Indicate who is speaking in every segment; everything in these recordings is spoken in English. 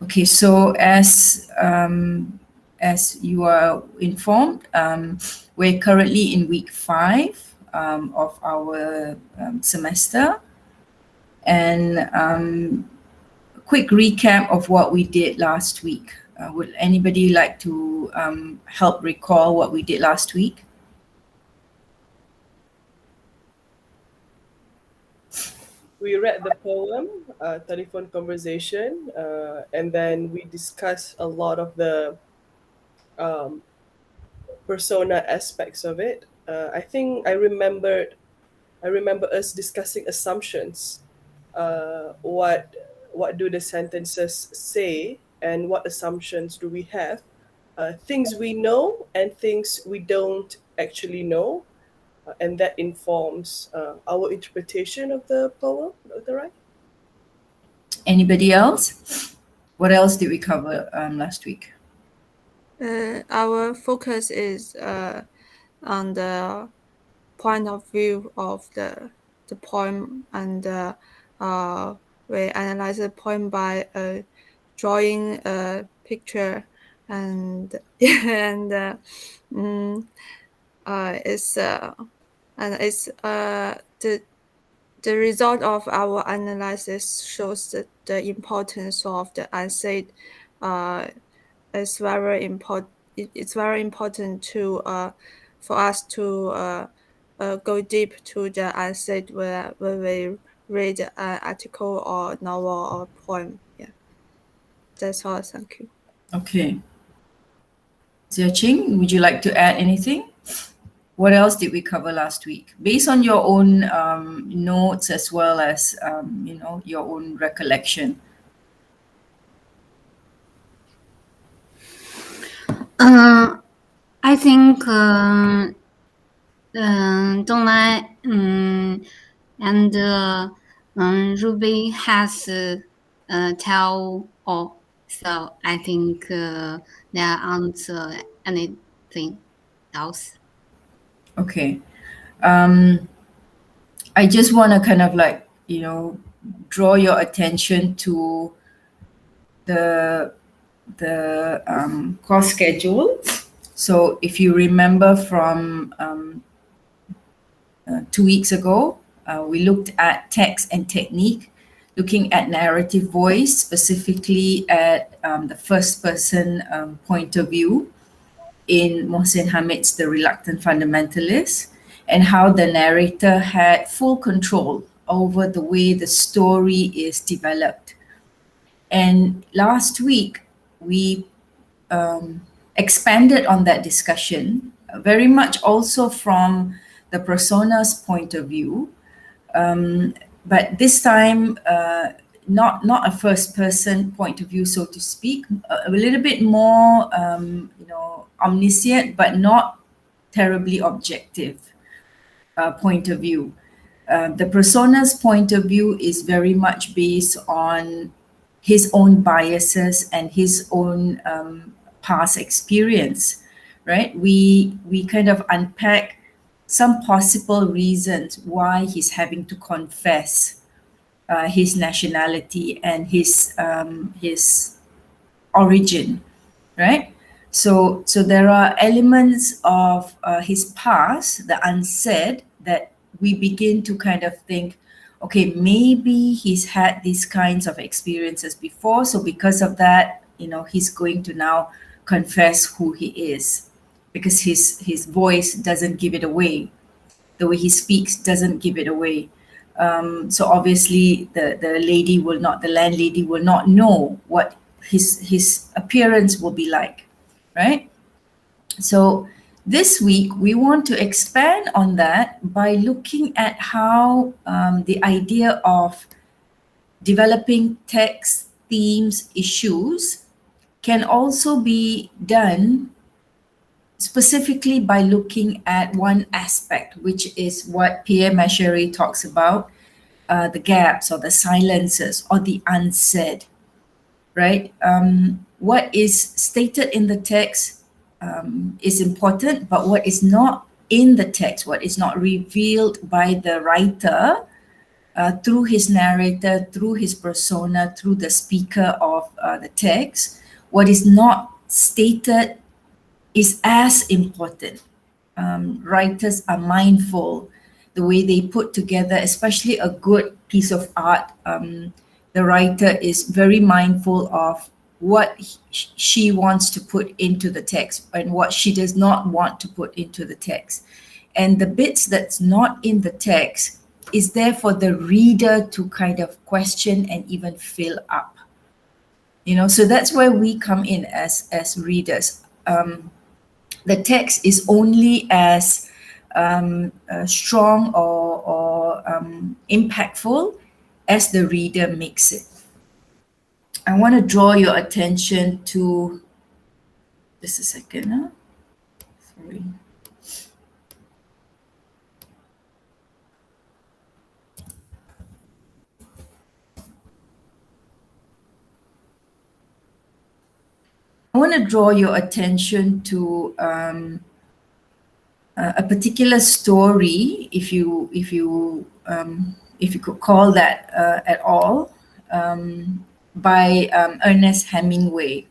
Speaker 1: Okay, so as you are informed, we're currently in week 5 of our semester, and quick recap of what we did last week. Would anybody like to help recall what we did last week?
Speaker 2: We read the poem, Telephone Conversation, and then we discussed a lot of the um, persona aspects of it. I think I remember us discussing assumptions. What do the sentences say, and what assumptions do we have? Things we know and things we don't actually know, and that informs our interpretation of the poem. Is that right?
Speaker 1: Anybody else? What else did we cover last week?
Speaker 3: Our focus is on the point of view of the poem, and we analyze the poem by drawing a picture, and the result of our analysis shows that the importance of the unsaid is very important. It's very important to for us to go deep to the unsaid when we read an article or novel or poem. Yeah, that's all. Thank you.
Speaker 1: Okay. Jia-Qing, would you like to add anything? What else did we cover last week? Based on your own notes as well as your own recollection.
Speaker 4: I think Donglan and Ruby has tell all, so I think there aren't anything else.
Speaker 1: Okay. I just want to kind of like, draw your attention to the course schedule. So if you remember from 2 weeks ago, we looked at text and technique, looking at narrative voice, specifically at the first person point of view in Mohsin Hamid's The Reluctant Fundamentalist, and how the narrator had full control over the way the story is developed. And last week, we expanded on that discussion, very much also from the persona's point of view, but this time not a first person point of view, so to speak, a little bit more omniscient but not terribly objective point of view. The persona's point of view is very much based on his own biases and his own past experience, right? We kind of unpack some possible reasons why he's having to confess his nationality and his origin, right? So there are elements of his past, the unsaid, that we begin to kind of think, okay, maybe he's had these kinds of experiences before, so because of that, he's going to now confess who he is, because his voice doesn't give it away, the way he speaks doesn't give it away. So obviously the landlady will not know what his appearance will be like, right? So this week we want to expand on that by looking at how the idea of developing text, themes, issues can also be done specifically by looking at one aspect, which is what Pierre Machery talks about, the gaps or the silences or the unsaid, right? What is stated in the text is important, but what is not in the text, what is not revealed by the writer, through his narrator, through his persona, through the speaker of the text, what is not stated is as important. Writers are mindful the way they put together, especially a good piece of art. The writer is very mindful of what she wants to put into the text and what she does not want to put into the text. And the bits that's not in the text is there for the reader to kind of question and even fill up. So that's where we come in as readers. The text is only as strong or impactful as the reader makes it. I want to draw your attention to, just a second, sorry. I want to draw your attention to a particular story, if you could call that at all, by Ernest Hemingway.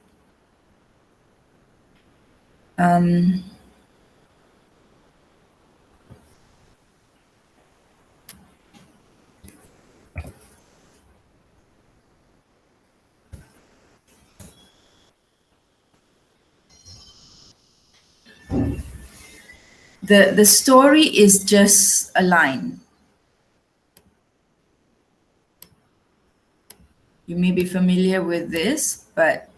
Speaker 1: The story is just a line. You may be familiar with this, but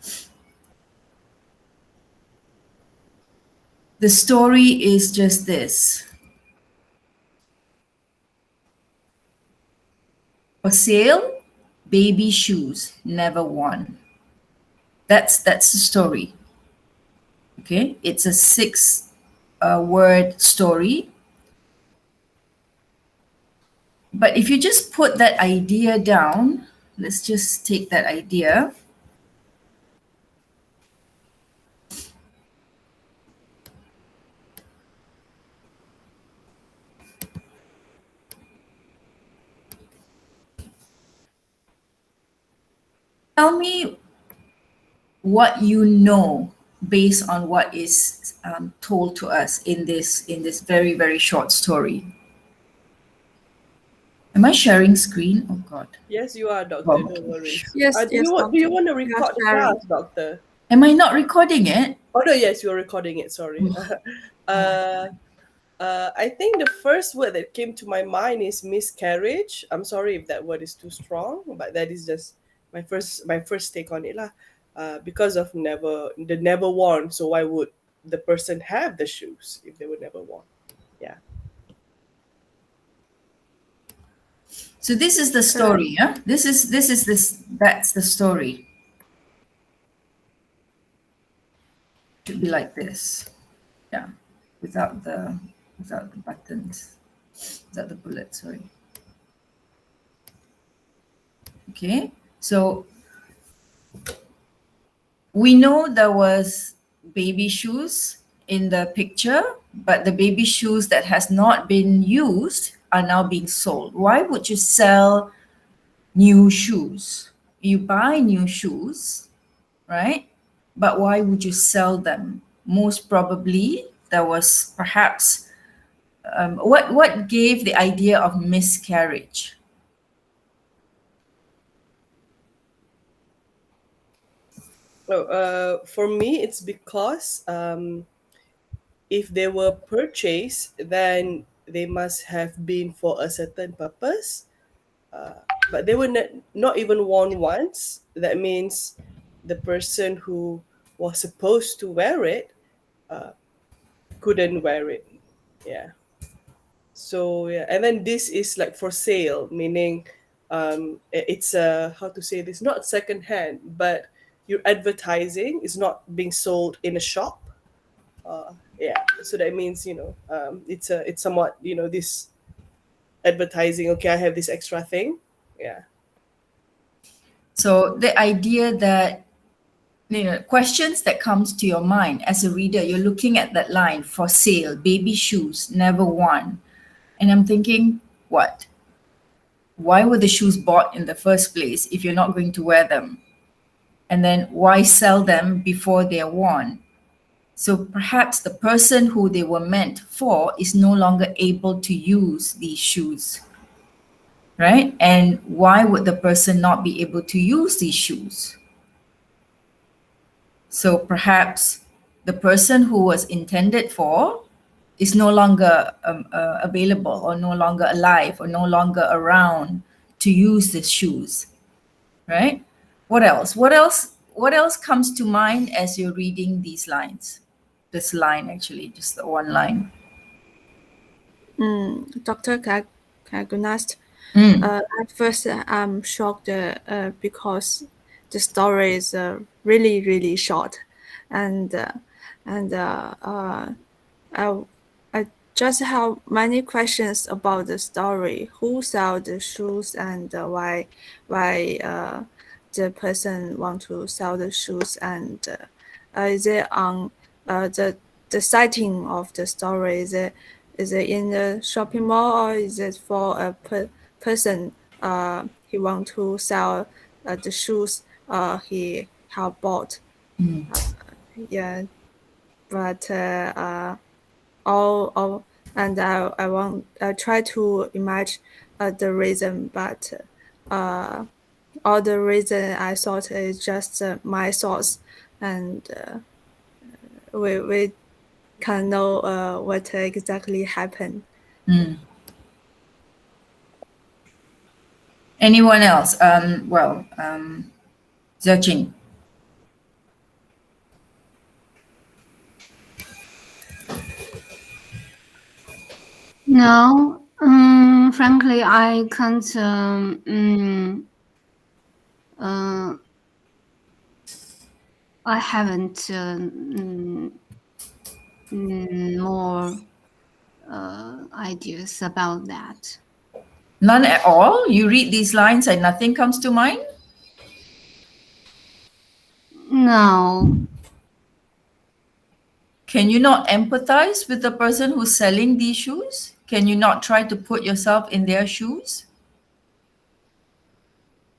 Speaker 1: the story is just this. For sale, baby shoes, never worn. That's the story. Okay, it's a 6-word story. But if you just put that idea down, let's just take that idea. Tell me what you know based on what is told to us in this very, very short story. Am I sharing screen? Oh God.
Speaker 2: Yes, you are, Doctor.
Speaker 1: Oh.
Speaker 2: Don't worry.
Speaker 3: Yes,
Speaker 2: Do you want to record the
Speaker 3: sharing.
Speaker 2: class, Doctor?
Speaker 1: Am I not recording it?
Speaker 2: Oh no, yes, you're recording it. Sorry. I think the first word that came to my mind is miscarriage. I'm sorry if that word is too strong, but that is just my first take on it lah. Because of never worn. So why would the person have the shoes if they were never worn? Yeah.
Speaker 1: So this is the story, yeah? That's the story. Should be like this. Yeah. Without the buttons. Without the bullet, sorry. Okay. So we know there was baby shoes in the picture, but the baby shoes that has not been used are now being sold. Why would you sell new shoes? You buy new shoes, right? But why would you sell them? Most probably there was perhaps what gave the idea of miscarriage?
Speaker 2: For me, it's because if they were purchased, then they must have been for a certain purpose. But they were not even worn once. That means the person who was supposed to wear it couldn't wear it. Yeah. So yeah, and then this is like for sale, meaning it's how to say this, not secondhand, but your advertising is not being sold in a shop. Yeah, so that means it's somewhat this advertising. Okay, I have this extra thing. Yeah.
Speaker 1: So the idea that questions that comes to your mind as a reader, you're looking at that line, for sale, baby shoes, never worn. And I'm thinking, what? why were the shoes bought in the first place if you're not going to wear them? And then why sell them before they're worn? So perhaps the person who they were meant for is no longer able to use these shoes, right? And why would the person not be able to use these shoes? So perhaps the person who was intended for is no longer available or no longer alive or no longer around to use the shoes, right? What else? What else? What else comes to mind as you're reading these lines? This line, actually, just the one line.
Speaker 3: Dr. Kagunast,
Speaker 1: Mm.
Speaker 3: at first I'm shocked because the story is really, really short, and I just have many questions about the story. Who sell the shoes, and why the person want to sell the shoes, and is it on the setting of the story? Is it in the shopping mall, or is it for a person he want to sell the shoes he have bought? Yeah, but all and I try to imagine the reason, but all the reason I thought is just my thoughts, and we can know what exactly happened.
Speaker 1: Mm. Anyone else? Zhejing.
Speaker 4: No, frankly, I can't. I haven't more ideas about that.
Speaker 1: None at all? You read these lines and nothing comes to mind?
Speaker 4: No.
Speaker 1: Can you not empathize with the person who's selling these shoes? Can you not try to put yourself in their shoes?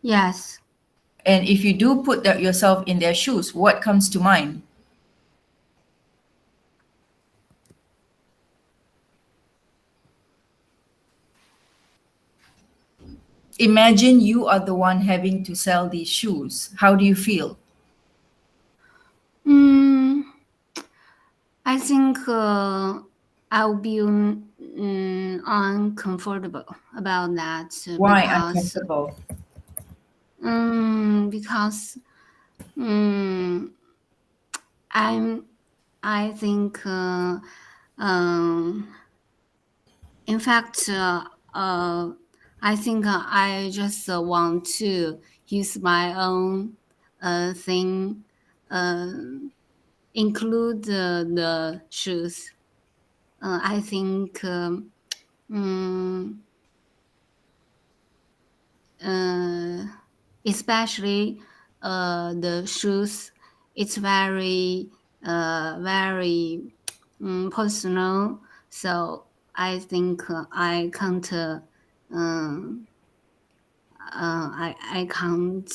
Speaker 4: Yes.
Speaker 1: And if you do put yourself in their shoes, what comes to mind? Imagine you are the one having to sell these shoes. How do you feel?
Speaker 4: I think I'll be uncomfortable about that.
Speaker 1: Why
Speaker 4: Because,
Speaker 1: uncomfortable?
Speaker 4: Because I think in fact I think I just want to use my own thing, include the shoes. I think especially the shoes, it's very very personal. So I think I can't. I can't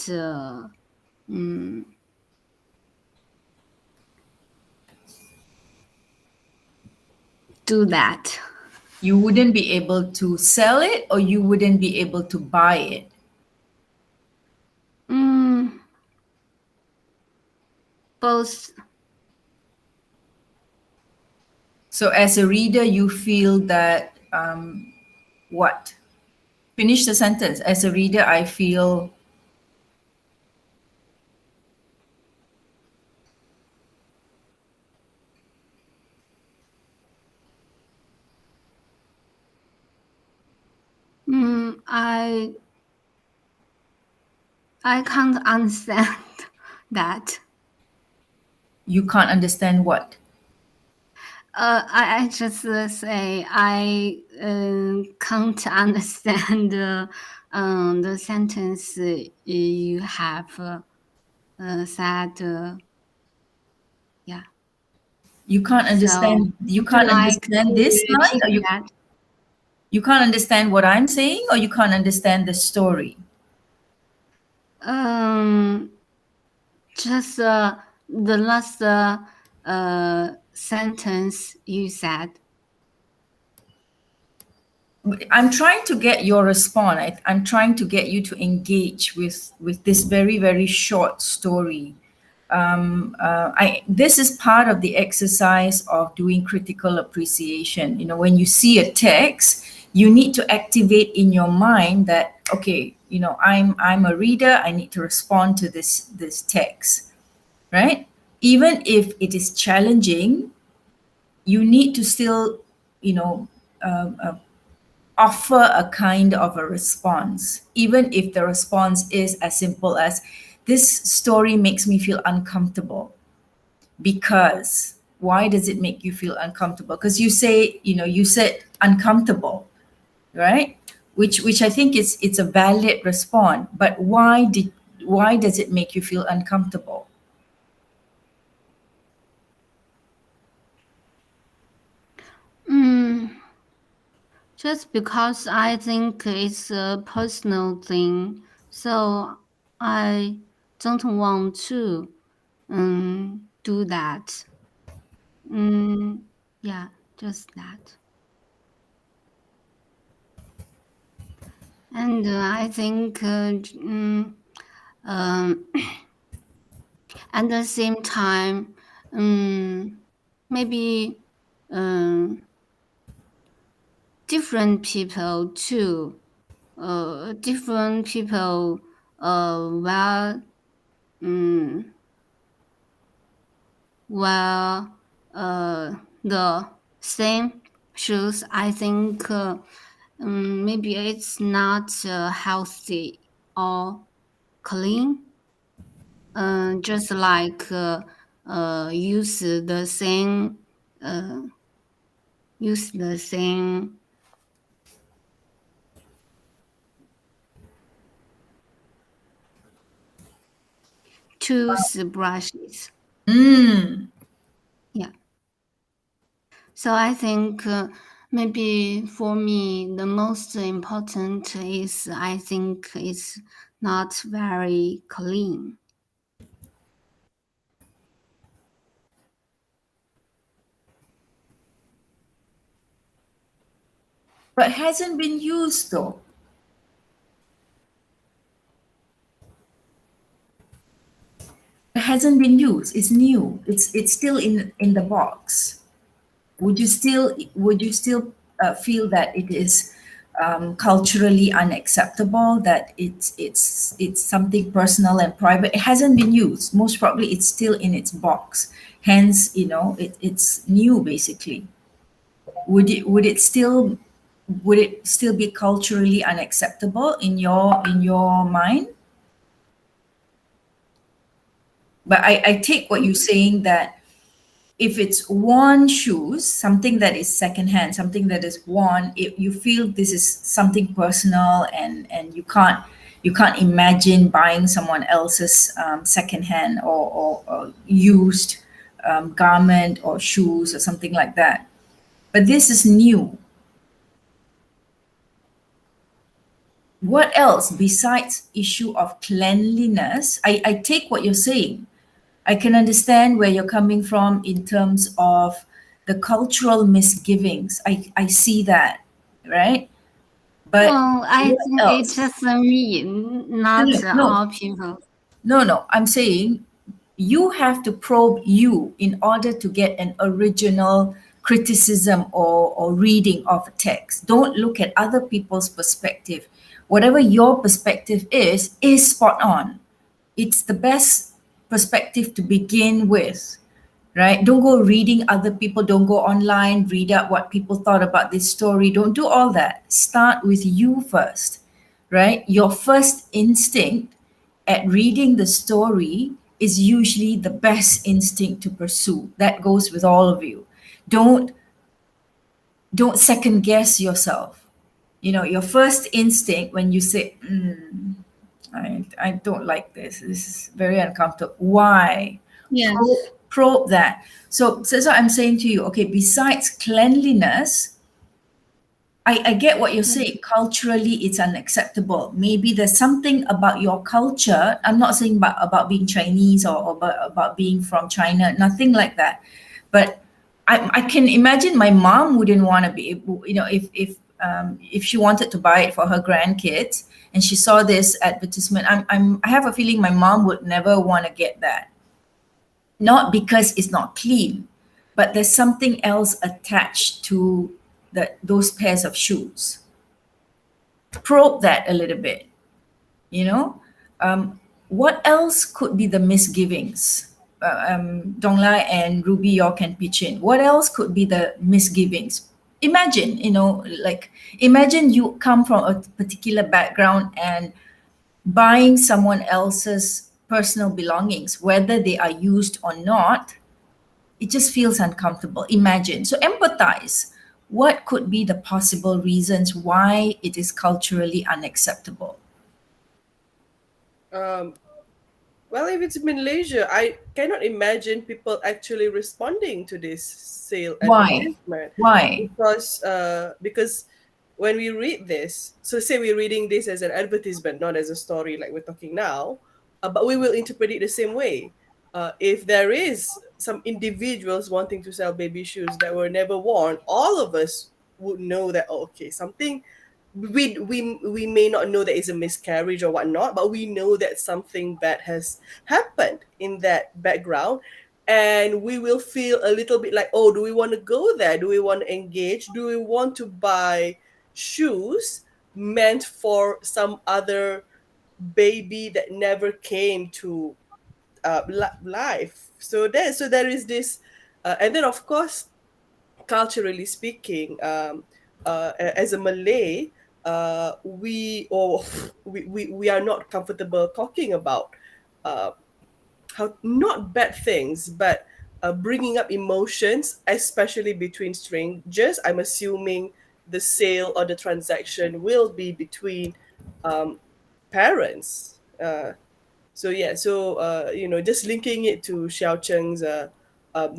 Speaker 4: do that.
Speaker 1: You wouldn't be able to sell it, or you wouldn't be able to buy it?
Speaker 4: Both.
Speaker 1: So as a reader, you feel that what? Finish the sentence. As a reader, I feel.
Speaker 4: I can't understand that.
Speaker 1: You can't understand what?
Speaker 4: I just say I can't understand the sentence you have said. Yeah.
Speaker 1: You can't understand.
Speaker 4: So,
Speaker 1: You
Speaker 4: would you
Speaker 1: can't
Speaker 4: like
Speaker 1: understand
Speaker 4: to
Speaker 1: this line,
Speaker 4: repeat
Speaker 1: or you?
Speaker 4: that?
Speaker 1: You can't understand what I'm saying, or you can't understand the story?
Speaker 4: Just the last sentence you said.
Speaker 1: I'm trying to get your response. I'm trying to get you to engage with this very, very short story. This is part of the exercise of doing critical appreciation. You know, when you see a text, you need to activate in your mind that, okay, you know, I'm a reader. I need to respond to this text, right? Even if it is challenging, you need to still, you know, offer a kind of a response, even if the response is as simple as, this story makes me feel uncomfortable. Because why does it make you feel uncomfortable? Because you say, you know, you said uncomfortable, right? Which I think it's a valid response. But why does it make you feel uncomfortable?
Speaker 4: Just because I think it's a personal thing, so I don't want to do that. Yeah, just that. And I think at the same time, maybe different people too. Different people well the same shoes. I think maybe it's not healthy or clean. Just like use the same toothbrushes. Yeah. So I think maybe for me the most important is, I think it's not very clean.
Speaker 1: But hasn't been used though. It hasn't been used. It's new. It's still in the box. Would you still feel that it is culturally unacceptable, that it's something personal and private? It hasn't been used. Most probably, it's still in its box. Hence, you know, it's new basically. Would it still be culturally unacceptable in your mind? But I take what you're saying, that if it's worn shoes, something that is secondhand, something that is worn, you feel this is something personal, and you can't imagine buying someone else's secondhand or used garment or shoes or something like that. But this is new. What else besides issue of cleanliness? I take what you're saying. I can understand where you're coming from in terms of the cultural misgivings. I see that, right? But
Speaker 4: Well, I
Speaker 1: what
Speaker 4: think it's
Speaker 1: else?
Speaker 4: just me, not all people.
Speaker 1: No. I'm saying you have to probe you in order to get an original criticism or reading of a text. Don't look at other people's perspective. Whatever your perspective is spot on. It's the best perspective to begin with, right? Don't go reading other people. Don't go online, read up what people thought about this story. Don't do all that. Start with you first, right? Your first instinct at reading the story is usually the best instinct to pursue. That goes with all of you. Don't second guess yourself. You know, your first instinct when you say, I don't like this. This is very uncomfortable. Why?
Speaker 4: Yes.
Speaker 1: Probe that. So that's what I'm saying to you. Okay, besides cleanliness, I get what you're saying. Culturally, it's unacceptable. Maybe there's something about your culture. I'm not saying about being Chinese or about being from China, nothing like that. But I can imagine my mom wouldn't want to be able, if she wanted to buy it for her grandkids and she saw this advertisement, I have a feeling my mom would never want to get that. Not because it's not clean, but there's something else attached to those pairs of shoes. Probe that a little bit, you know. What else could be the misgivings? Donglai and Ruby, y'all can pitch in. What else could be the misgivings? Imagine, imagine you come from a particular background and buying someone else's personal belongings, whether they are used or not, it just feels uncomfortable. Imagine. So empathize. What could be the possible reasons why it is culturally unacceptable?
Speaker 2: Well, if it's Malaysia, I cannot imagine people actually responding to this sale
Speaker 1: Why?
Speaker 2: advertisement.
Speaker 1: Why?
Speaker 2: Because when we read this, so say we're reading this as an advertisement, not as a story like we're talking now, but we will interpret it the same way. If there is some individuals wanting to sell baby shoes that were never worn, all of us would know that, oh, okay, something we may not know that it's a miscarriage or whatnot, but we know that something bad has happened in that background, and we will feel a little bit like, oh, do we want to go there? Do we want to engage? Do we want to buy shoes meant for some other baby that never came to life? So there is this, and then of course, culturally speaking, as a Malay, we are not comfortable talking about how not bad things, but bringing up emotions, especially between strangers. I'm assuming the sale or the transaction will be between parents. So yeah, so just linking it to Xiao Cheng's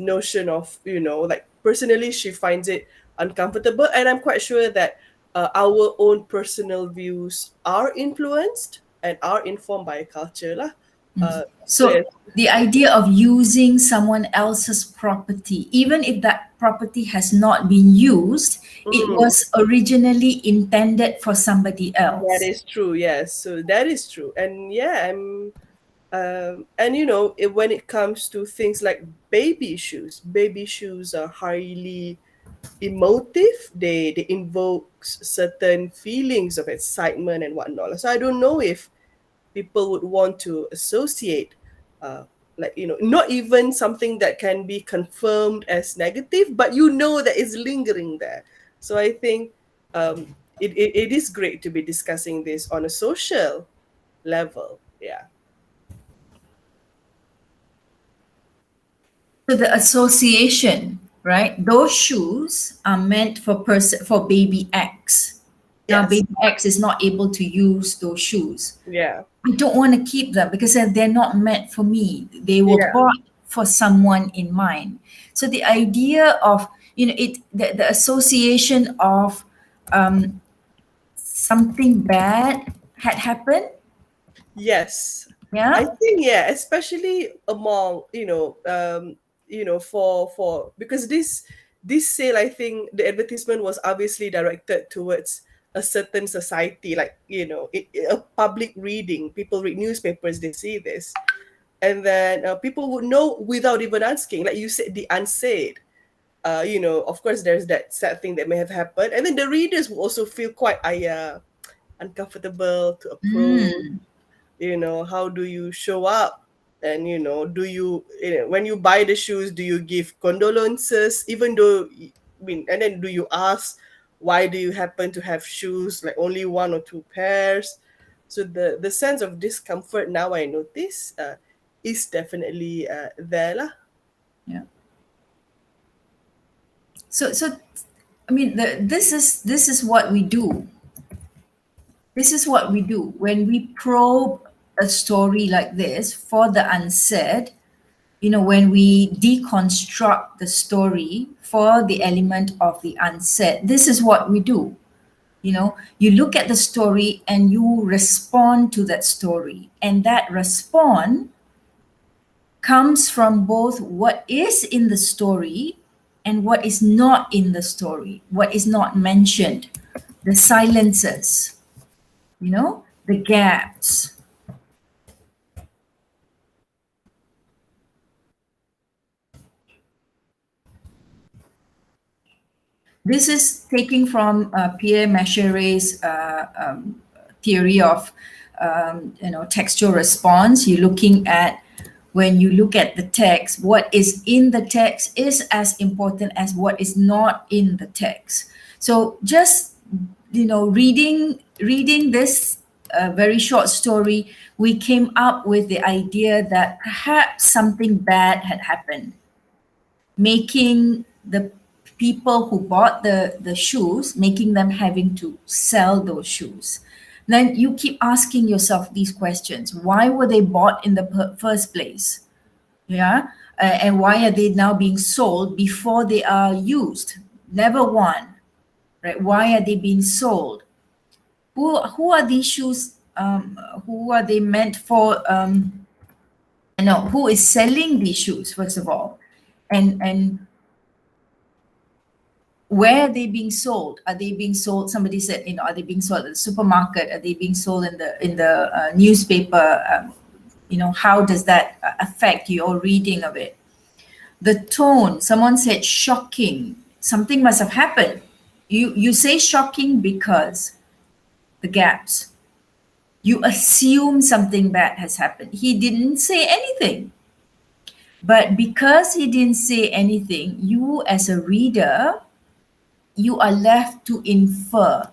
Speaker 2: notion of, like, personally she finds it uncomfortable, and I'm quite sure that our own personal views are influenced and are informed by culture lah.
Speaker 1: So
Speaker 2: yes.
Speaker 1: the idea of using someone else's property, even if that property has not been used, it was originally intended for somebody else.
Speaker 2: That is true, yes. So that is true. And yeah, and when it comes to things like baby shoes are highly emotive. They invoke certain feelings of excitement and whatnot. So I don't know if people would want to associate, not even something that can be confirmed as negative, but that it's lingering there. So I think it is great to be discussing this on a social level. Yeah.
Speaker 1: So the association, right? Those shoes are meant for baby X. Now
Speaker 2: Yes.
Speaker 1: baby X is not able to use those shoes.
Speaker 2: Yeah.
Speaker 1: I don't want to keep them because they're not meant for me. They were
Speaker 2: Yeah.
Speaker 1: bought for someone in mind. So the idea of the association of something bad had happened.
Speaker 2: Yes.
Speaker 1: Yeah.
Speaker 2: I think, yeah, especially among for because this sale, I think the advertisement was obviously directed towards a certain society, like a public reading. People read newspapers, they see this, and then people would know without even asking. Like you said, the unsaid. Of course, there's that sad thing that may have happened, and then the readers will also feel quite uncomfortable to approach. How do you show up? And do you, when you buy the shoes, do you give condolences, even though, and then do you ask, why do you happen to have shoes, like only one or two pairs? So the sense of discomfort, now I notice, is definitely there lah.
Speaker 1: Yeah. So I mean, this is what we do. This is what we do when we probe a story like this for the unsaid. When we deconstruct the story for the element of the unsaid, this is what we do. You look at the story and you respond to that story, and that response comes from both what is in the story and what is not in the story, what is not mentioned, the silences, the gaps. This is taking from Pierre Macheret's theory of textual response. You're looking at, when you look at the text, what is in the text is as important as what is not in the text. So just reading this very short story, we came up with the idea that perhaps something bad had happened, making the people who bought the shoes, making them having to sell those shoes. Then you keep asking yourself these questions. Why were they bought in the first place? Yeah. And why are they now being sold before they are used? Never one, right? Why are they being sold? Who are these shoes? Who are they meant for? Who is selling these shoes, first of all? And where are they being sold? Are they being sold? Somebody said, are they being sold at the supermarket? Are they being sold in the newspaper? How does that affect your reading of it? The tone. Someone said shocking. Something must have happened. You say shocking because the gaps. You assume something bad has happened. He didn't say anything. But because he didn't say anything, you as a reader, you are left to infer.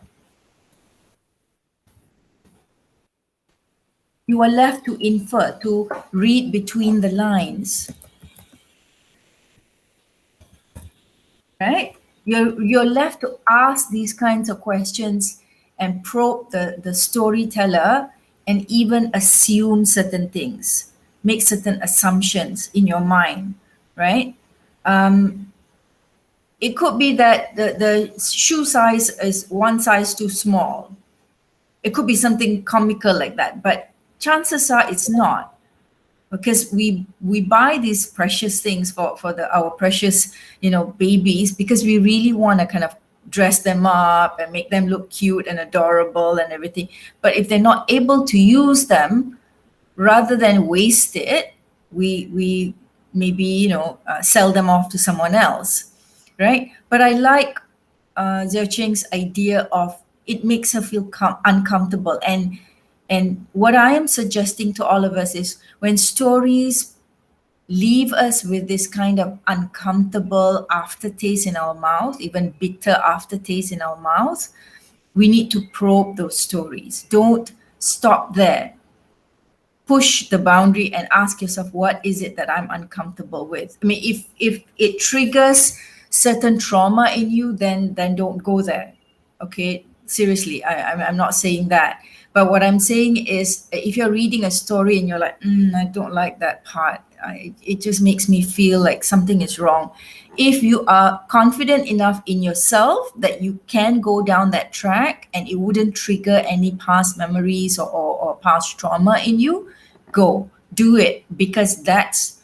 Speaker 1: You are left to infer, to read between the lines. Right? You're left to ask these kinds of questions and probe the storyteller, and even assume certain things, make certain assumptions in your mind, right? It could be that the shoe size is one size too small. It could be something comical like that, but chances are it's not, because we buy these precious things for our precious babies, because we really want to kind of dress them up and make them look cute and adorable and everything. But if they're not able to use them, rather than waste it, we maybe sell them off to someone else, right? But I like Zhao Cheng's idea of, it makes her feel uncomfortable. And what I am suggesting to all of us is, when stories leave us with this kind of uncomfortable aftertaste in our mouth, even bitter aftertaste in our mouth, we need to probe those stories. Don't stop there. Push the boundary and ask yourself, what is it that I'm uncomfortable with? I mean, if it triggers certain trauma in you, then don't go there. Okay, seriously, I'm not saying that. But what I'm saying is, if you're reading a story and you're like, I don't like that part, it just makes me feel like something is wrong. If you are confident enough in yourself that you can go down that track and it wouldn't trigger any past memories or past trauma in you, go do it, because that's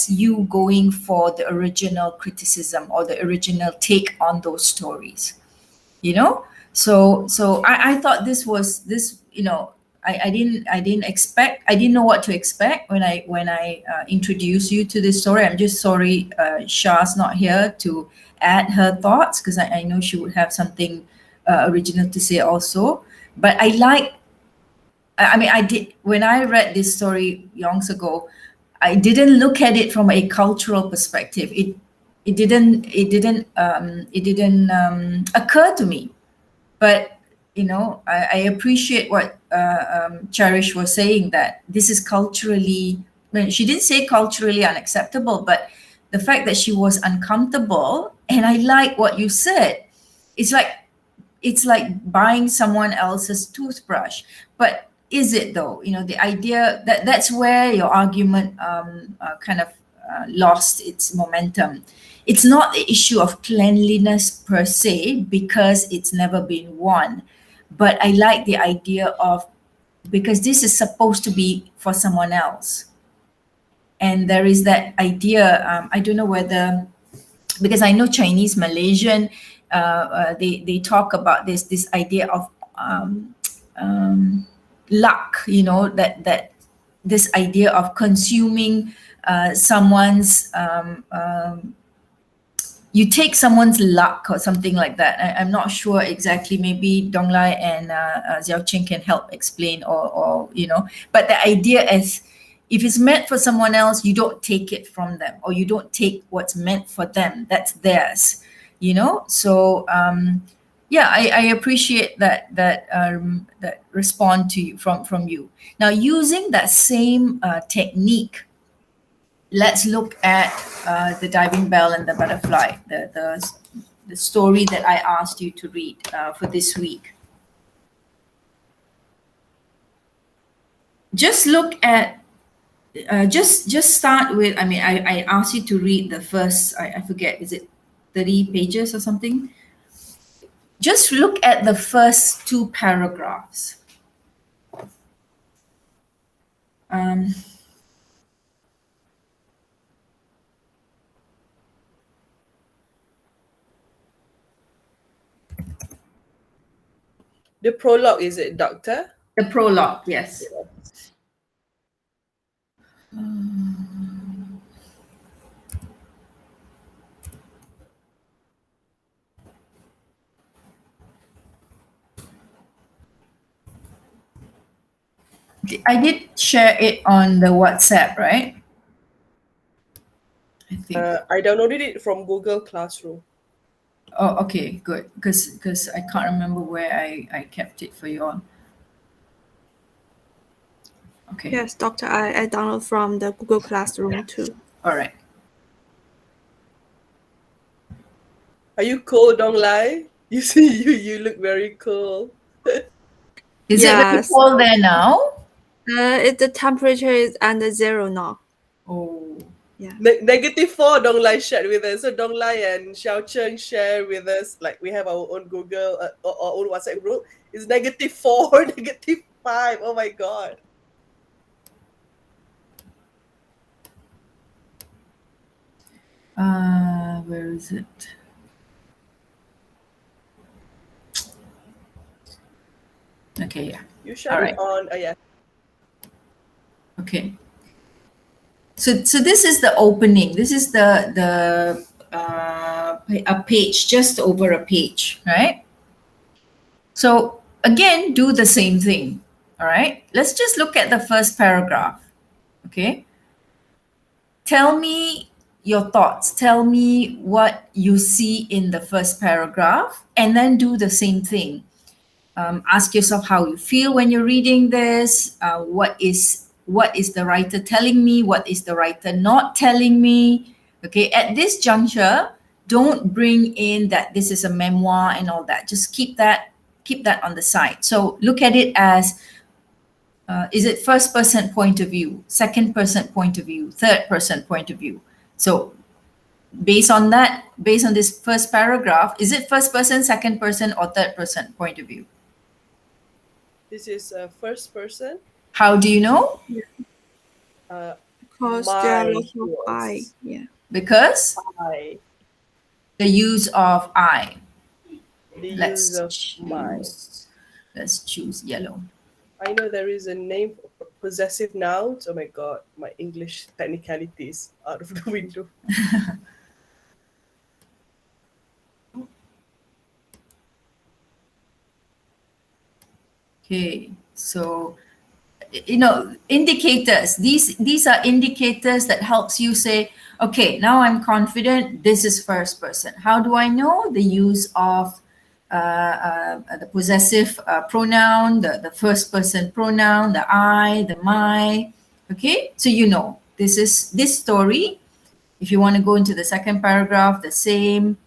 Speaker 1: you going for the original criticism or the original take on those stories. So I thought this I didn't know what to expect when I introduced you to this story. I'm just sorry Shah's not here to add her thoughts, because I know she would have something original to say also. But I did, when I read this story years ago, I didn't look at it from a cultural perspective. It didn't occur to me. But I appreciate what Cherish was saying, that this is culturally, she didn't say culturally unacceptable, but the fact that she was uncomfortable. And I like what you said. It's like buying someone else's toothbrush. But is it though? The idea that's where your argument kind of lost its momentum. it's not the issue of cleanliness per se because it's never been worn. But I like the idea of, because this is supposed to be for someone else. And there is that idea, I don't know whether, because I know Chinese, Malaysian, they talk about this idea of luck, you know, that this idea of consuming someone's you take someone's luck or something like that. I'm not sure exactly. Maybe Donglai and Xiao Qing can help explain, or you know. But the idea is, if it's meant for someone else, you don't take it from them, or you don't take what's meant for them. That's theirs, you know. So yeah, I appreciate that respond to you from you. Now, using that same technique, let's look at the diving bell and the butterfly, the story that I asked you to read for this week. Just look at, just start with, I mean, I asked you to read the first, I forget, is it 30 pages or something? Just look at the first 2 paragraphs.
Speaker 2: The prologue, is it, Doctor?
Speaker 1: The prologue, yes. I did share it on the WhatsApp, right? I think.
Speaker 2: I downloaded it from Google Classroom.
Speaker 1: Oh, okay, good. Because I can't remember where I kept it for you all. Okay.
Speaker 3: Yes, Doctor, I download from the Google Classroom too.
Speaker 1: All right.
Speaker 2: Are you cool, Donglai? You see, you look very cool.
Speaker 1: Is it very
Speaker 3: Yes.
Speaker 1: cold there now?
Speaker 3: The temperature is under 0 now.
Speaker 1: Oh.
Speaker 3: Yeah.
Speaker 2: -4, Donglai shared with us. So Donglai and Xiao Cheng share with us, like we have our own Google, our own WhatsApp group. It's -4, -5. Oh my God.
Speaker 1: Where is it? Okay, yeah.
Speaker 2: You shared it on, yeah.
Speaker 1: Okay. So this is the opening. This is the a page, just over a page, right? So again, do the same thing. All right. Let's just look at the first paragraph. Okay. Tell me your thoughts. Tell me what you see in the first paragraph, and then do the same thing. Ask yourself how you feel when you're reading this. What is the writer telling me? What is the writer not telling me? Okay, at this juncture, don't bring in that this is a memoir and all that. Just keep that on the side. So look at it as, is it first person point of view, second person point of view, third person point of view? So based on this first paragraph, is it first person, second person, or third person point of view?
Speaker 2: This is first person.
Speaker 1: How do you know?
Speaker 3: Because there are lots of I. Yeah.
Speaker 1: Because
Speaker 2: I.
Speaker 1: the use of I.
Speaker 2: The
Speaker 1: Let's
Speaker 2: use of my.
Speaker 1: Let's choose yellow.
Speaker 2: I know there is a name for possessive nouns. Oh my God, my English technicalities out of the window.
Speaker 1: Okay, so indicators. These are indicators that helps you say, okay, now I'm confident. This is first person. How do I know? The use of the possessive pronoun, the first person pronoun, the I, the my. Okay, so this story. If you want to go into the second paragraph, the same.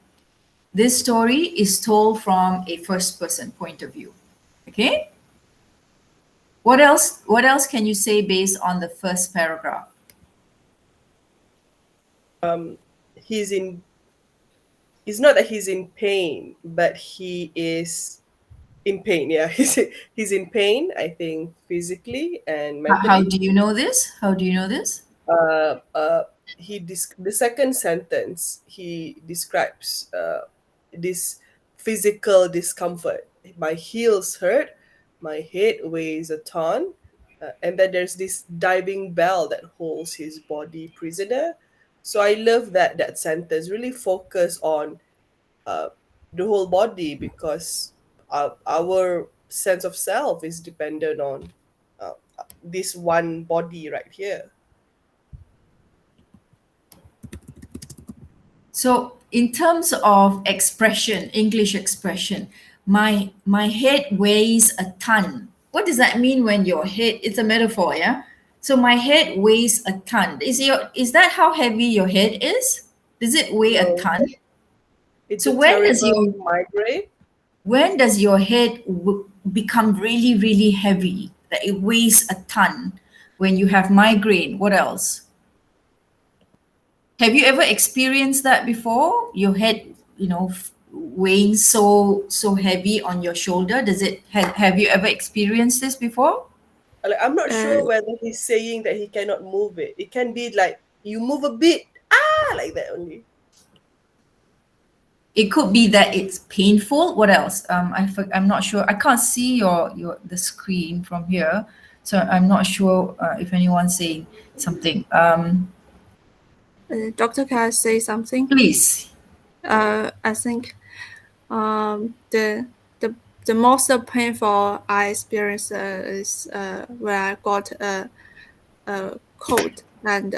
Speaker 1: This story is told from a first person point of view. Okay. What else can you say based on the first paragraph?
Speaker 2: He's in it's not that he's in pain, but he is in pain. Yeah, he's in pain, I think, physically and
Speaker 1: How
Speaker 2: mentally.
Speaker 1: do you know this? How do you know this?
Speaker 2: uh, uh, the second sentence he describes this physical discomfort. My heels hurt, my head weighs a ton, and then there's this diving bell that holds his body prisoner. So I love that sentence really focus on uh, the whole body, because our sense of self is dependent on uh, this one body right here.
Speaker 1: So, in terms of expression, English expression, my head weighs a ton. What does that mean when your head? It's a metaphor, yeah. So my head weighs a ton. Is that how heavy your head is? Does it weigh a
Speaker 2: No,
Speaker 1: ton?
Speaker 2: it's
Speaker 1: So
Speaker 2: a terrible migraine.
Speaker 1: when does your head become really really heavy? That it weighs a ton. When you have migraine, what else? Have you ever experienced that before? Your head, weighing so heavy on your shoulder. Does it have you ever experienced this before?
Speaker 2: Like, I'm not
Speaker 3: Uh,
Speaker 2: sure whether he's saying that he cannot move it. It can be like you move a bit, like that only.
Speaker 1: It could be that it's painful. What else? I'm not sure. I can't see your the screen from here, so I'm not sure if anyone's saying something.
Speaker 3: Doctor, can I say something?
Speaker 1: Please.
Speaker 3: I think the the most painful I experienced is when I got a cold, and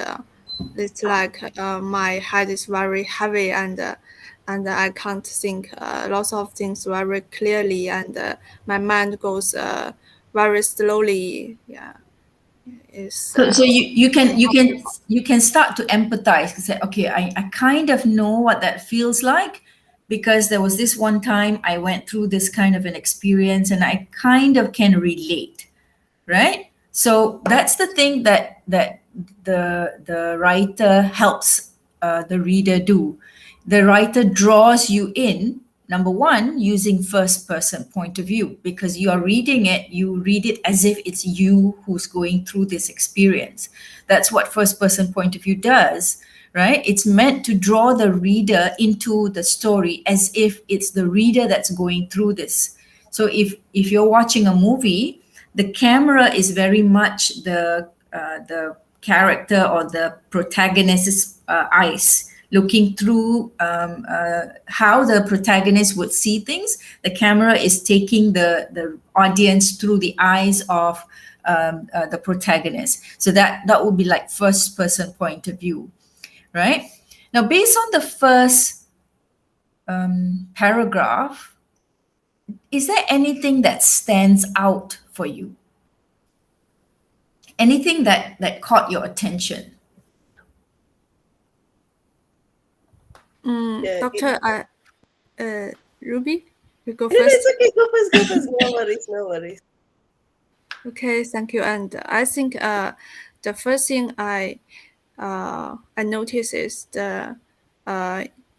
Speaker 3: it's like my head is very heavy, and I can't think lots of things very clearly, and my mind goes very slowly. Yeah, it's
Speaker 1: So you can start to empathize and say, okay, I kind of know what that feels like because there was this one time I went through this kind of an experience and I kind of can relate, right? So that's the thing that the writer helps the reader do. The writer draws you in, number one, using first person point of view, because you are reading it, you read it as if it's you who's going through this experience. That's what first person point of view does, right? It's meant to draw the reader into the story as if it's the reader that's going through this. So if you're watching a movie, the camera is very much the character or the protagonist's eyes, looking through how the protagonist would see things. The camera is taking the audience through the eyes of the protagonist. So that would be like first person point of view, right? Now, based on the first paragraph, is there anything that stands out for you? Anything that caught your attention?
Speaker 2: Yeah,
Speaker 3: Doctor, Ruby, you go
Speaker 2: it's
Speaker 3: first.
Speaker 2: okay. Go first. Go first. No worries. No worries.
Speaker 3: Okay, thank you. And I think the first thing I notice is the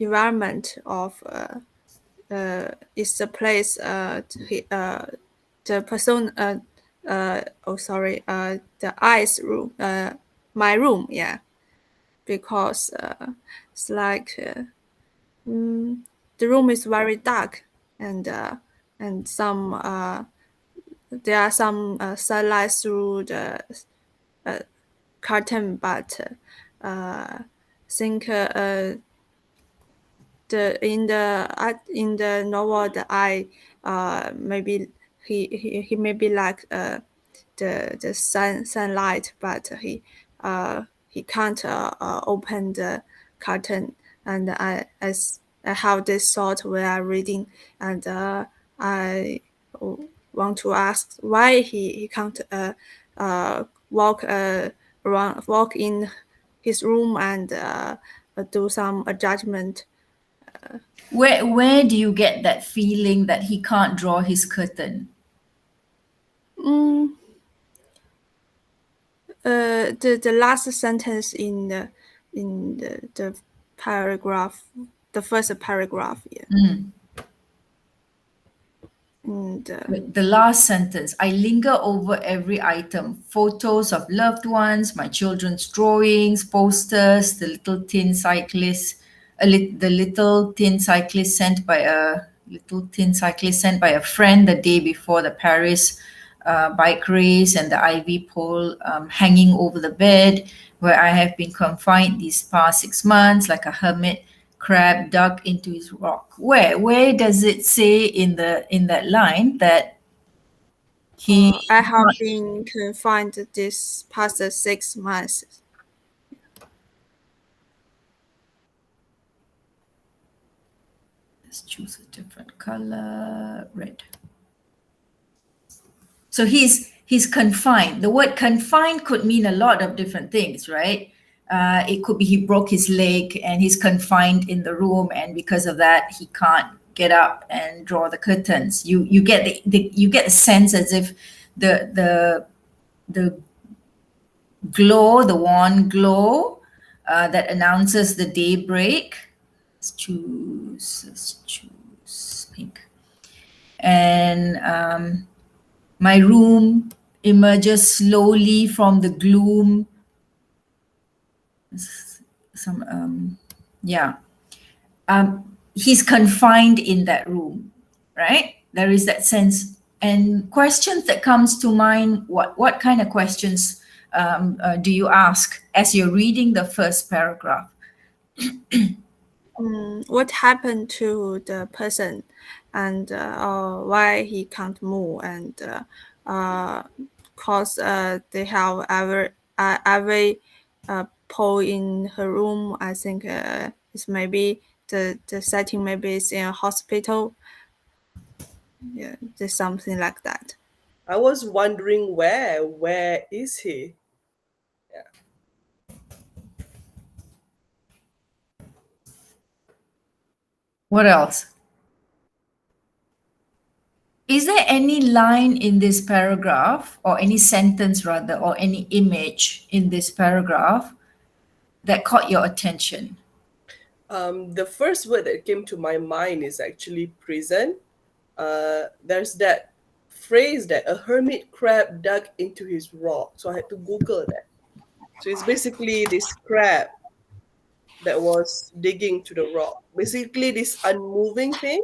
Speaker 3: environment of is the place the person the eyes room my room, yeah, because it's like the room is very dark, and some there are some sunlight through the curtain, but think in the novel the eye maybe he maybe like the sunlight, but he can't open the curtain, and I have this thought when I reading, and I want to ask why he can't walk around, walk in his room, and do some adjustment.
Speaker 1: Where do you get that feeling that he can't draw his curtain?
Speaker 3: Mm, the last sentence in the paragraph, the first paragraph. Yeah.
Speaker 1: Mm.
Speaker 3: And
Speaker 1: The last sentence, I linger over every item, photos of loved ones, my children's drawings, posters, the little tin cyclist, the little tin cyclist sent by a friend the day before the Paris bike race, and the ivy pole hanging over the bed where I have been confined these past 6 months like a hermit crab dug into his rock. Where does it say in that line that he
Speaker 3: I have been confined this past 6 months.
Speaker 1: let's choose a different color, red. So he's confined. The word confined could mean a lot of different things, right? It could be he broke his leg and he's confined in the room, and because of that he can't get up and draw the curtains. You get you get a sense as if the glow, the warm glow that announces the daybreak. Let's choose pink. And my room emerges slowly from the gloom. He's confined in that room, right? There is that sense. And questions that comes to mind, what kind of questions do you ask as you're reading the first paragraph?
Speaker 3: What happened to the person, and why he can't move, and cause they have every pole in her room. I think it's maybe the setting maybe is in a hospital. Yeah, there's something like that.
Speaker 2: I was wondering where is he?
Speaker 1: What else? Is there any line in this paragraph, or any sentence rather, or any image in this paragraph that caught your attention?
Speaker 2: The first word that came to my mind is actually prison. There's that phrase that a hermit crab dug into his rock. So I had to Google that. So it's basically this crab that was digging to the rock. Basically, this unmoving thing.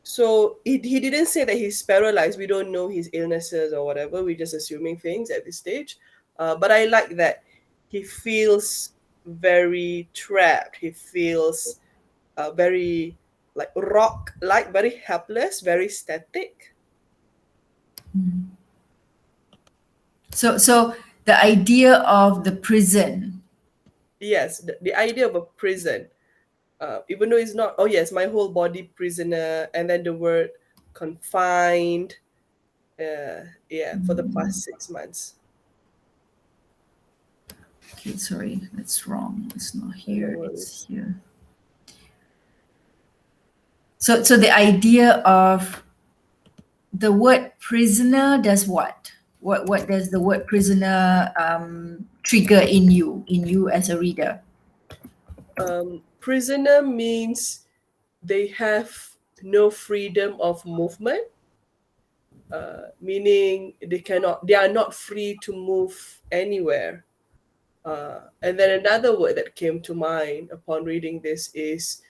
Speaker 2: So he didn't say that he's paralyzed. We don't know his illnesses or whatever. We're just assuming things at this stage. But I like that he feels very trapped. He feels very like rock, like very helpless, very static.
Speaker 1: So the idea of the prison.
Speaker 2: Yes, the idea of a prison. Even though it's not, oh yes, my whole body prisoner, and then the word confined. For the past 6 months.
Speaker 1: Okay, sorry, that's wrong. It's not here. It's here. So the idea of the word prisoner does what? What does the word prisoner trigger in you as a reader?
Speaker 2: Prisoner means they have no freedom of movement, meaning they are not free to move anywhere. And then another word that came to mind upon reading this is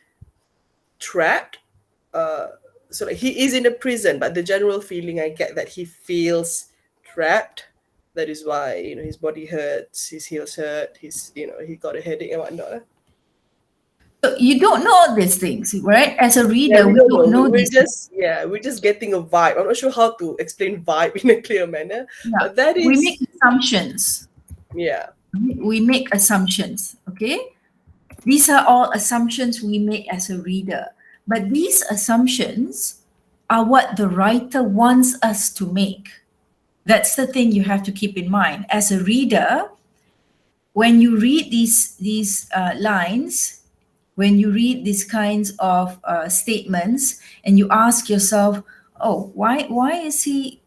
Speaker 2: trapped. So like he is in a prison, but the general feeling I get that he feels trapped. That is why his body hurts, his heels hurt, he got a headache and whatnot.
Speaker 1: So you don't know these things, right? As a reader,
Speaker 2: we
Speaker 1: we don't know
Speaker 2: We're
Speaker 1: these
Speaker 2: we're just getting a vibe. I'm not sure how to explain vibe in a clear manner, but that is
Speaker 1: we make assumptions.
Speaker 2: Yeah.
Speaker 1: We make assumptions, okay? These are all assumptions we make as a reader. But these assumptions are what the writer wants us to make. That's the thing you have to keep in mind. As a reader, when you read these lines, when you read these kinds of statements, and you ask yourself, "Oh, why is he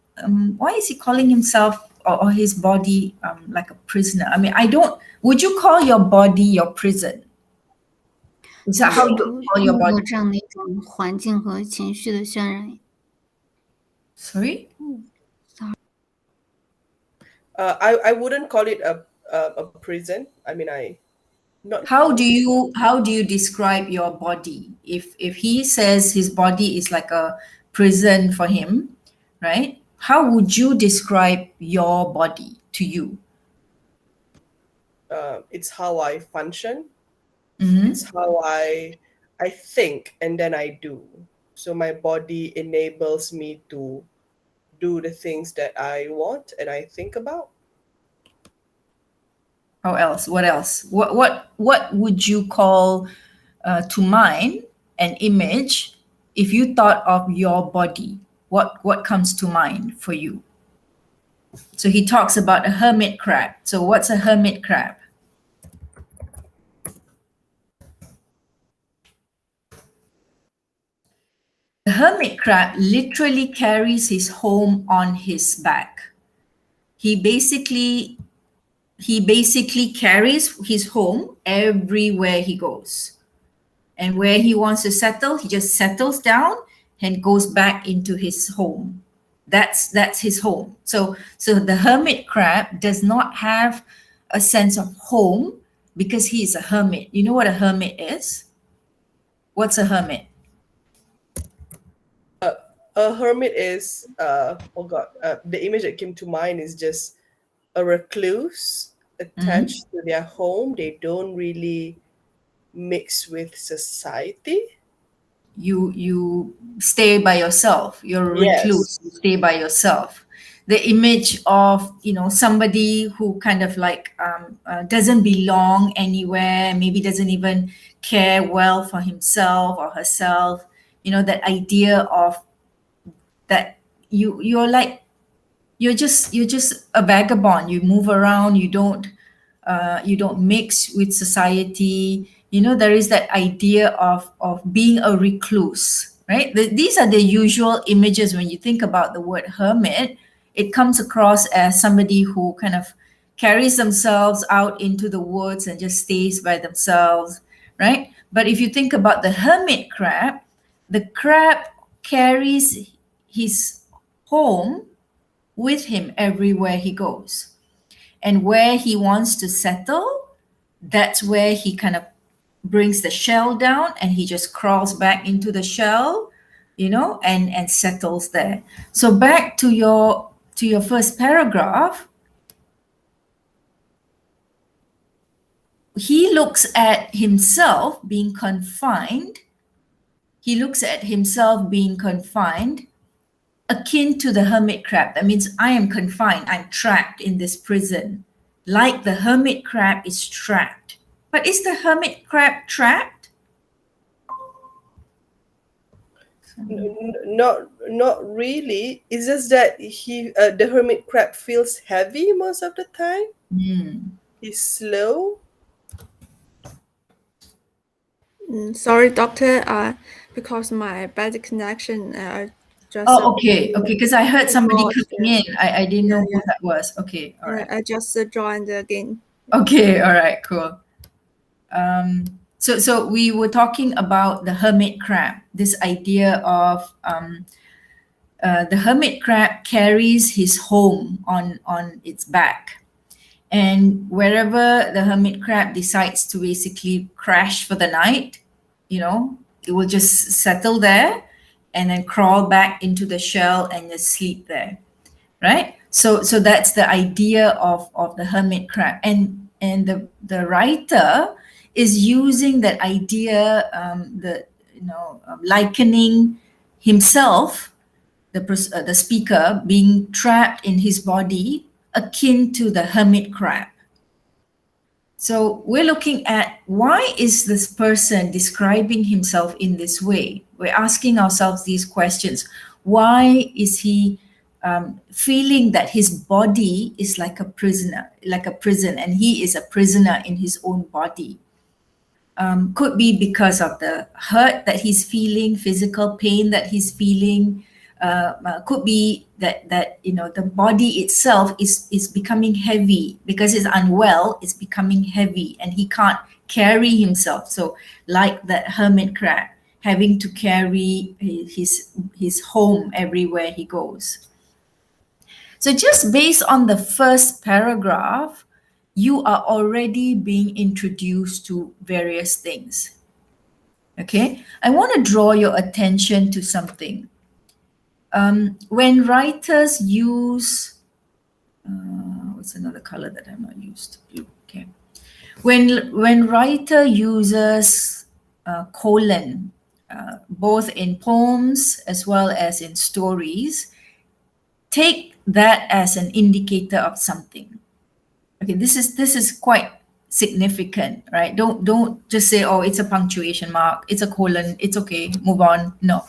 Speaker 1: calling himself or his body like a prisoner?" I mean, I don't. Would you call your body your prison? Is that how you
Speaker 4: 任
Speaker 1: call your
Speaker 4: 何
Speaker 1: body?
Speaker 4: 这样的一种环境和情绪的渲染。
Speaker 1: Sorry?
Speaker 2: I wouldn't call it a prison. I mean, not
Speaker 1: How do you describe your body? If he says his body is like a prison for him, right? How would you describe your body to you?
Speaker 2: It's how I function.
Speaker 1: Mhm.
Speaker 2: It's how I think and then I do. So my body enables me to do the things that I want and I think about.
Speaker 1: How else? What else? What would you call to mind an image if you thought of your body? What comes to mind for you? So he talks about a hermit crab. So what's a hermit crab? The hermit crab literally carries his home on his back. He basically carries his home everywhere he goes. And where he wants to settle, he just settles down and goes back into his home. That's his home. So the hermit crab does not have a sense of home because he is a hermit. You know what a hermit is? What's a hermit?
Speaker 2: A hermit is the image that came to mind is just a recluse attached to their home. They don't really mix with society.
Speaker 1: You stay by yourself. You're a
Speaker 2: Yes.
Speaker 1: recluse. You stay by yourself. The image of somebody who kind of like doesn't belong anywhere, maybe doesn't even care well for himself or herself. That idea of that you're just a vagabond. You move around. You don't mix with society. There is that idea of being a recluse, right? These are the usual images when you think about the word hermit. It comes across as somebody who kind of carries themselves out into the woods and just stays by themselves, right? But if you think about the hermit crab, the crab carries his home with him everywhere he goes. And where he wants to settle, that's where he kind of brings the shell down and he just crawls back into the shell, and settles there. So back to your first paragraph, he looks at himself being confined. He looks at himself being confined akin to the hermit crab. That means I am confined, I'm trapped in this prison, like the hermit crab is trapped. But is the hermit crab trapped?
Speaker 2: Not really. It's just that the hermit crab feels heavy most of the time. He's slow.
Speaker 3: Sorry, doctor. Because my bad connection. Just.
Speaker 1: Oh, okay. Because I heard somebody coming in. I didn't know who that was. Okay, all right.
Speaker 3: I just joined again.
Speaker 1: Okay, all right, cool. So we were talking about the hermit crab. This idea of the hermit crab carries his home on its back. And wherever the hermit crab decides to basically crash for the night, it will just settle there and then crawl back into the shell and just sleep there, right? So that's the idea of the hermit crab. And the writer is using that idea, likening himself, the speaker, being trapped in his body, akin to the hermit crab. So we're looking at why is this person describing himself in this way? We're asking ourselves these questions. Why is he feeling that his body is like a prisoner, like a prison, and he is a prisoner in his own body? Could be because of the hurt that he's feeling, physical pain that he's feeling, Could be that the body itself is becoming heavy because it's unwell. It's becoming heavy, and he can't carry himself. So, like that hermit crab, having to carry his home everywhere he goes. So, just based on the first paragraph, you are already being introduced to various things. Okay, I want to draw your attention to something. When writers use, what's another color that I'm not used to? Blue. Okay. When writer uses colon, both in poems as well as in stories, take that as an indicator of something. Okay, this is quite significant, right? Don't just say, oh, it's a punctuation mark, it's a colon, it's okay, move on. No,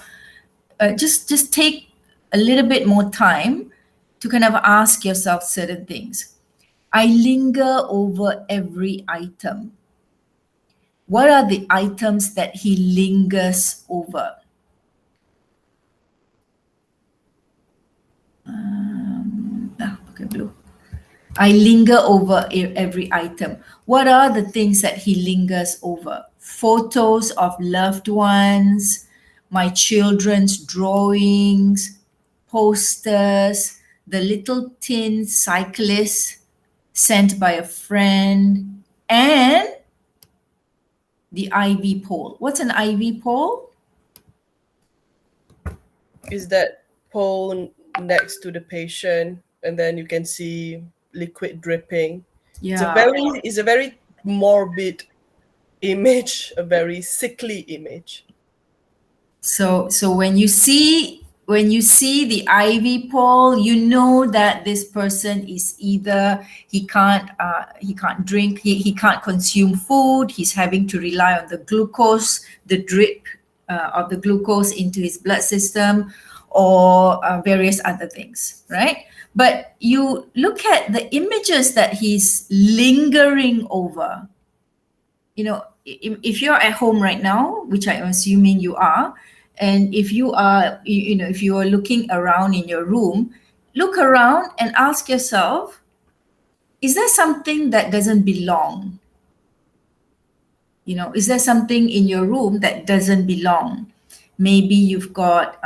Speaker 1: just take a little bit more time to kind of ask yourself certain things. I linger over every item. What are the items that he lingers over? Okay, blue. I linger over every item. What are the things that he lingers over? Photos of loved ones, my children's drawings, posters, the little tin cyclist sent by a friend, and the ivy pole. What's an ivy pole?
Speaker 2: Is that pole next to the patient, and then you can see liquid dripping.
Speaker 1: Yeah.
Speaker 2: It's a very morbid image, a very sickly image.
Speaker 1: So when you see the ivy pole, you know that this person is either he can't drink, he can't consume food, he's having to rely on the glucose, the drip of the glucose into his blood system, or various other things, right? But you look at the images that he's lingering over. You know, if you're at home right now, which I'm assuming you are, and if you are, if you are looking around in your room, look around and ask yourself, is there something that doesn't belong? Is there something in your room that doesn't belong? Maybe you've got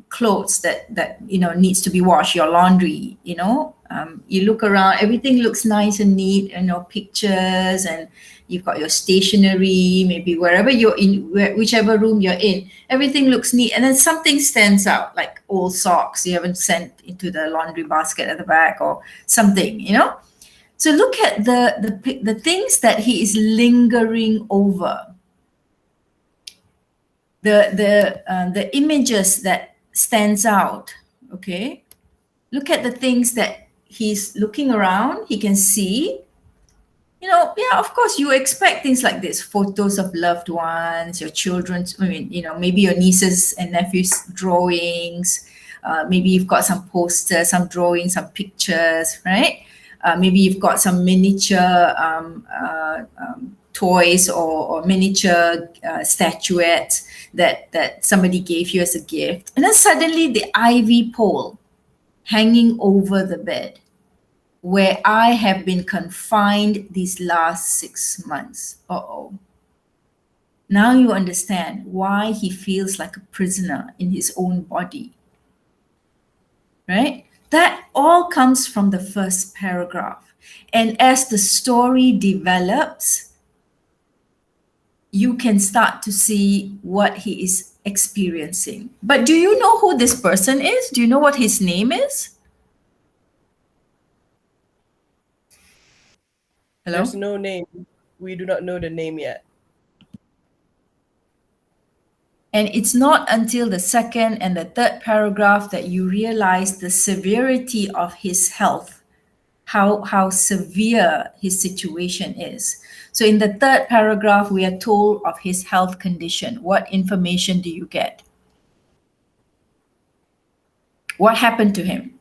Speaker 1: clothes that needs to be washed, your laundry. You look around, everything looks nice and neat, pictures, and you've got your stationery, maybe wherever you're in, whichever room you're in, everything looks neat, and then something stands out, like old socks you haven't sent into the laundry basket at the back, or something. So look at the things that he is lingering over. The images that stands out. Okay, look at the things that he's looking around, he can see. Yeah, of course you expect things like this: photos of loved ones, your children's, maybe your nieces and nephews' drawings. Maybe you've got some posters, some drawings, some pictures, right? Maybe you've got some miniature toys or miniature statuettes that somebody gave you as a gift. And then suddenly the ivy pole hanging over the bed, where I have been confined these last 6 months. Now you understand why he feels like a prisoner in his own body. Right? That all comes from the first paragraph. And as the story develops, you can start to see what he is experiencing. But do you know who this person is? Do you know what his name is? Hello?
Speaker 2: There's no name. We do not know the name yet.
Speaker 1: And it's not until the second and the third paragraph that you realize the severity of his health, how severe his situation is. So in the third paragraph, we are told of his health condition. What information do you get? What happened to him?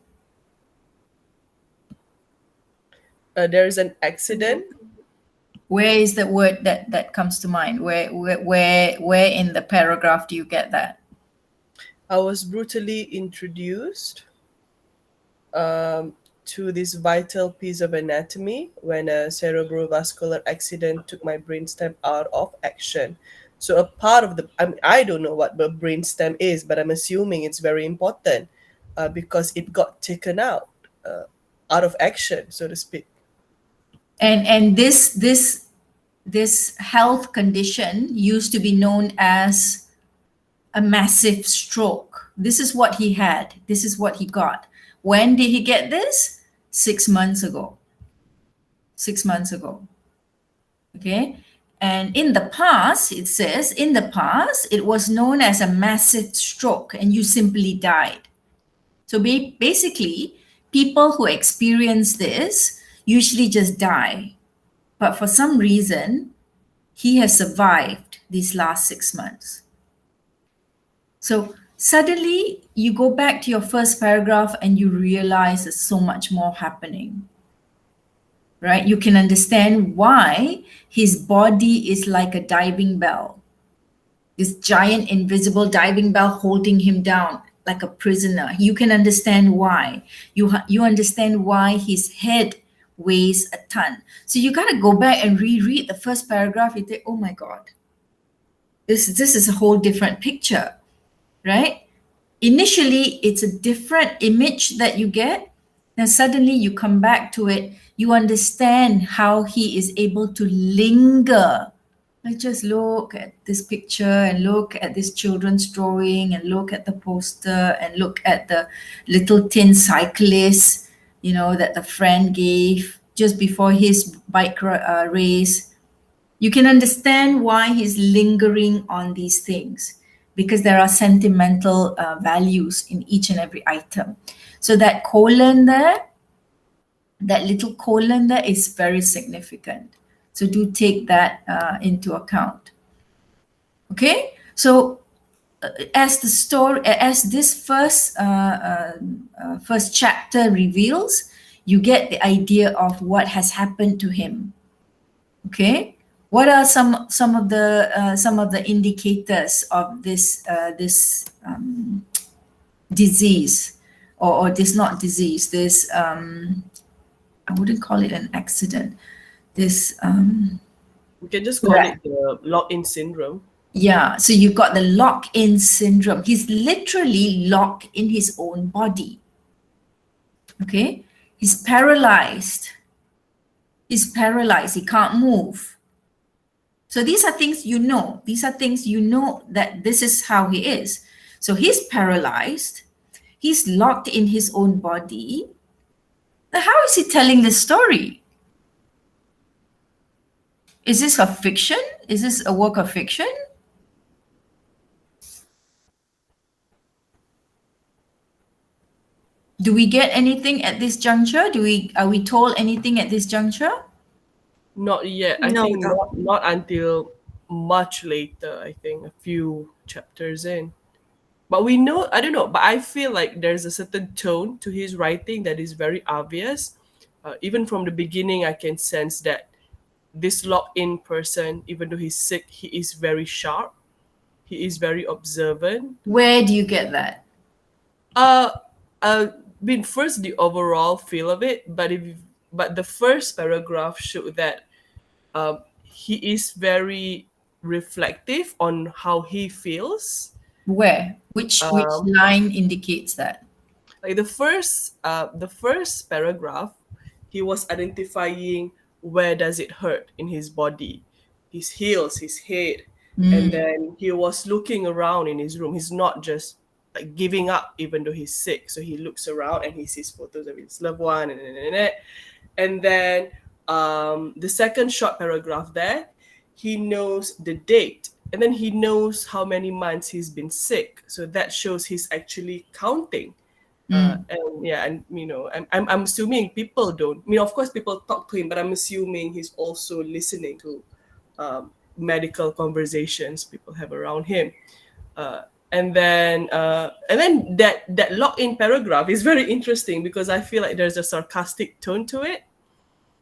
Speaker 2: There is an accident.
Speaker 1: Where is the word that comes to mind? Where in the paragraph do you get that?
Speaker 2: I was brutally introduced to this vital piece of anatomy when a cerebrovascular accident took my brainstem out of action. So a part of I don't know what the brainstem is, but I'm assuming it's very important because it got taken out of action, so to speak.
Speaker 1: And this health condition used to be known as a massive stroke. This is what he had. This is what he got. When did he get this? 6 months ago. 6 months ago. Okay. And in the past, it says, in the past, it was known as a massive stroke and you simply died. So basically, people who experience this usually just die. But for some reason, he has survived these last 6 months. So suddenly you go back to your first paragraph and you realize there's so much more happening, right? You can understand why his body is like a diving bell, this giant invisible diving bell holding him down like a prisoner. You can understand why. You understand why his head weighs a ton. So you got to go back and reread the first paragraph. You think, oh my God, this is a whole different picture, right? Initially, it's a different image that you get. Then suddenly you come back to it. You understand how he is able to linger. Like just look at this picture and look at this children's drawing and look at the poster and look at the little tin cyclist, that the friend gave just before his bike race. You can understand why he's lingering on these things because there are sentimental values in each and every item. So that colon there, that little colon there is very significant. So do take that into account. Okay, so as this first chapter reveals, you get the idea of what has happened to him. Okay, what are some of the indicators of this disease, or this not disease? This I wouldn't call it an accident. This
Speaker 2: We can just call it the lock-in syndrome.
Speaker 1: Yeah, so you've got the lock-in syndrome. He's literally locked in his own body. Okay, he's paralyzed. He's paralyzed. He can't move. So these are things you know. These are things you know that this is how he is. So he's paralyzed. He's locked in his own body. Now, how is he telling this story? Is this a fiction? Is this a work of fiction? Do we get anything at this juncture? Are we told anything at this juncture?
Speaker 2: Not yet. I
Speaker 3: No,
Speaker 2: think
Speaker 3: no.
Speaker 2: not until much later. I think a few chapters in. But we know, I don't know, but I feel like there's a certain tone to his writing that is very obvious. Even from the beginning, I can sense that this locked-in person, even though he's sick, he is very sharp. He is very observant.
Speaker 1: Where do you get that?
Speaker 2: First the overall feel of it, but the first paragraph showed that he is very reflective on how he feels.
Speaker 1: Where? Which line indicates that?
Speaker 2: Like the first paragraph, he was identifying where does it hurt in his body, his heels, his head, and then he was looking around in his room. He's not just like giving up, even though he's sick. So he looks around and he sees photos of his loved one, and then the second short paragraph there, he knows the date, and then he knows how many months he's been sick. So that shows he's actually counting. I'm assuming people don't. I mean, of course, people talk to him, but I'm assuming he's also listening to medical conversations people have around him. And then that lock-in paragraph is very interesting because I feel like there's a sarcastic tone to it,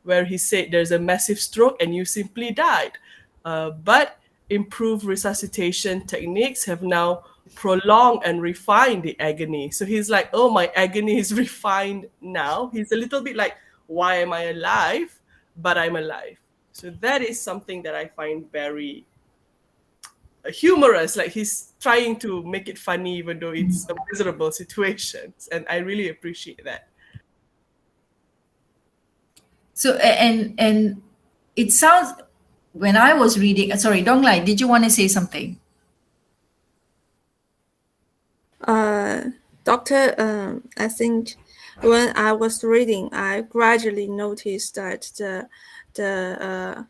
Speaker 2: where he said there's a massive stroke and you simply died. But improved resuscitation techniques have now prolong and refine the agony. So he's like, oh, my agony is refined now. He's a little bit like, why am I alive? But I'm alive. So that is something that I find very humorous. Like he's trying to make it funny, even though it's a miserable situation. And I really appreciate that.
Speaker 1: So and it sounds, when I was reading, sorry, Dong Lai, did you want to say something?
Speaker 3: Doctor, I think when I was reading, I gradually noticed that the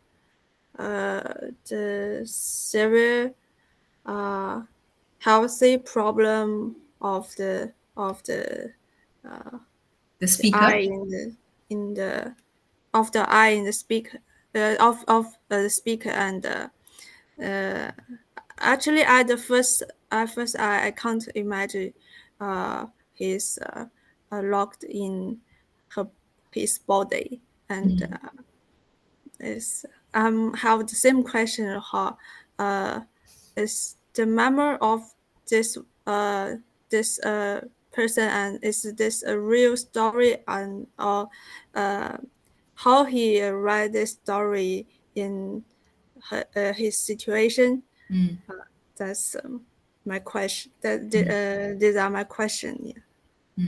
Speaker 3: severe healthy problem of the
Speaker 1: speaker
Speaker 3: eye in the of the eye in the speaker of the speaker, and actually at first I can't imagine he's locked in his body, and is have the same question, how is the memory of this person, and is this a real story, and how he write this story in his situation. That's my question. These are my question. Yeah.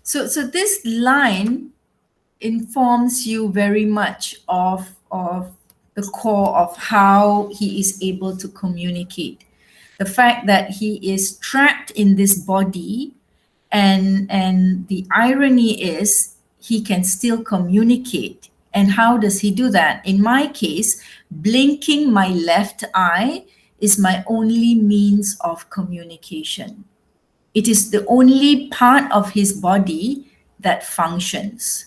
Speaker 1: So this line informs you very much of the core of how he is able to communicate. The fact that he is trapped in this body, and the irony is he can still communicate. And how does he do that? In my case, blinking my left eye is my only means of communication. It is the only part of his body that functions.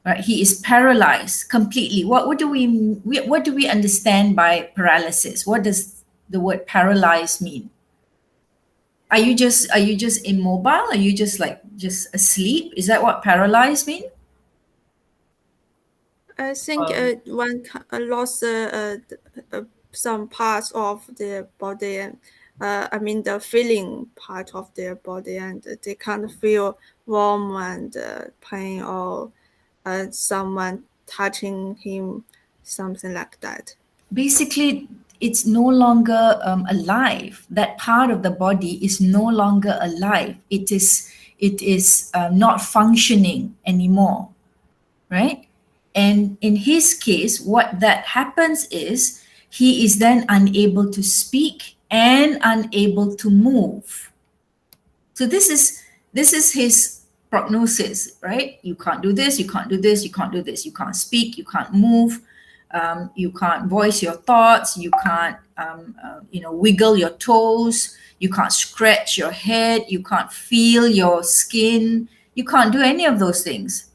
Speaker 1: Right? He is paralyzed completely. What do we understand by paralysis? What does the word paralyzed mean? Are you just immobile? Are you just asleep? Is that what paralyzed mean?
Speaker 3: I think one lost some parts of their body, and I mean the feeling part of their body, and they can't feel warm and pain, or someone touching him, something like that.
Speaker 1: Basically, it's no longer alive. That part of the body is no longer alive. It is not functioning anymore, right? And in his case, what that happens is he is then unable to speak and unable to move. So this is his prognosis, right? You can't do this, you can't do this, you can't do this, you can't speak, you can't move, you can't voice your thoughts, you can't wiggle your toes, you can't scratch your head, you can't feel your skin, you can't do any of those things.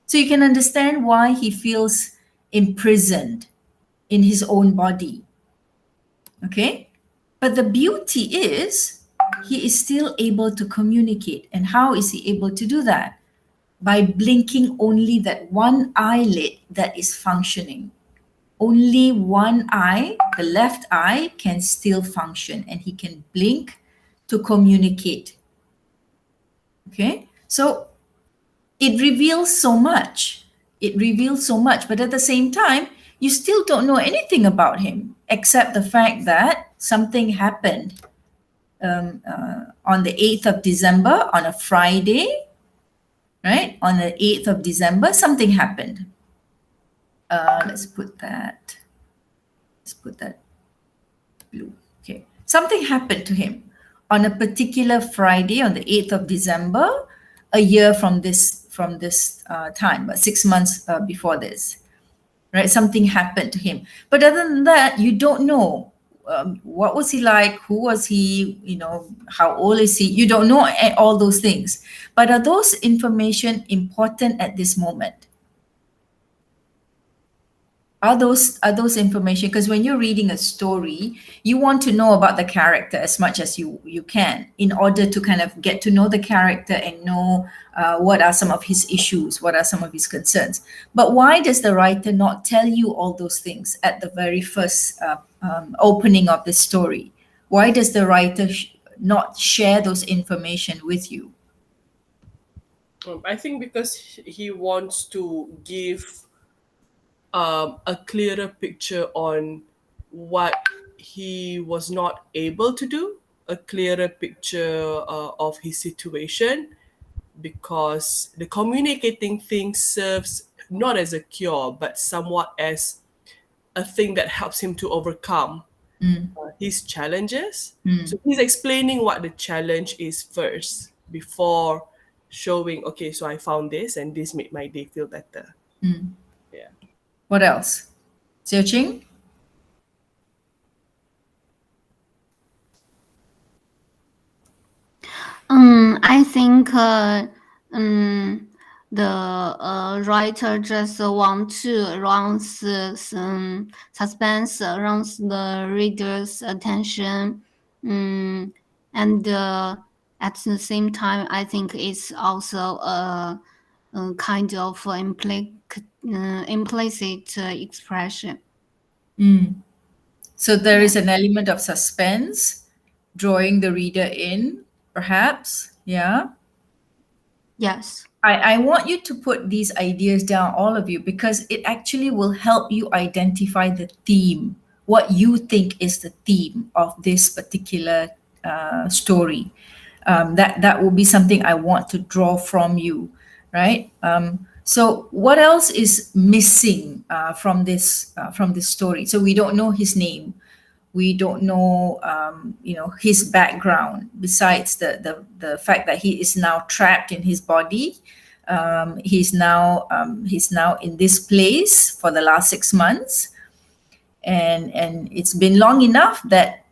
Speaker 1: So you can understand why he feels imprisoned in his own body. Okay? But the beauty is he is still able to communicate. And how is he able to do that? By blinking only that one eyelid that is functioning. Only one eye, the left eye, can still function, and he can blink to communicate. Okay? So it reveals so much. It reveals so much, but at the same time, you still don't know anything about him except the fact that something happened on the 8th of December, on a Friday, right? On the 8th of December, something happened. Let's put that blue. Okay. Something happened to him on a particular Friday, on the 8th of December, a year from this time, but 6 months before this, right? Something happened to him. But other than that, you don't know what was he like, who was he, how old is he? You don't know all those things. But are those information important at this moment? Are those information? Because when you're reading a story, you want to know about the character as much as you can, in order to kind of get to know the character and know what are some of his issues, what are some of his concerns. But why does the writer not tell you all those things at the very first opening of the story? Why does the writer not share those information with you?
Speaker 2: I think because he wants to give a clearer picture on what he was not able to do, a clearer picture of his situation, because the communicating thing serves not as a cure, but somewhat as a thing that helps him to overcome his challenges. So he's explaining what the challenge is first before showing, okay, so I found this and this made my day feel better. Yeah.
Speaker 1: What else? Xiaoqing?
Speaker 4: I think the writer just want to runs some suspense, runs the reader's attention, and at the same time, I think it's also a kind of implicit expression.
Speaker 1: So there is an element of suspense, drawing the reader in, perhaps. Yeah.
Speaker 4: Yes.
Speaker 1: I want you to put these ideas down, all of you, because it actually will help you identify the theme, what you think is the theme of this particular story. That will be something I want to draw from you, right? So what else is missing from this story? So we don't know his name. We don't know his background, besides the fact that he is now trapped in his body. He's now in this place for the last 6 months, and it's been long enough that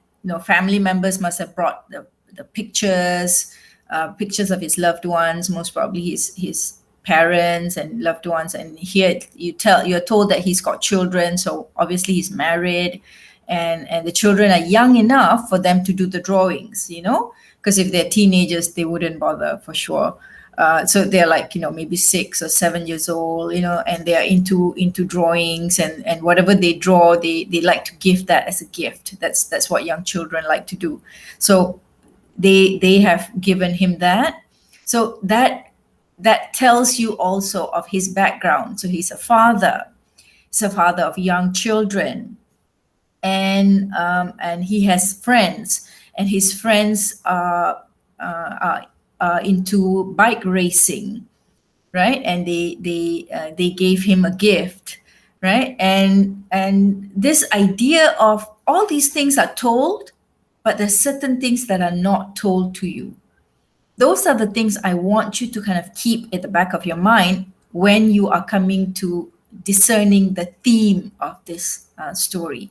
Speaker 1: family members must have brought the pictures of his loved ones, most probably his parents and loved ones. And here you're told that he's got children, so obviously he's married, and the children are young enough for them to do the drawings, because if they're teenagers they wouldn't bother for sure. So they're like maybe 6 or 7 years old, and they are into drawings, and whatever they draw, they like to give that as a gift. That's what young children like to do. So they have given him that. So that tells you also of his background. So he's a father. He's a father of young children, and he has friends, and his friends are into bike racing, right? And they gave him a gift, right? And this idea of all these things are told, but there's certain things that are not told to you. Those are the things I want you to kind of keep at the back of your mind when you are coming to discerning the theme of this story.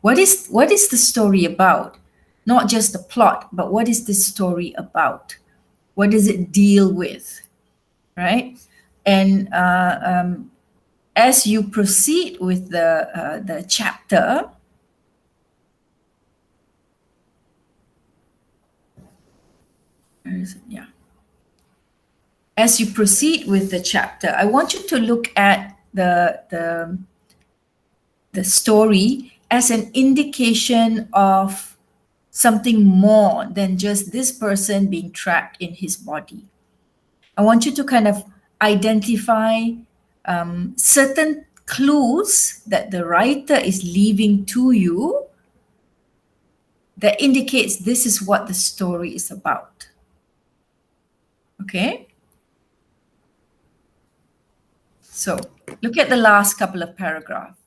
Speaker 1: What is the story about? Not just the plot, but what is this story about? What does it deal with, right? And as you proceed with the chapter, where is it? Yeah. As you proceed with the chapter, I want you to look at the story as an indication of something more than just this person being trapped in his body. I want you to kind of identify certain clues that the writer is leaving to you that indicates this is what the story is about. Okay? So look at the last couple of paragraphs.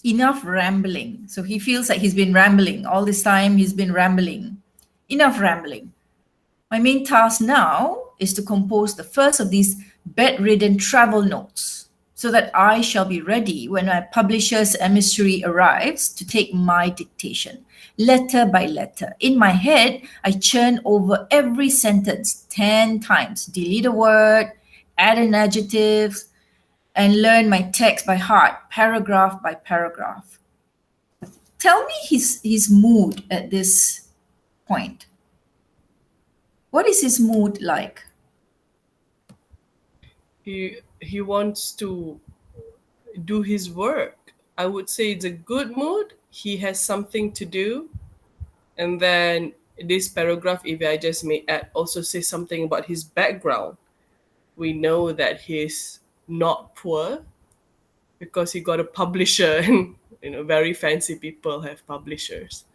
Speaker 1: Enough rambling. So he feels like he's been rambling. All this time he's been rambling. Enough rambling. My main task now is to compose the first of these bedridden travel notes so that I shall be ready when my publisher's emissary arrives to take my dictation, letter by letter. In my head, I churn over every sentence 10 times, delete a word, add an adjective, and learn my text by heart, paragraph by paragraph. Tell me his mood at this point. What is his mood like?
Speaker 2: He wants to do his work. I would say it's a good mood. He has something to do. And then this paragraph, if I just may add, also says something about his background. We know that he's not poor because he got a publisher, and very fancy people have publishers.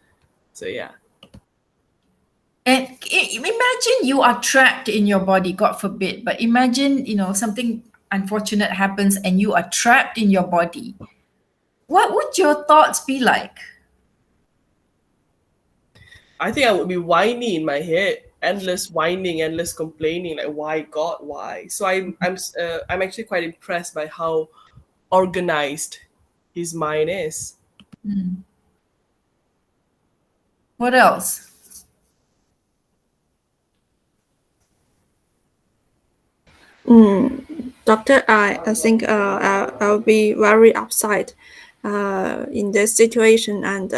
Speaker 2: So yeah.
Speaker 1: And imagine you are trapped in your body, God forbid, but imagine, something unfortunate happens and you are trapped in your body. What would your thoughts be like?
Speaker 2: I think I would be whiny in my head, endless whining, endless complaining, like why God, why? So I'm actually quite impressed by how organized his mind is.
Speaker 1: What else?
Speaker 3: Doctor, I think I'll be very upset in this situation, and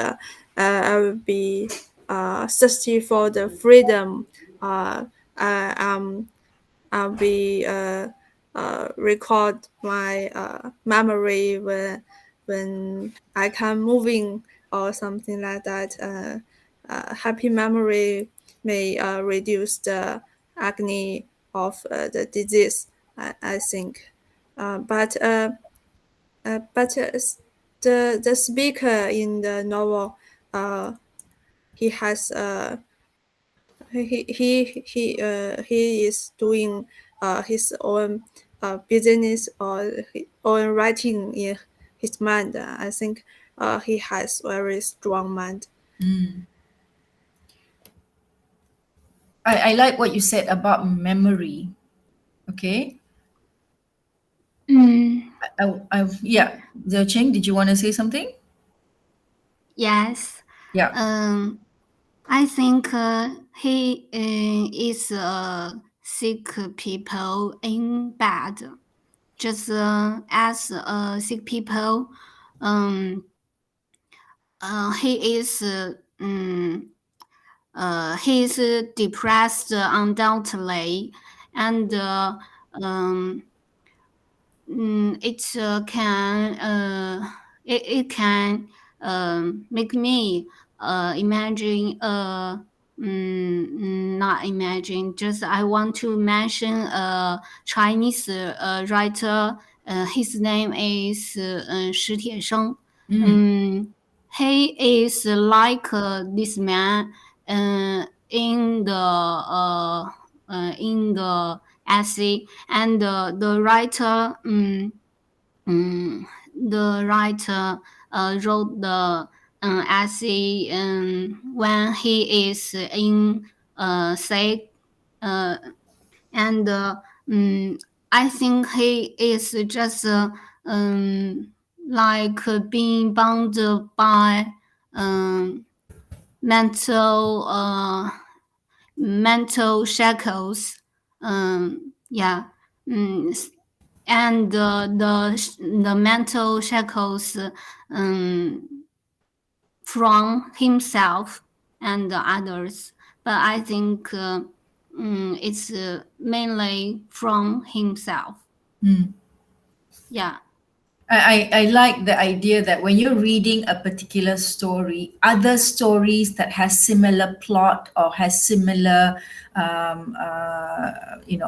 Speaker 3: I will be thirsty for the freedom. I'll be record my memory when I can moving or something like that. Happy memory may reduce the agony of the disease. I think, the speaker in the novel, he has he is doing his own business or his own writing in his mind. I think he has very strong mind.
Speaker 1: I like what you said about memory. Okay. Yeah. Zhe Ching, did you want to say something?
Speaker 4: Yes.
Speaker 1: Yeah.
Speaker 4: I think he is sick people in bed, just as sick people. He is he is depressed undoubtedly, and it can it can make me imagine not imagine, just I want to mention a Chinese writer. His name is Shi Tiesheng. He is like this man in the essay, and the writer the writer wrote the essay when he is in sick, and I think he is just like being bound by mental shackles. Yeah. And the mental shackles from himself and the others, but I think it's mainly from himself. Yeah.
Speaker 1: I like the idea that when you're reading a particular story, other stories that has similar plot or has similar,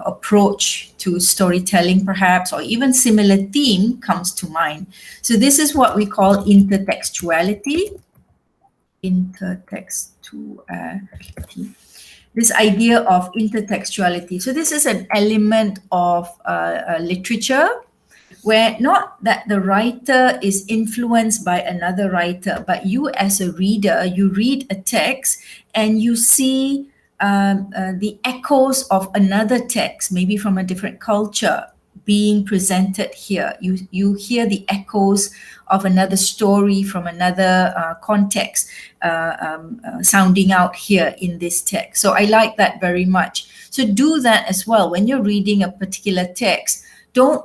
Speaker 1: approach to storytelling, perhaps, or even similar theme comes to mind. So this is what we call intertextuality. Intertextuality. This idea of intertextuality. So this is an element of literature where not that the writer is influenced by another writer, but you as a reader, you read a text and you see the echoes of another text, maybe from a different culture, being presented here. You hear the echoes of another story from another context sounding out here in this text. So I like that very much. So do that as well. When you're reading a particular text, don't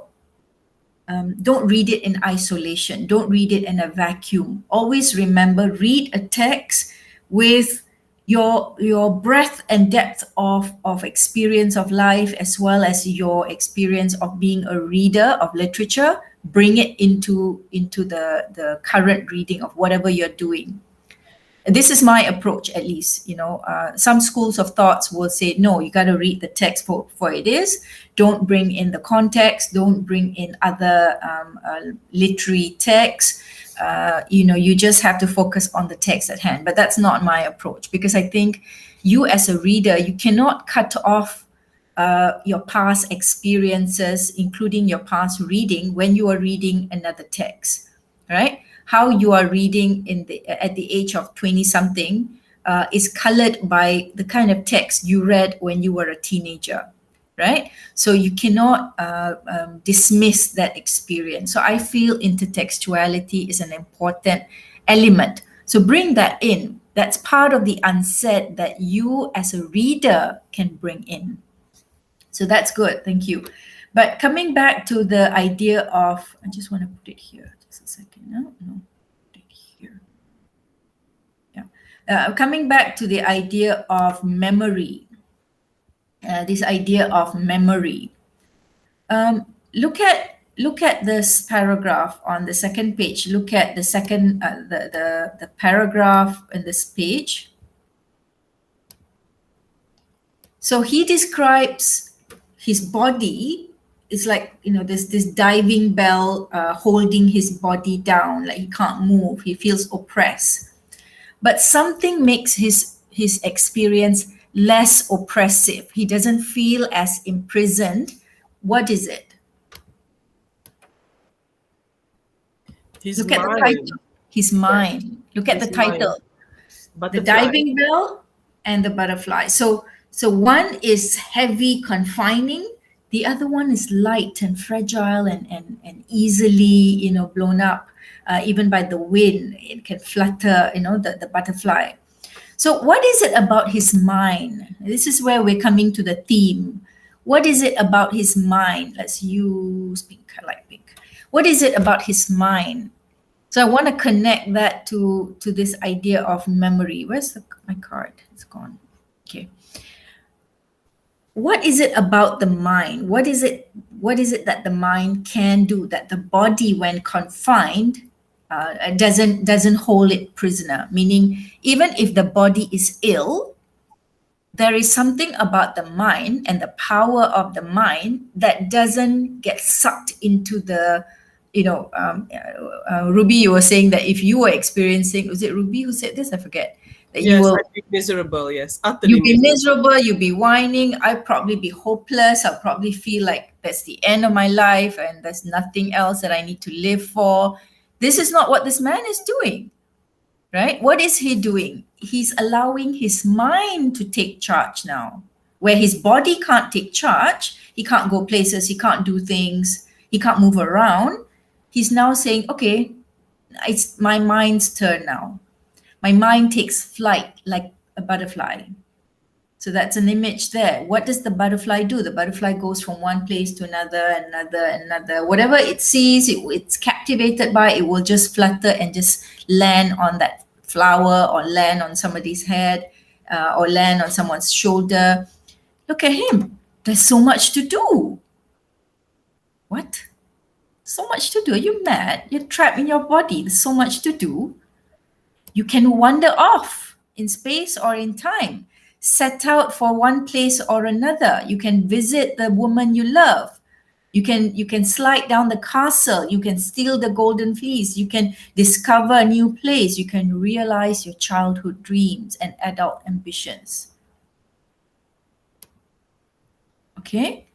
Speaker 1: read it in isolation. Don't read it in a vacuum. Always remember, read a text with your breadth and depth of experience of life, as well as your experience of being a reader of literature. Bring it into the current reading of whatever you're doing. This is my approach, at least. Some schools of thoughts will say, no, you got to read the text for it is. Don't bring in the context. Don't bring in other literary texts. You just have to focus on the text at hand. But that's not my approach, because I think you as a reader, you cannot cut off your past experiences, including your past reading, when you are reading another text, right? How you are reading at the age of 20 something is colored by the kind of text you read when you were a teenager, right? So you cannot dismiss that experience. So I feel intertextuality is an important element. So bring that in. That's part of the unsaid that you as a reader can bring in. So that's good. Thank you. But coming back to the idea of, I just want to put it here. Just a second. No, put it here. Yeah. Coming back to the idea of memory. This idea of memory. Look at this paragraph on the second page. Look at the second the paragraph in this page. So he describes his body is like, this diving bell holding his body down, like he can't move, he feels oppressed. But something makes his experience less oppressive. He doesn't feel as imprisoned. What is it? Look at the title. His mind. Look at the title. The diving bell and the butterfly. So one is heavy, confining. The other one is light and fragile and easily, blown up, even by the wind. It can flutter, the butterfly. So what is it about his mind? This is where we're coming to the theme. What is it about his mind? Let's use pink, I like pink. What is it about his mind? So I want to connect that to this idea of memory. Where's my card? It's gone. Okay. What is it about the mind? What is it that the mind can do that the body, when confined, doesn't hold it prisoner? Meaning, even if the body is ill, there is something about the mind and the power of the mind that doesn't get sucked into the, Ruby, you were saying that if you were experiencing, was it Ruby who said this? I forget. That
Speaker 2: yes,
Speaker 1: you will
Speaker 2: I'd be miserable. Yes, utterly
Speaker 1: you'll be miserable. You'll be whining. I'll probably be hopeless. I'll probably feel like that's the end of my life and there's nothing else that I need to live for. This is not what this man is doing, right? What is he doing? He's allowing his mind to take charge now, where his body can't take charge. He can't go places. He can't do things. He can't move around. He's now saying, okay, it's my mind's turn now. My mind takes flight like a butterfly. So that's an image there. What does the butterfly do? The butterfly goes from one place to another. Whatever it sees, it's captivated by, it will just flutter and just land on that flower or land on somebody's head or land on someone's shoulder. Look at him. There's so much to do. What? So much to do? Are you mad? You're trapped in your body. There's so much to do. You can wander off in space or in time, set out for one place or another. You can visit the woman you love. You can slide down the castle. You can steal the golden fleece. You can discover a new place. You can realize your childhood dreams and adult ambitions. Okay?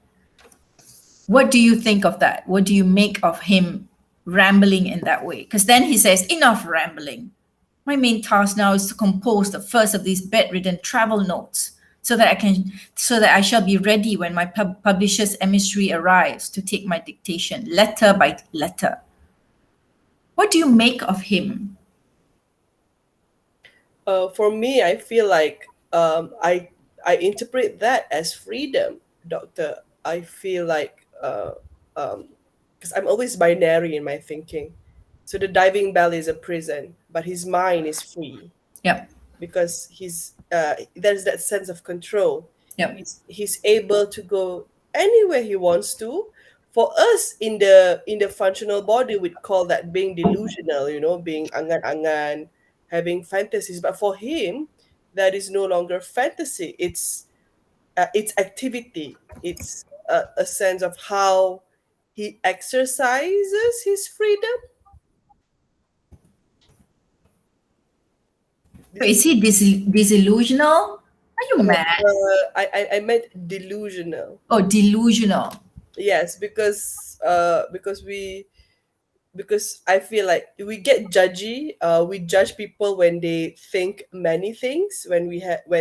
Speaker 1: What do you think of that? What do you make of him rambling in that way? Because then he says, enough rambling. My main task now is to compose the first of these bedridden travel notes so that I shall be ready when my publisher's emissary arrives to take my dictation, letter by letter. What do you make of him?
Speaker 2: For me, I feel like I interpret that as freedom, Doctor. I feel like because I'm always binary in my thinking. So the diving bell is a prison, but his mind is free.
Speaker 1: Yep.
Speaker 2: Because there's that sense of control.
Speaker 1: Yep.
Speaker 2: He's able to go anywhere he wants to. For us in the functional body, we'd call that being delusional, being angan-angan, having fantasies. But for him, that is no longer fantasy. It's activity. It's a sense of how he exercises his freedom.
Speaker 1: So is he disillusional? Are you
Speaker 2: No,
Speaker 1: mad?
Speaker 2: I meant delusional.
Speaker 1: Oh, delusional.
Speaker 2: Yes, because I feel like we get judgy. We judge people when they think many things, when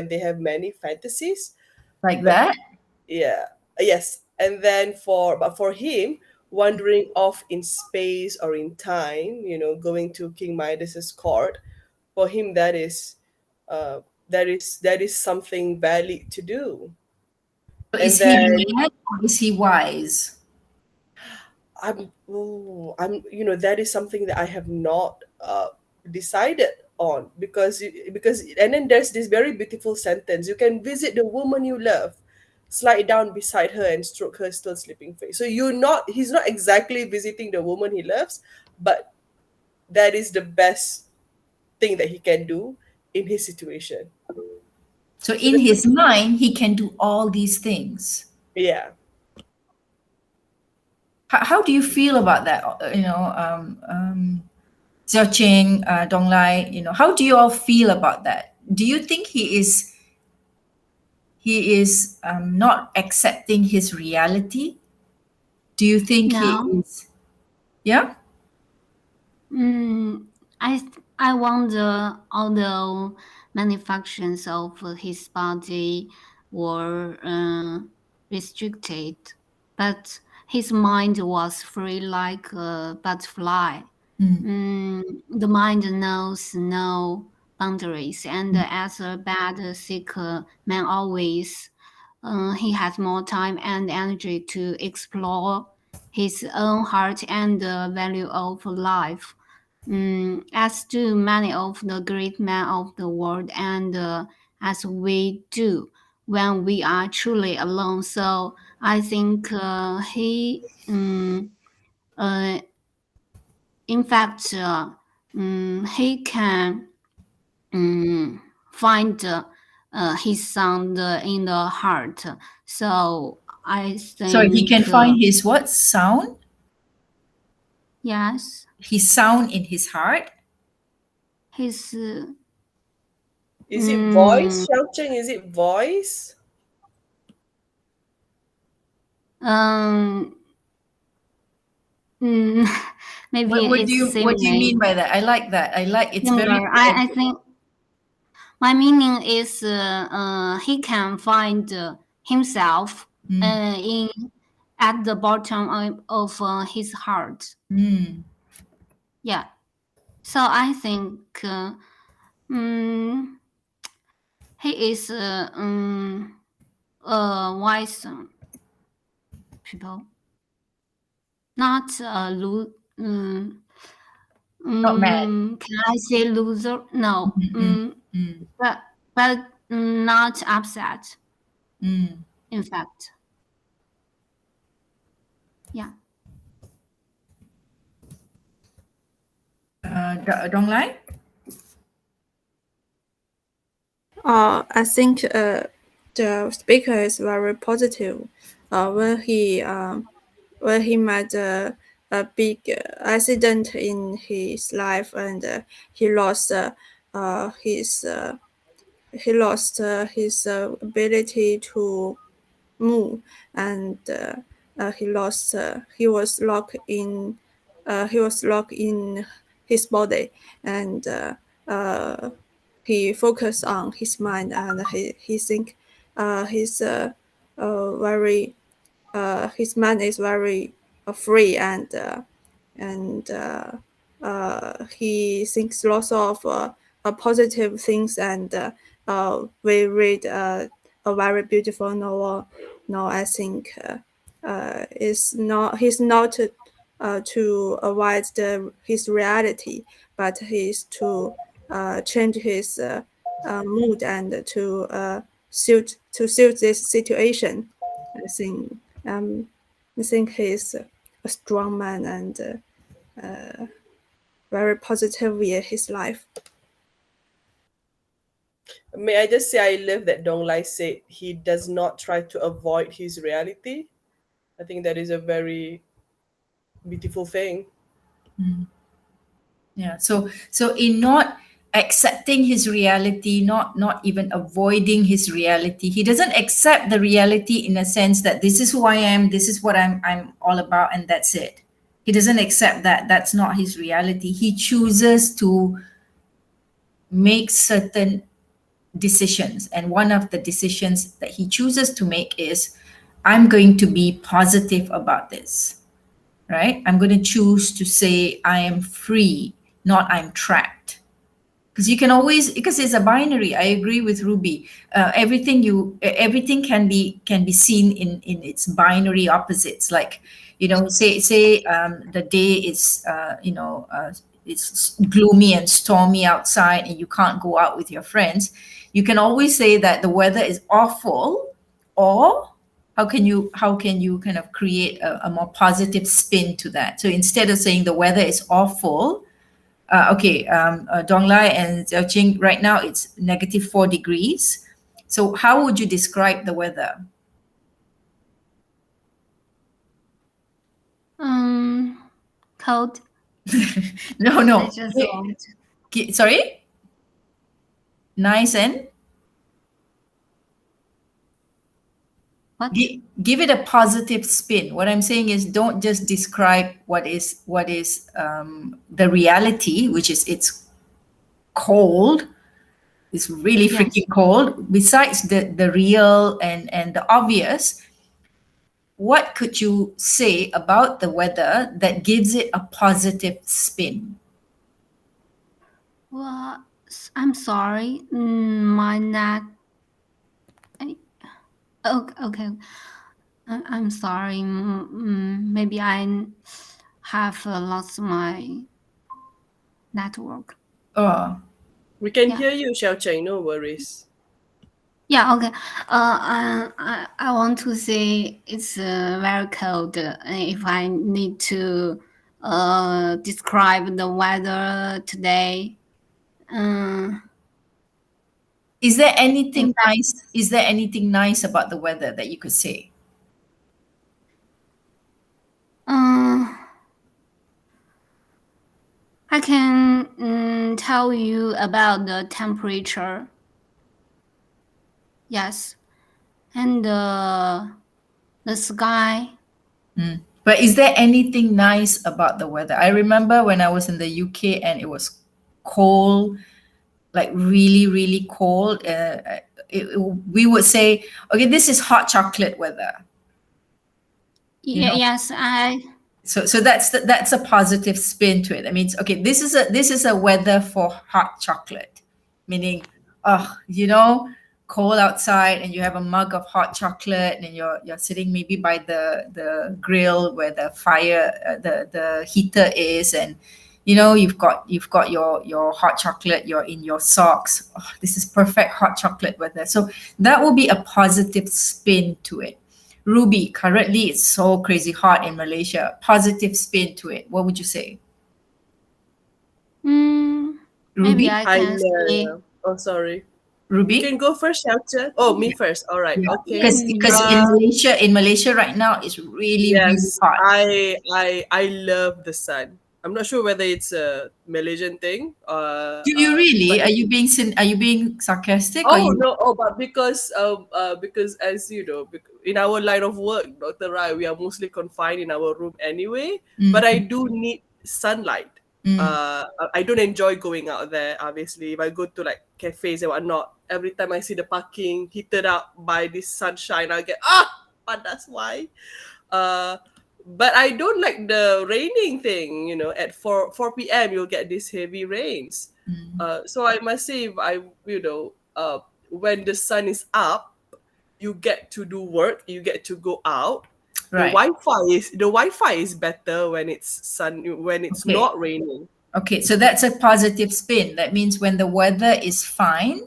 Speaker 2: they have many fantasies.
Speaker 1: Like
Speaker 2: But
Speaker 1: that?
Speaker 2: yeah, yes. And then for him, wandering off in space or in time, going to King Midas's court, for him that is something valid to do.
Speaker 1: So
Speaker 2: And
Speaker 1: is he
Speaker 2: then
Speaker 1: mad or is he wise?
Speaker 2: that is something that I have not decided on, because and then there's this very beautiful sentence: you can visit the woman you love, slide down beside her and stroke her still sleeping face. So he's not exactly visiting the woman he loves, but that is the best thing that he can do in his situation.
Speaker 1: So
Speaker 2: So
Speaker 1: in his mind, he can do all these things.
Speaker 2: yeah.
Speaker 1: How do you feel about that? Xiao Qing, Dong Lai, how do you all feel about that? Do you think he is not accepting his reality? Do you think he
Speaker 4: No.
Speaker 1: is? Yeah.
Speaker 4: Mm, I wonder, although many functions of his body were restricted, but his mind was free like a butterfly. The mind knows no boundaries, and as a bad seeker man always, he has more time and energy to explore his own heart and the value of life. As do many of the great men of the world, and as we do when we are truly alone. So I think uh, in fact, he can find his sound in the heart. So I
Speaker 1: Sorry, he can
Speaker 4: think,
Speaker 1: find his what sound?
Speaker 4: yes,
Speaker 1: His sound in his heart.
Speaker 4: his
Speaker 2: Is it
Speaker 4: mm,
Speaker 2: voice, Xiaocheng? Is it voice?
Speaker 4: um, mm, maybe
Speaker 1: What do
Speaker 4: it's
Speaker 1: you mean by that? I like that. I like it's very
Speaker 4: similar. I think my meaning is he can find himself
Speaker 1: Mm,
Speaker 4: in at the bottom of his heart.
Speaker 1: mm.
Speaker 4: Yeah. So I think mm, he is wise people, not
Speaker 1: Not mad.
Speaker 4: can I say loser? No.
Speaker 1: Mm, mm, mm,
Speaker 4: But not upset.
Speaker 1: mm.
Speaker 4: In fact, yeah.
Speaker 1: Dong Lai?
Speaker 3: I think the speaker is very positive. When he met a big accident in his life, and his he lost his ability to move, and he was locked in his body, and he focused on his mind, and he think he's very his mind is very free, and he thinks lots of positive things, and we read a very beautiful novel. No, I think is not he's not to avoid his reality, but he's to change his mood, and to suit this situation. I think I think he's a strong man, and very positive in his life.
Speaker 2: May I just say I love that Dong Lai said he does not try to avoid his reality. I think that is a very beautiful thing.
Speaker 1: Yeah. So in not accepting his reality, not even avoiding his reality, he doesn't accept the reality in a sense that this is who I am, this is what I'm all about, and that's it. He doesn't accept that. That's not his reality. He chooses to make certain decisions. And one of the decisions that he chooses to make is I'm going to be positive about this, right? I'm going to choose to say I am free, not I'm trapped. Because you can always, because it's a binary. I agree with Ruby. Everything can be seen in its binary opposites. Like, say the day is it's gloomy and stormy outside and you can't go out with your friends. You can always say that the weather is awful, or how can you kind of create a more positive spin to that? So instead of saying the weather is awful, Dong Lai and Xiao Qing, right now it's -4 degrees. So how would you describe the weather?
Speaker 4: Cold.
Speaker 1: No,
Speaker 4: I just want.
Speaker 1: Sorry? Nice and?
Speaker 4: What?
Speaker 1: Give it a positive spin. What I'm saying is, don't just describe what is the reality, which is it's cold. It's really
Speaker 4: Yes.
Speaker 1: freaking cold. Besides the real and the obvious, what could you say about the weather that gives it a positive spin?
Speaker 4: Well, I'm sorry. My net. Okay. I'm sorry. Maybe I have lost my network.
Speaker 1: Oh,
Speaker 2: We can
Speaker 4: Yeah.
Speaker 2: hear you, Xiao Cheng, no worries.
Speaker 4: Yeah. Okay. I want to say it's very cold. If I need to describe the weather today,
Speaker 1: is there anything nice? Is there anything nice about the weather that you could say?
Speaker 4: I can tell you about the temperature. Yes, and the sky.
Speaker 1: But is there anything nice about the weather? I remember when I was in the UK and it was cold, like really, really cold. We would say, okay, this is hot chocolate weather. You know?
Speaker 4: Yes,
Speaker 1: So that's a positive spin to it. That means, okay, this is a weather for hot chocolate, meaning, cold outside and you have a mug of hot chocolate and you're sitting maybe by the grill where the fire the heater is, and you've got your hot chocolate, you're in your socks. Oh, this is perfect hot chocolate weather. So that will be a positive spin to it. Ruby, currently it's so crazy hot in Malaysia. Positive spin to it. What would you say?
Speaker 4: maybe
Speaker 1: Ruby?
Speaker 4: I can say.
Speaker 2: Oh, sorry.
Speaker 1: Ruby?
Speaker 2: You can go first, Xiao Cheng. Oh, me first. All right.
Speaker 1: Yeah.
Speaker 2: Okay.
Speaker 1: Because in Malaysia right now it's really, really
Speaker 2: Yes,
Speaker 1: hot.
Speaker 2: I love the sun. I'm not sure whether it's a Malaysian thing.
Speaker 1: Do you really?
Speaker 2: But
Speaker 1: Are you being sarcastic? Or
Speaker 2: oh
Speaker 1: you
Speaker 2: no, but because as you know, in our line of work, Dr. Rai, we are mostly confined in our room anyway. But I do need sunlight. I don't enjoy going out there. Obviously, if I go to like cafes and whatnot, every time I see the parking heated up by this sunshine, I get but that's why. But I don't like the raining thing. At 4 p.m. you'll get these heavy rains. So I must say, if when the sun is up, you get to do work, you get to go out.
Speaker 1: Right.
Speaker 2: The Wi-Fi is better when it's
Speaker 1: Okay.
Speaker 2: not raining.
Speaker 1: Okay, so that's a positive spin. That means when the weather is fine,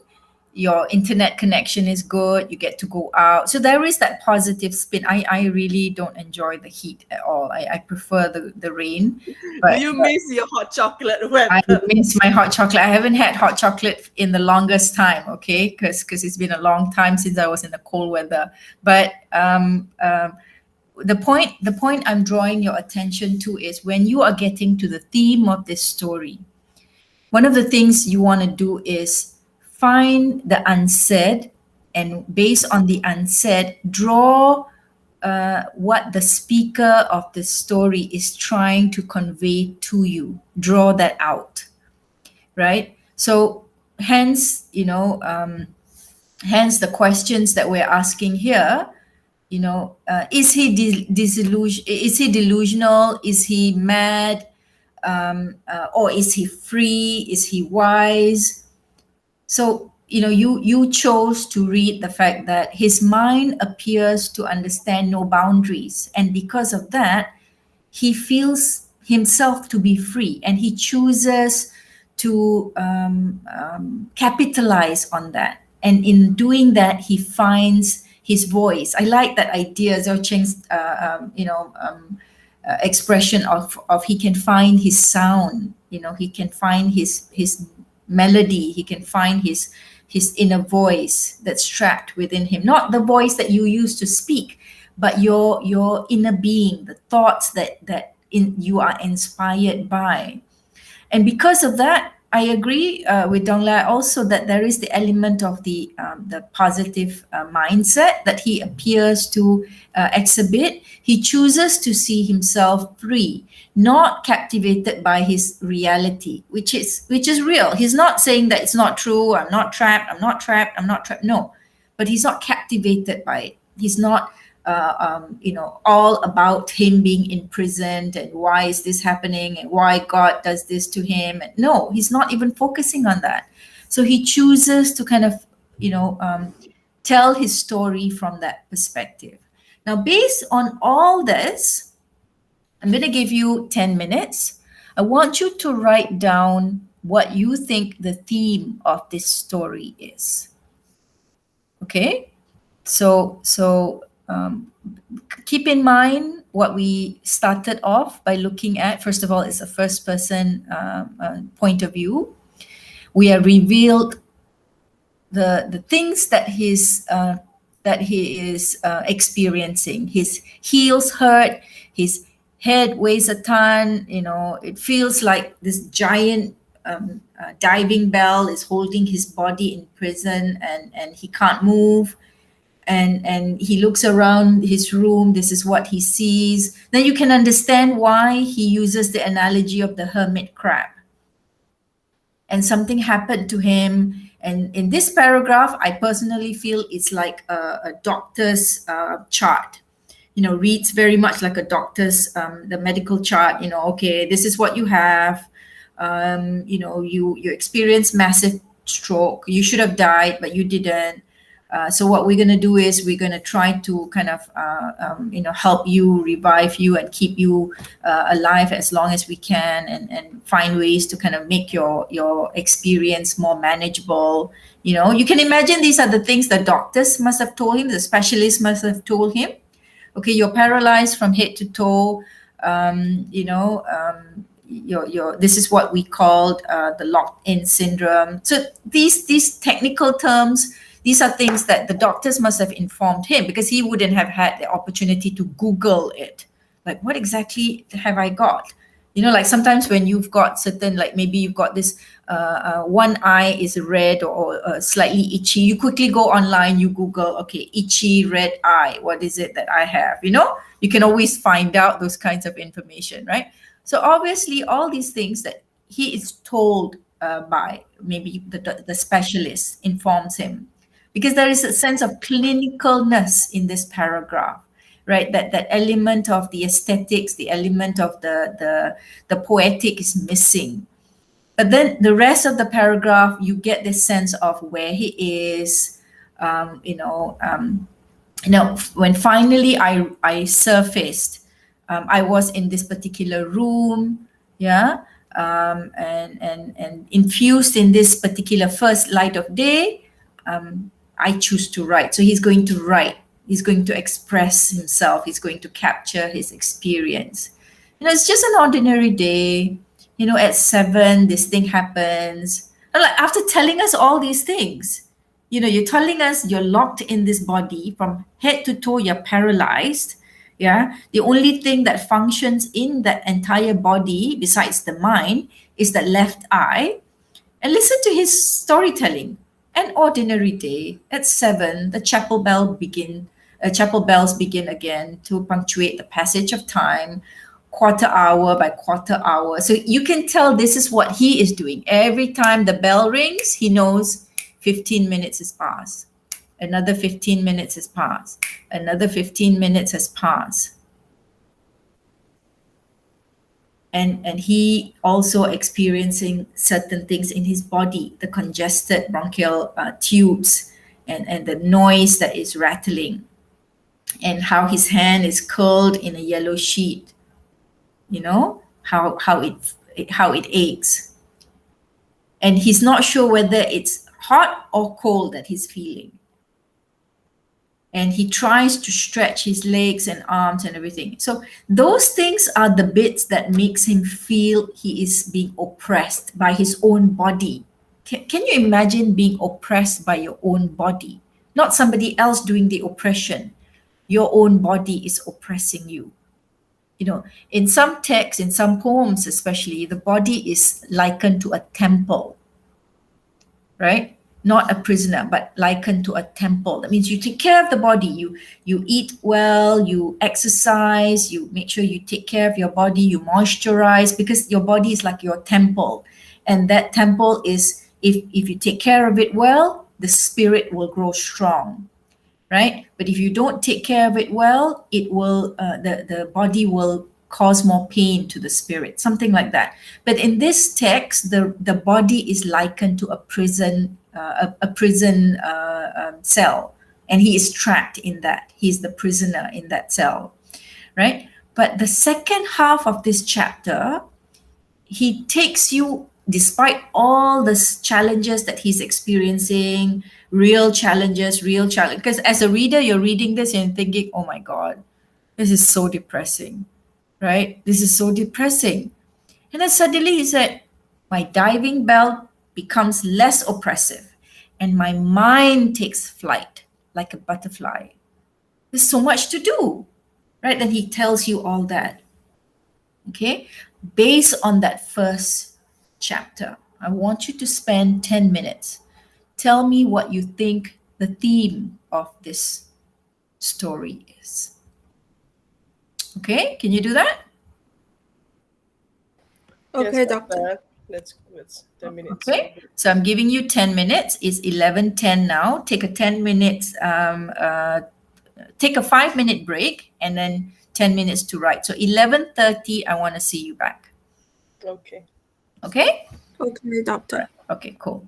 Speaker 1: your internet connection is good, you get to go out. So there is that positive spin. I really don't enjoy the heat at all. I prefer the rain. But
Speaker 2: Do you miss your hot chocolate
Speaker 1: I
Speaker 2: weather?
Speaker 1: miss my hot chocolate. I haven't had hot chocolate in the longest time, okay? Because it's been a long time since I was in the cold weather. But the point I'm drawing your attention to is when you are getting to the theme of this story, one of the things you want to do is find the unsaid, and based on the unsaid, draw what the speaker of the story is trying to convey to you. Draw that out, right? So hence, hence the questions that we're asking here. Is he is he delusional? Is he mad? Or is he free? Is he wise? So you chose to read the fact that his mind appears to understand no boundaries, and because of that, he feels himself to be free, and he chooses to capitalize on that. And in doing that, he finds his voice. I like that idea, Zhao Cheng's expression of he can find his sound. He can find his melody. He can find his inner voice that's trapped within him. Not the voice that you use to speak, but your inner being, the thoughts that you are inspired by. And because of that, I agree with Donglai also that there is the element of the positive mindset that he appears to exhibit. He chooses to see himself free, not captivated by his reality, which is real. He's not saying that it's not true. I'm not trapped. I'm not trapped. I'm not trapped. No, but he's not captivated by it. He's not all about him being imprisoned and why is this happening and why God does this to him. No, he's not even focusing on that. So he chooses to kind of, tell his story from that perspective. Now, based on all this, I'm going to give you 10 minutes. I want you to write down what you think the theme of this story is. Okay? So keep in mind what we started off by looking at. First of all, it's a first person point of view. We are revealed the things that he is experiencing. His heels hurt, his head weighs a ton. It feels like this giant diving bell is holding his body in prison, and he can't move. And he looks around his room. This is what he sees. Then you can understand why he uses the analogy of the hermit crab. And something happened to him. And in this paragraph, I personally feel it's like a doctor's chart. Reads very much like a doctor's, the medical chart. Okay, this is what you have. You experienced massive stroke. You should have died, but you didn't. So what we're going to do is we're going to try to kind of, help you, revive you, and keep you alive as long as we can, and find ways to kind of make your experience more manageable. You can imagine these are the things the doctors must have told him, the specialists must have told him. Okay, you're paralyzed from head to toe. This is what we called the locked-in syndrome. So these technical terms. These are things that the doctors must have informed him, because he wouldn't have had the opportunity to Google it. Like, what exactly have I got? Like sometimes when you've got certain, like maybe you've got this, one eye is red or slightly itchy. You quickly go online, you Google, okay, itchy red eye. What is it that I have? You can always find out those kinds of information, right? So obviously all these things that he is told by maybe the specialist informs him. Because there is a sense of clinicalness in this paragraph, right? That element of the aesthetics, the element of the poetic is missing. But then the rest of the paragraph, you get this sense of where he is. When finally I surfaced, I was in this particular room, yeah, and infused in this particular first light of day. I choose to write. So he's going to write. He's going to express himself. He's going to capture his experience. It's just an ordinary day. At 7, this thing happens. And like, after telling us all these things, you're telling us you're locked in this body from head to toe, you're paralyzed. Yeah. The only thing that functions in that entire body, besides the mind, is the left eye. And listen to his storytelling. An ordinary day at 7, the chapel bells begin again to punctuate the passage of time, quarter hour by quarter hour. So you can tell this is what he is doing. Every time the bell rings, he knows 15 minutes has passed. Another 15 minutes has passed. Another 15 minutes has passed. And he also experiencing certain things in his body, the congested bronchial tubes, and the noise that is rattling, and how his hand is curled in a yellow sheet. How it aches, and he's not sure whether it's hot or cold that he's feeling. And he tries to stretch his legs and arms and everything. So those things are the bits that makes him feel he is being oppressed by his own body. Can you imagine being oppressed by your own body? Not somebody else doing the oppression. Your own body is oppressing you. In some texts, in some poems especially, the body is likened to a temple, right? Not a prisoner, but likened to a temple. That means you take care of the body. You eat well, you exercise, you make sure you take care of your body, you moisturize, because your body is like your temple. And that temple is, if you take care of it well, the spirit will grow strong, right? But if you don't take care of it well, it will the body will cause more pain to the spirit, something like that. But in this text, the body is likened to a prison, cell, and he is trapped in that. He's the prisoner in that cell, right? But the second half of this chapter, he takes you, despite all the challenges that he's experiencing, real challenges, because as a reader, you're reading this and thinking, oh my God, this is so depressing, right? This is so depressing. And then suddenly he said, my diving bell becomes less oppressive and my mind takes flight like a butterfly. There's so much to do, right? Then he tells you all that. Okay, based on that first chapter, I want you to spend 10 minutes. Tell me what you think the theme of this story is. Okay, can you do that?
Speaker 3: Okay,
Speaker 2: Yes,
Speaker 3: doctor.
Speaker 2: Let's 10 minutes.
Speaker 1: Okay, so I'm giving you 10 minutes. It's 11:10 now. Take a 10 minutes, take a 5-minute break, and then 10 minutes to write. So 11:30, I want to see you back.
Speaker 2: Okay.
Speaker 1: Okay?
Speaker 3: Okay, doctor.
Speaker 1: Okay, cool.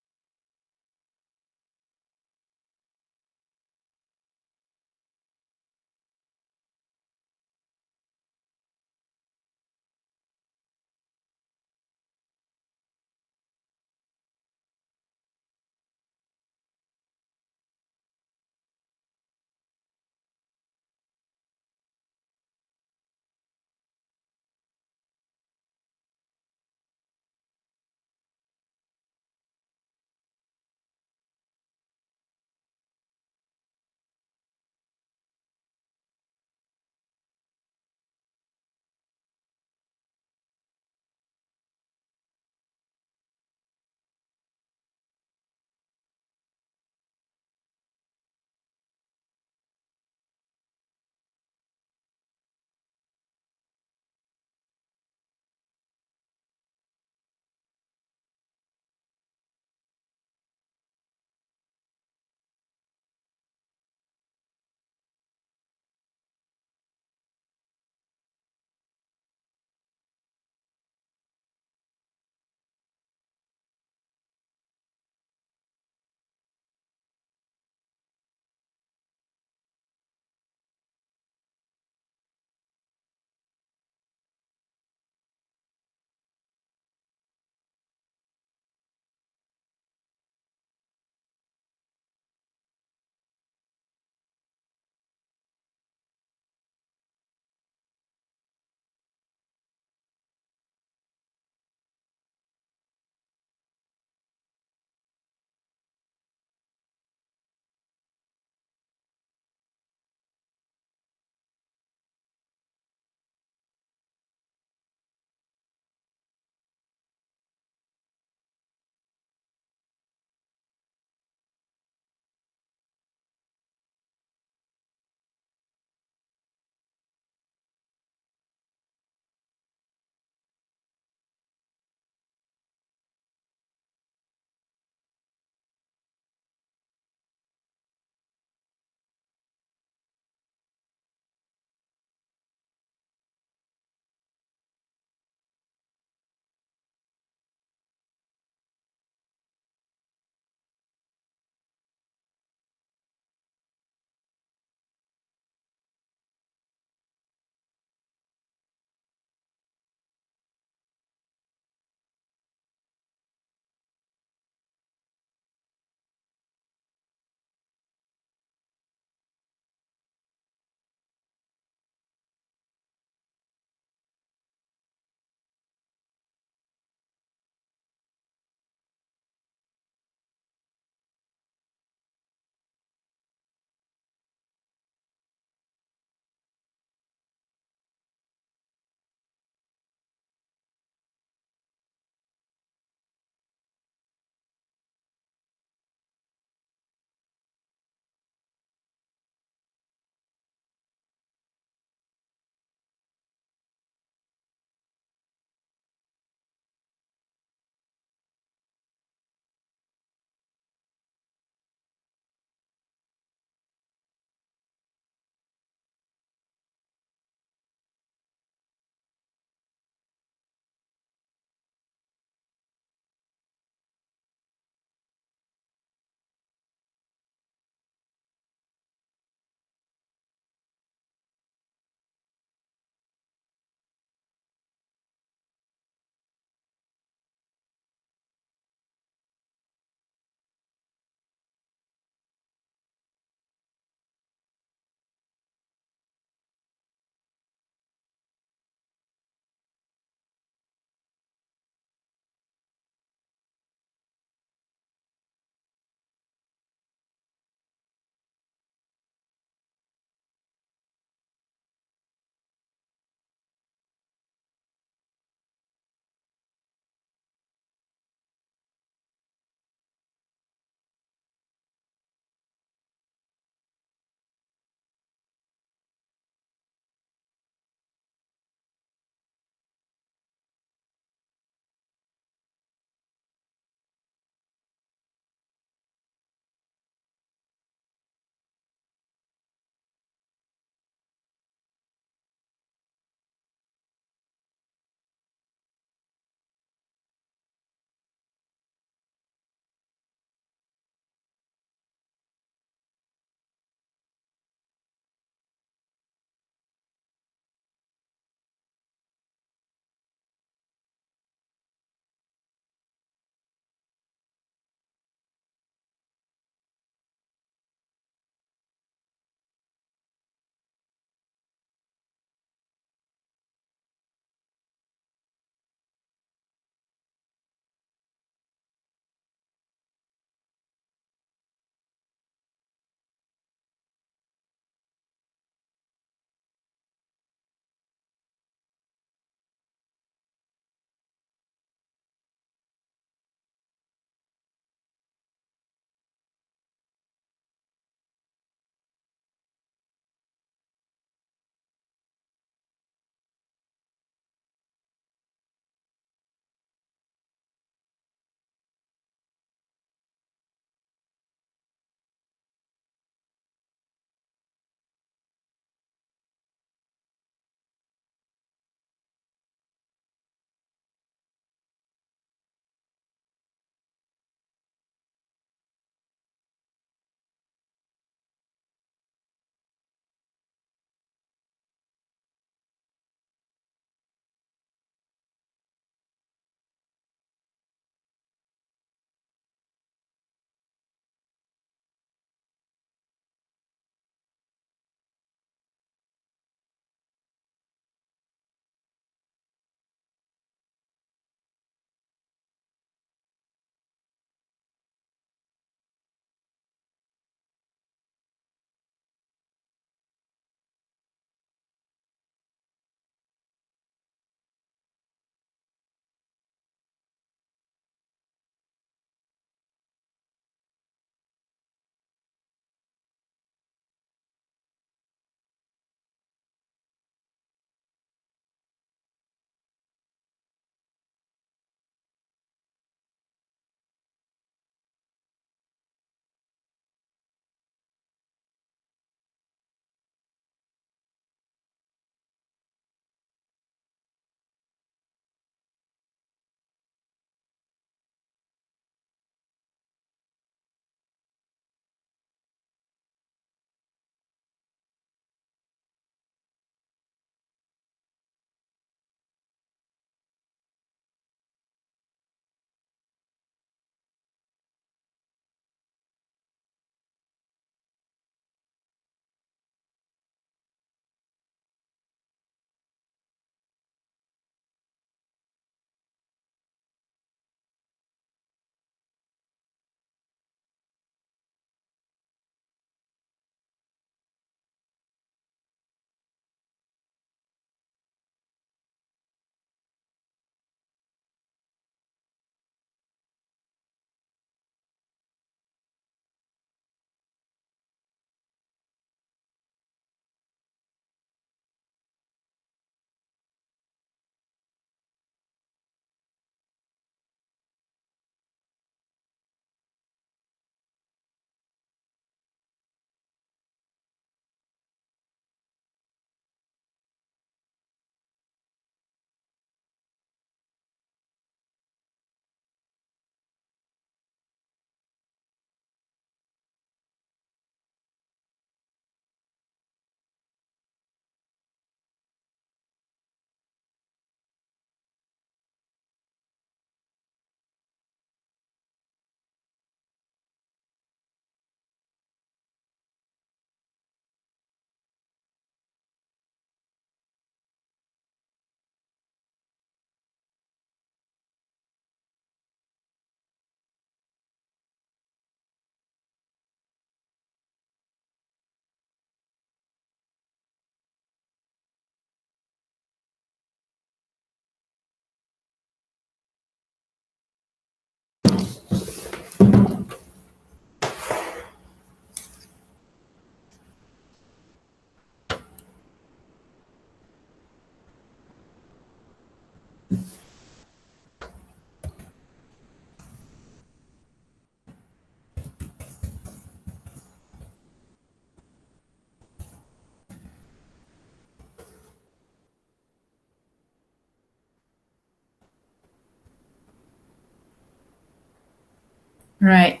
Speaker 1: Right.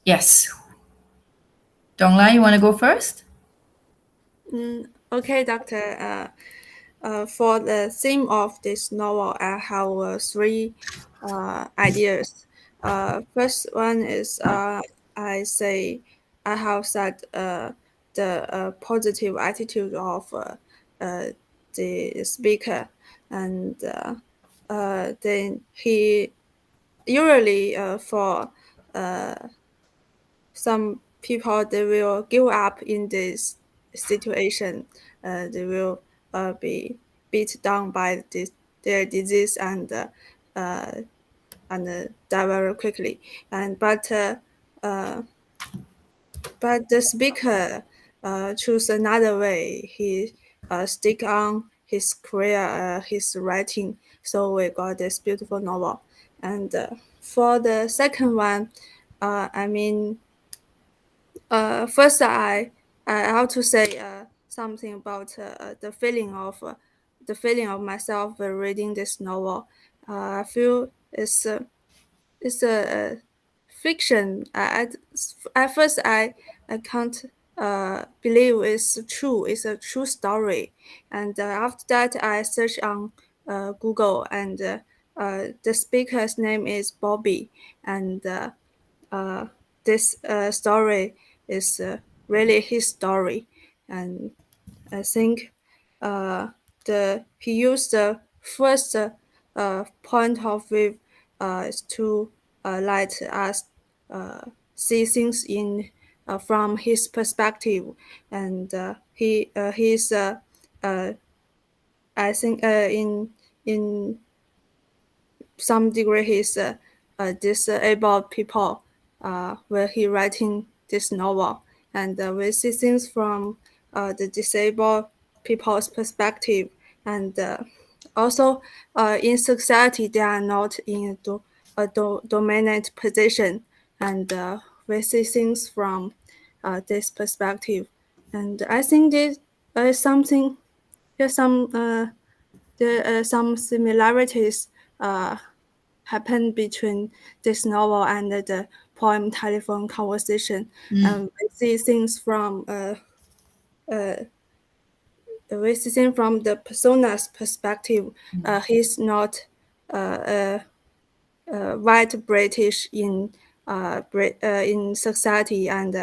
Speaker 1: Yes. Donglai, you want to go first?
Speaker 3: Okay, Doctor. For the theme of this novel, I have three ideas. First one is I have said the positive attitude of the speaker, and then he usually for uh, some people they will give up in this situation. They will be beat down by their disease uh, and die very quickly. And but the speaker choose another way. He stick on his career, his writing. So we got this beautiful novel. And for the second one, I mean first, I have to say something about the feeling of myself reading this novel. I feel it's a fiction. At first, I can't believe it's true. It's a true story, and after that, I search on Google, and the speaker's name is Bobby, and uh, this story is really his story, and I think the he used the first point of view is to let us see things in from his perspective, and he's I think in some degree he's disabled people where he writing this novel, and we see things from the disabled people's perspective, and also in society they are not in a dominant position, and we see things from this perspective, and I think this is something there's some there are some similarities happen between this novel and the poem Telephone Conversation. We see things from we see things from the persona's perspective. He's not white British in society, and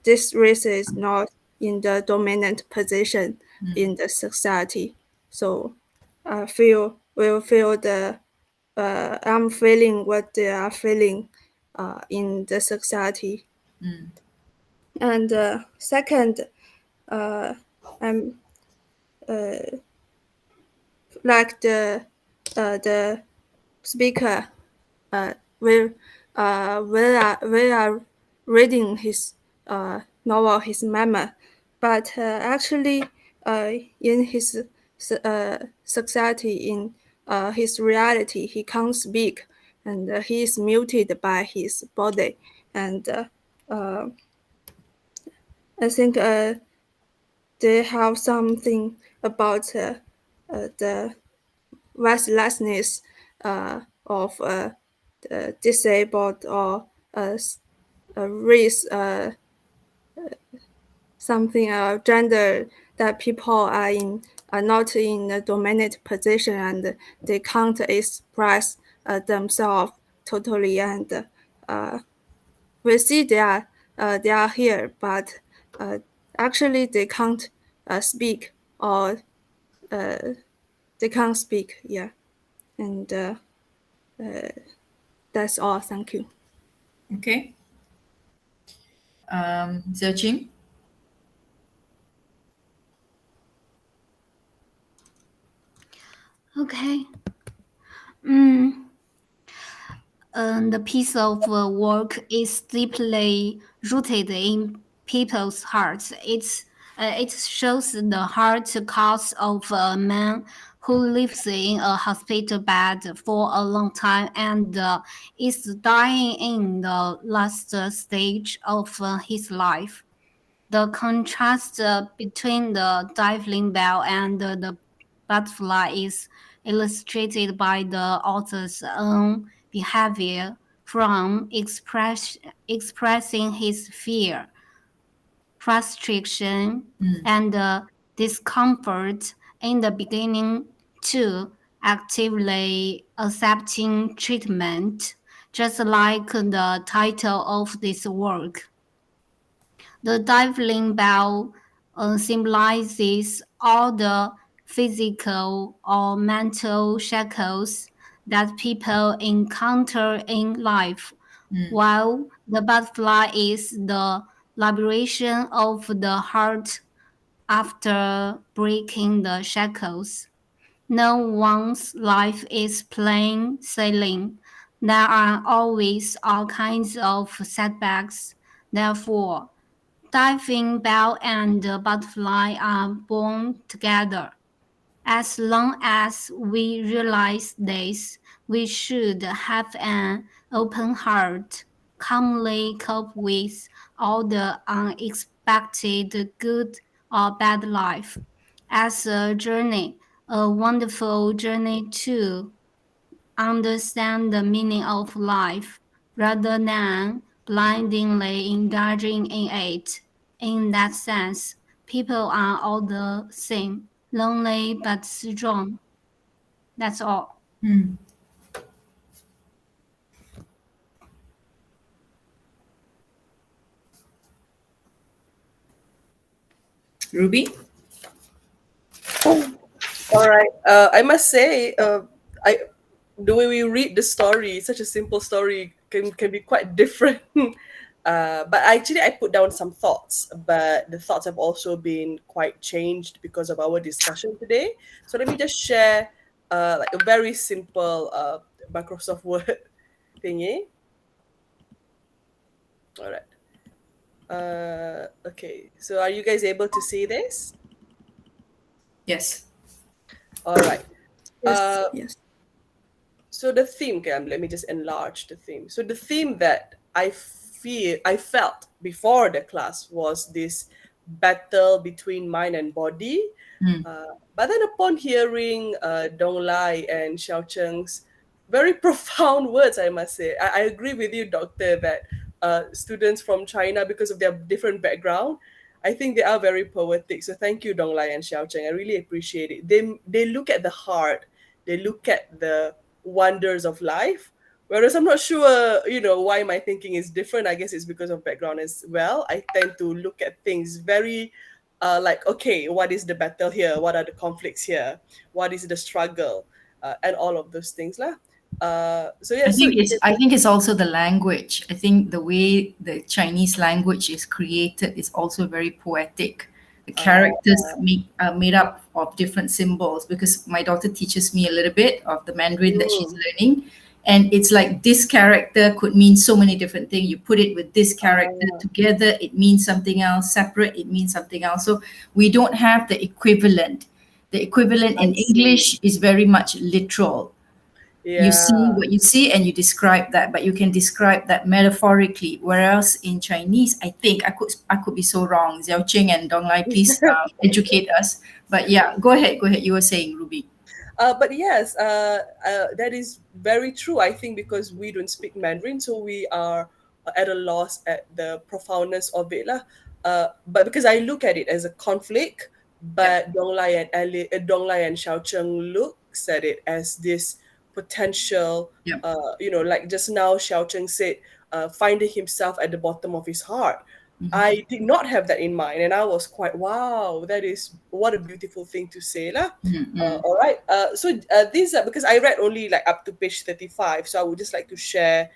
Speaker 3: this race is not in the dominant position in the society. So I feel will feel the I'm feeling what they are feeling in the society. And second, I'm like the speaker will we are reading his novel, his memoir, but actually in his society, in his reality, he can't speak, and he is muted by his body, and I think they have something about the restlessness of disabled or race, something gender that people are not in a dominant position, and they can't express themselves totally, and we see they are here, but actually they can't speak, or they can't speak. Yeah, and that's all. Thank you.
Speaker 1: Okay. Zeching?
Speaker 4: Okay. The piece of work is deeply rooted in people's hearts. It shows the heart cost of a man who lives in a hospital bed for a long time and is dying in the last stage of his life. The contrast between the diving bell and the butterfly is illustrated by the author's own behavior from expressing his fear, frustration, and discomfort in the beginning to actively accepting treatment, just like the title of this work. The diving bell symbolizes all the physical or mental shackles that people encounter in life, while the butterfly is the liberation of the heart after breaking the shackles. No one's life is plain sailing. There are always all kinds of setbacks. Therefore, diving bell and the butterfly are born together. As long as we realize this, we should have an open heart, calmly cope with all the unexpected good or bad life as a journey, a wonderful journey to understand the meaning of life rather than blindly engaging in it. In that sense, people are all the same, lonely but strong. That's all.
Speaker 1: Ruby?
Speaker 2: All right. I must say, the way we read the story, such a simple story, can be quite different. But actually, I put down some thoughts, but the thoughts have also been quite changed because of our discussion today. So let me just share, like a very simple Microsoft Word thingy. All right. Okay. So are you guys able to see this?
Speaker 1: Yes.
Speaker 2: All right.
Speaker 3: Yes, yes.
Speaker 2: So the theme, okay, let me just enlarge the theme. So the theme that I felt before the class was this battle between mind and body. But then upon hearing Dong Lai and Xiao Cheng's very profound words, I must say, I agree with you, Doctor, that students from China, because of their different background, I think they are very poetic. So thank you, Dong Lai and Xiao Cheng. I really appreciate it. They look at the heart, they look at the wonders of life. Whereas I'm not sure, why my thinking is different. I guess it's because of background as well. I tend to look at things very like, okay, what is the battle here? What are the conflicts here? What is the struggle? And all of those things. Lah. So yeah, so
Speaker 1: I think it's also the language. I think the way the Chinese language is created is also very poetic. The characters are made up of different symbols because my daughter teaches me a little bit of the Mandarin that she's learning. And it's like this character could mean so many different things. You put it with this character together, it means something else. Separate, it means something else. So we don't have the equivalent. The equivalent in English is very much literal. You see what you see and you describe that, but you can describe that metaphorically. Whereas in Chinese, I think I could be so wrong. Xiao Qing and Dong Lai, please educate us. But yeah, go ahead. You were saying, Ruby.
Speaker 2: But yes, that is very true. I think because we don't speak Mandarin, so we are at a loss at the profoundness of it. Lah. But because I look at it as a conflict, but Dong Lai and Xiao Cheng looks at it as this potential,
Speaker 1: Yep.
Speaker 2: Like just now Xiao Cheng said, finding himself at the bottom of his heart. I did not have that in mind, and I was quite, wow, that is what a beautiful thing to say, lah. All right. So these are because I read only like up to page 35, so I would just like to share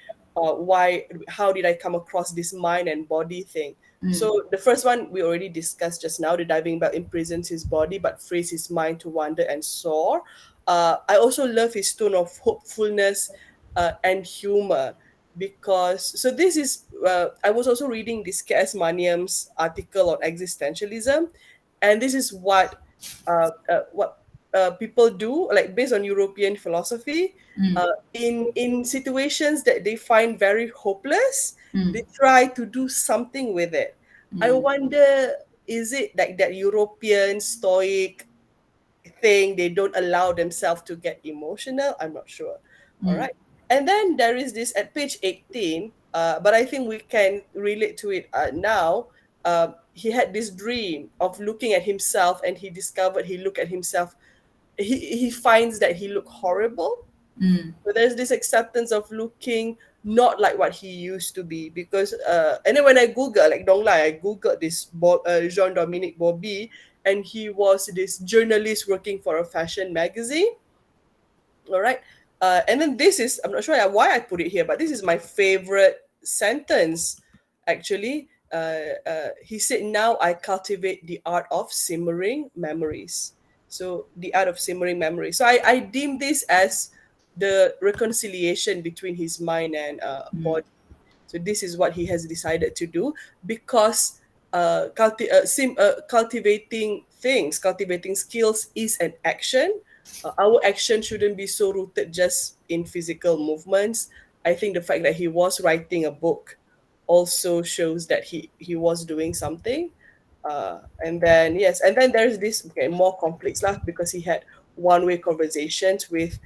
Speaker 2: how did I come across this mind and body thing. So the first one we already discussed just now. The diving bell imprisons his body but frees his mind to wander and soar. I also love his tone of hopefulness and humor because so this is I was also reading this K.S. Maniam's article on existentialism, and this is what people do, like based on European philosophy. In situations that they find very hopeless, they try to do something with it. I wonder, is it like that European stoic thing. They don't allow themselves to get emotional. I'm not sure. All right. And then there is this at page 18, but I think we can relate to it now. He had this dream of looking at himself, and he discovered he looked at himself. He finds that he looked horrible. So there's this acceptance of looking not like what he used to be, because and then when I Google, like don't lie, I Googled this Jean-Dominique Bobby, and he was this journalist working for a fashion magazine. All right. And then this is, I'm not sure why I put it here, but this is my favorite sentence, actually. He said, "Now I cultivate the art of simmering memories." So, the art of simmering memories. So, I deem this as the reconciliation between his mind and body. So, this is what he has decided to do, because cultivating things, cultivating skills is an action. Our action shouldn't be so rooted just in physical movements. I think the fact that he was writing a book also shows that he was doing something. And then yes, and then there's this more conflicts lah, because he had one-way conversations with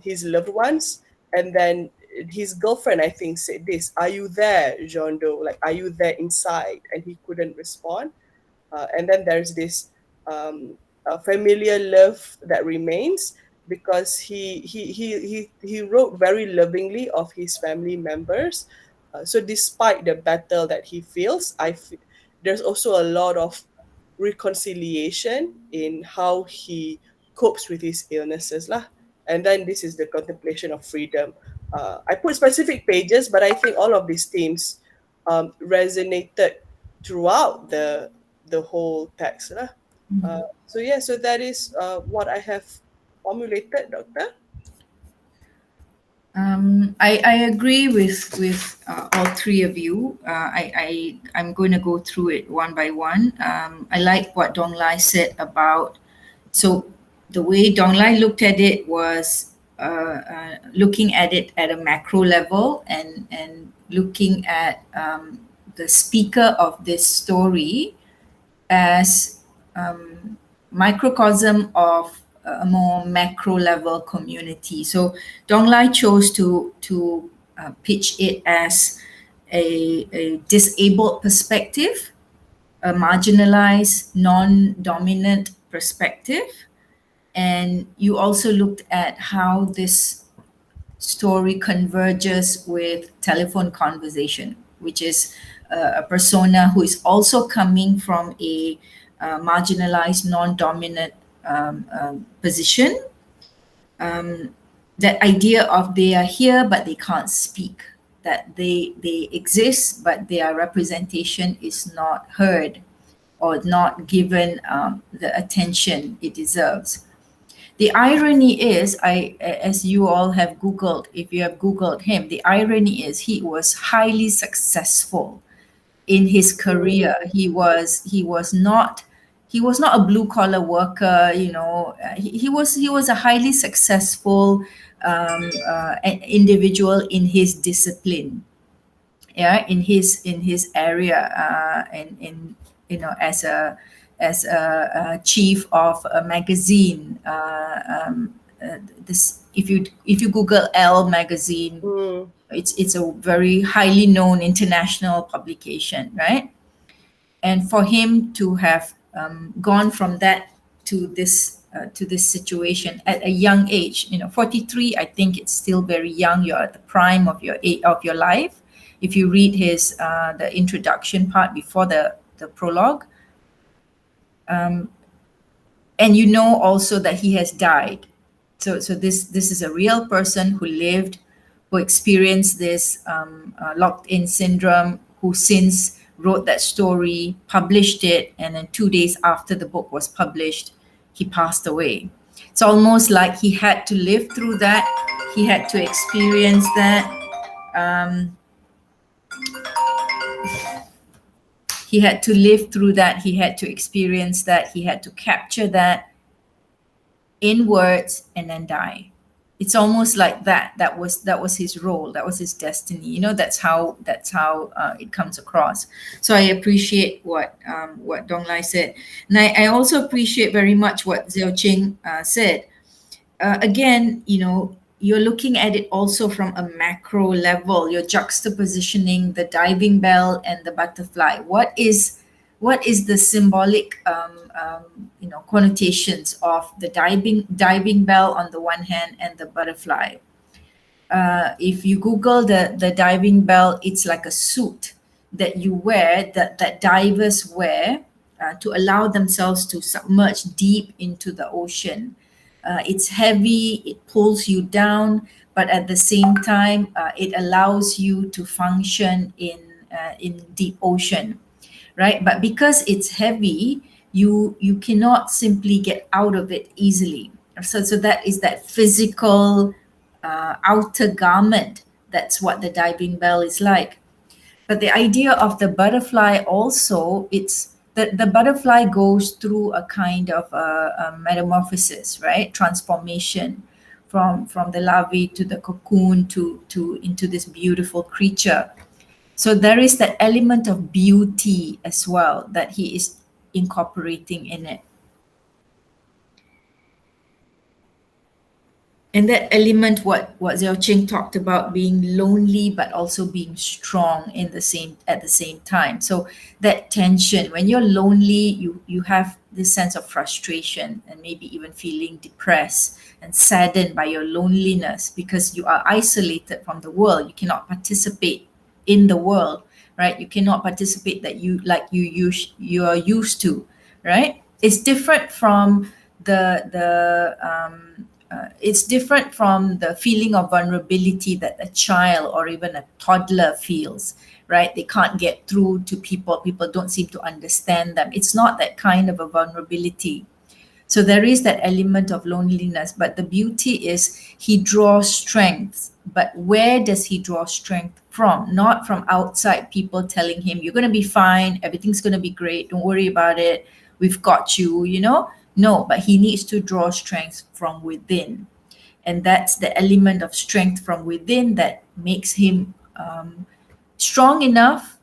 Speaker 2: his loved ones, and then his girlfriend, I think, said this: "Are you there, John Doe? Like, are you there inside?" And he couldn't respond. And then there's this familiar love that remains, because he wrote very lovingly of his family members. So despite the battle that he feels, there's also a lot of reconciliation in how he copes with his illnesses lah. And then this is the contemplation of freedom. I put specific pages, but I think all of these themes resonated throughout the whole text lah. So yeah, so that is what I have formulated, Doctor.
Speaker 1: I agree with all three of you. I'm going to go through it one by one. I like what Dong Lai said about, so the way Dong Lai looked at it was looking at it at a macro level, and looking at the speaker of this story as microcosm of a more macro level community. So Dong Lai chose to pitch it as a disabled perspective, a marginalized, non-dominant perspective. And you also looked at how this story converges with telephone conversation, which is a persona who is also coming from a marginalized, non-dominant position. That idea of they are here but they can't speak, that they exist but their representation is not heard or not given the attention it deserves. The irony is, as you all have Googled, if you have Googled him, the irony is he was highly successful in his career. He was not a blue collar worker. He was a highly successful individual in his discipline, yeah, in his area, and in as a chief of a magazine. This, if you Google Elle magazine, it's a very highly known international publication, right? And for him to have gone from that to this situation at a young age, 43, I think it's still very young. You're at the prime of your life. If you read his the introduction part before the prologue, and also that he has died. So this is a real person who lived, who experienced this locked-in syndrome, who since wrote that story, published it, and then 2 days after the book was published, he passed away. It's almost like he had to live through that. He had to experience that. He had to live through that. He had to experience that. He had to capture that in words and then die. It's almost like that was his role, that was his destiny. You know, that's how it comes across. So I appreciate what Dong Lai said, and I also appreciate very much what Xiao Qing said. Again, you know, you're looking at it also from a macro level. You're juxtapositioning the diving bell and the butterfly. What is the symbolic you know, connotations of the diving bell on the one hand and the butterfly? If you Google the diving bell, it's like a suit that you wear, that divers wear to allow themselves to submerge deep into the ocean. It's heavy, it pulls you down, but at the same time, it allows you to function in deep ocean, right? But because it's heavy, you cannot simply get out of it easily. So that is that physical outer garment. That's what the diving bell is like. But the idea of the butterfly also, it's the butterfly goes through a kind of a metamorphosis, right? Transformation from the larvae to the cocoon to into this beautiful creature. So there is that element of beauty as well that he is incorporating in it. And that element, what Xiao Qing talked about, being lonely but also being strong at the same time. So that tension, when you're lonely, you have this sense of frustration and maybe even feeling depressed and saddened by your loneliness because you are isolated from the world. You cannot participate in the world, right? You cannot participate you are used to, right? It's different from it's different from the feeling of vulnerability that a child or even a toddler feels, right? They can't get through to people. People don't seem to understand them. It's not that kind of a vulnerability. So there is that element of loneliness, but the beauty is he draws strength. But where does he draw strength from? Not from outside people telling him, you're going to be fine, everything's going to be great, don't worry about it, we've got you, you know? No, but he needs to draw strength from within. And that's the element of strength from within that makes him strong enough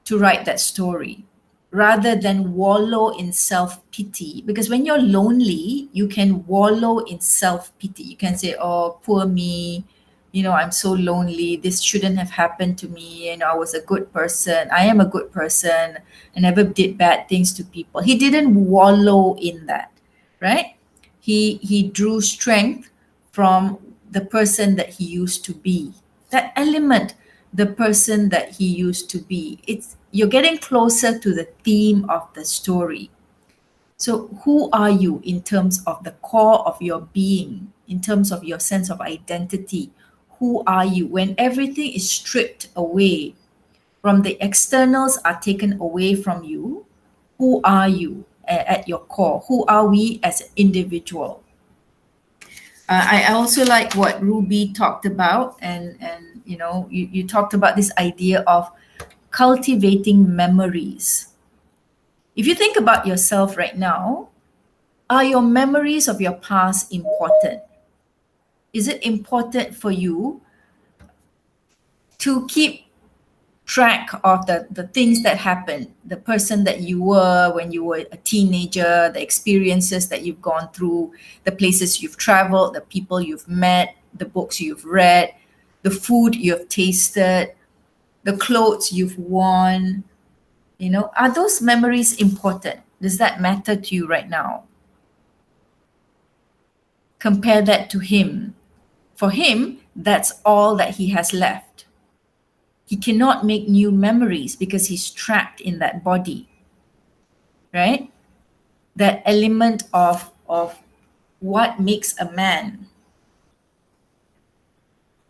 Speaker 1: to write that story rather than wallow in self-pity. Because when you're lonely, you can wallow in self-pity. You can say, oh, poor me, you know, I'm so lonely. This shouldn't have happened to me. You know, I was a good person. I am a good person. I never did bad things to people. He didn't wallow in that, right? He drew strength from the person that he used to be. That element, the person that he used to be. You're getting closer to the theme of the story. So who are you in terms of the core of your being, in terms of your sense of identity? Who are you when everything is stripped away, from the externals are taken away from you? Who are you at your core? Who are we as an individual? I also like what Ruby talked about, and you know, you talked about this idea of cultivating memories. If you think about yourself right now, are your memories of your past important? Is it important for you to keep track of the things that happened, the person that you were when you were a teenager, the experiences that you've gone through, the places you've traveled, the people you've met, the books you've read, the food you've tasted, the clothes you've worn? You know, are those memories important? Does that matter to you right now? Compare that to him. For him, that's all that he has left. He cannot make new memories because he's trapped in that body, right? That element of what makes a man.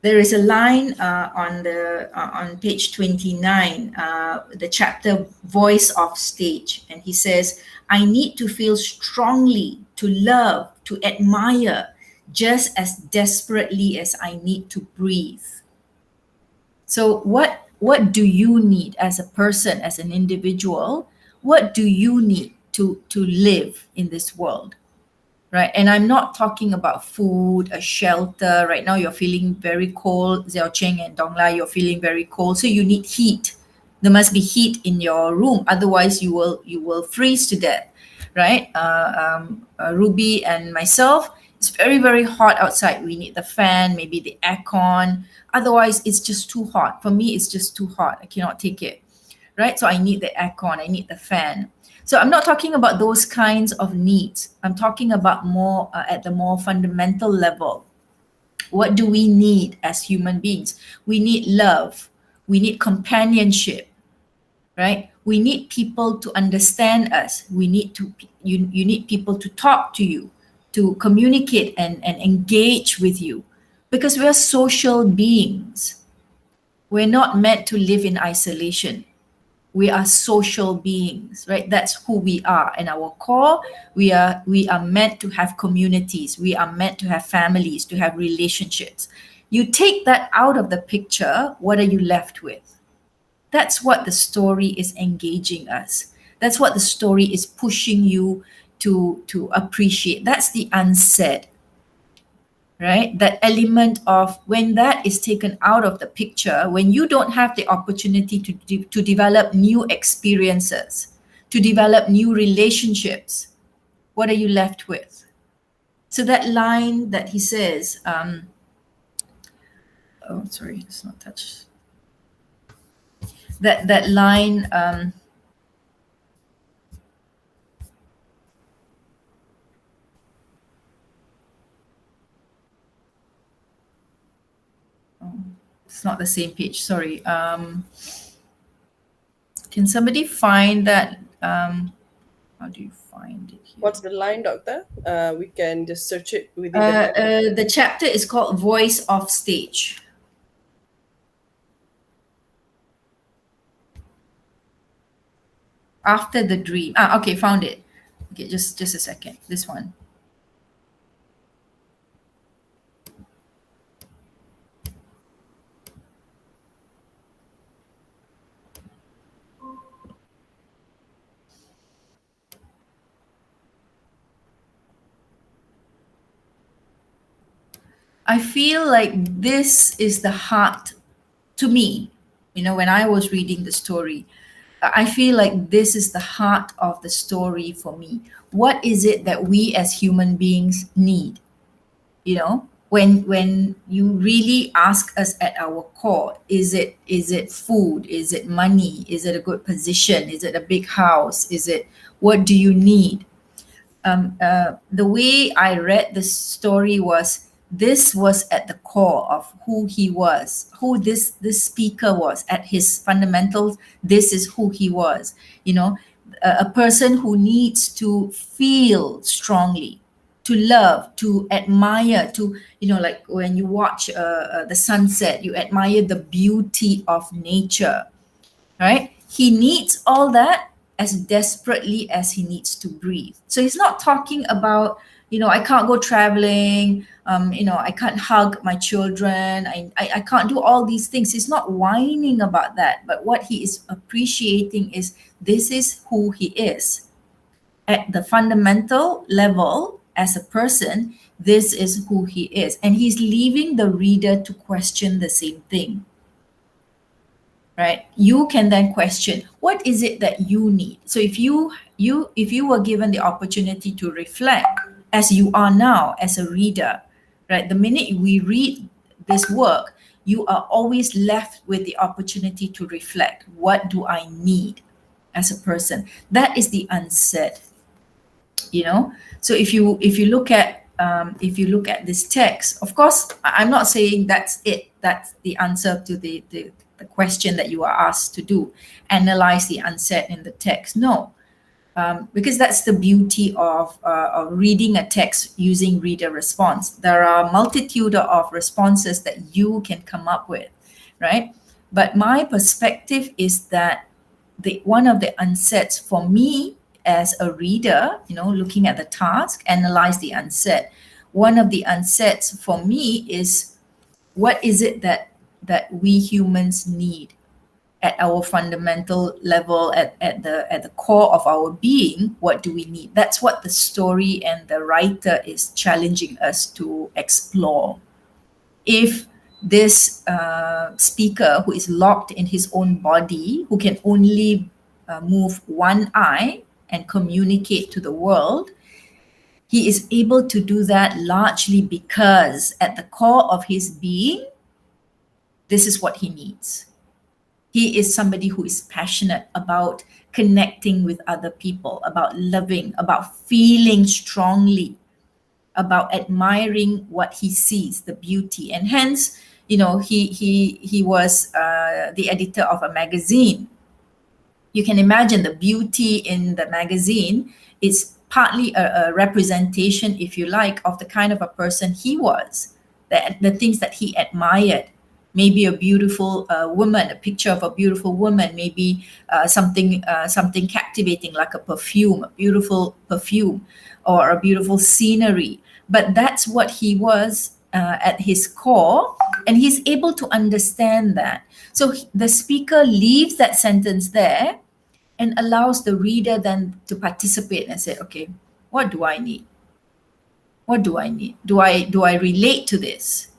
Speaker 1: There is a line on page 29, the chapter Voice of Stage, and he says, I need to feel strongly, to love, to admire, just as desperately as I need to breathe. So what do you need as a person, as an individual? What do you need to live in this world? right? And I'm not talking about food, a shelter. Right now, you're feeling very cold. Xiao Cheng and Dong Lai, you're feeling very cold, so you need heat. There must be heat in your room, otherwise you will freeze to death, right? Ruby and myself, it's very, very hot outside. We need the fan, maybe the aircon. Otherwise, it's just too hot. For me, it's just too hot. I cannot take it, right? So I need the aircon, I need the fan. So I'm not talking about those kinds of needs. I'm talking about more at the more fundamental level. What do we need as human beings? We need love. We need companionship, right? We need people to understand us. We need to, you need people to talk to you, to communicate and engage with you, because we are social beings. We're not meant to live in isolation. We are social beings, right? That's who we are. In our core, we are meant to have communities. We are meant to have families, to have relationships. You take that out of the picture, what are you left with? That's what the story is engaging us. That's what the story is pushing you to appreciate. That's the unsaid, right? That element of when that is taken out of the picture, when you don't have the opportunity to develop new experiences, to develop new relationships, what are you left with? So that line that he says, oh, sorry, it's not touched. That line, it's not the same page, sorry. Can somebody find that? How do you find it here?
Speaker 2: What's the line, Doctor? We can just search it within
Speaker 1: the chapter is called Voice of Stage. After the dream. Okay, found it. Okay, just a second. This one. I feel like this is the heart, to me, when I was reading the story, I feel like this is the heart of the story for me. What is it that we as human beings need? When you really ask us at our core, is it food? Is it money? Is it a good position? Is it a big house? What do you need? The way I read the story was, this was at the core of who he was, who this speaker was at his fundamentals. This is who he was, a person who needs to feel strongly, to love, to admire, to, like when you watch the sunset, you admire the beauty of nature, right? He needs all that as desperately as he needs to breathe. So he's not talking about, I can't go traveling, I can't hug my children, I can't do all these things. He's not whining about that, but what he is appreciating is, this is who he is. At the fundamental level, as a person, this is who he is. And he's leaving the reader to question the same thing. Right? You can then question, what is it that you need? So if you were given the opportunity to reflect, as you are now as a reader, right? The minute we read this work, you are always left with the opportunity to reflect. What do I need as a person? That is the unsaid. So if you look at this text, of course, I'm not saying that's it. That's the answer to the question that you are asked to do, analyze the unsaid in the text. No, because that's the beauty of reading a text using reader response. There are a multitude of responses that you can come up with, right? But my perspective is that one of the unsaids for me as a reader, looking at the task, analyze the unsaid. One of the unsaids for me is, what is it that we humans need at our fundamental level, at the core of our being, what do we need? That's what the story and the writer is challenging us to explore. If this speaker who is locked in his own body, who can only move one eye and communicate to the world, he is able to do that largely because at the core of his being, this is what he needs. He is somebody who is passionate about connecting with other people, about loving, about feeling strongly, about admiring what he sees, the beauty. And hence, he was the editor of a magazine. You can imagine the beauty in the magazine is partly a representation, if you like, of the kind of a person he was, the things that he admired. Maybe a beautiful woman, a picture of a beautiful woman, maybe something captivating like a beautiful perfume, or a beautiful scenery. But that's what he was at his core, and he's able to understand that. So the speaker leaves that sentence there and allows the reader then to participate and say, okay, what do I need? What do I need? Do I relate to this?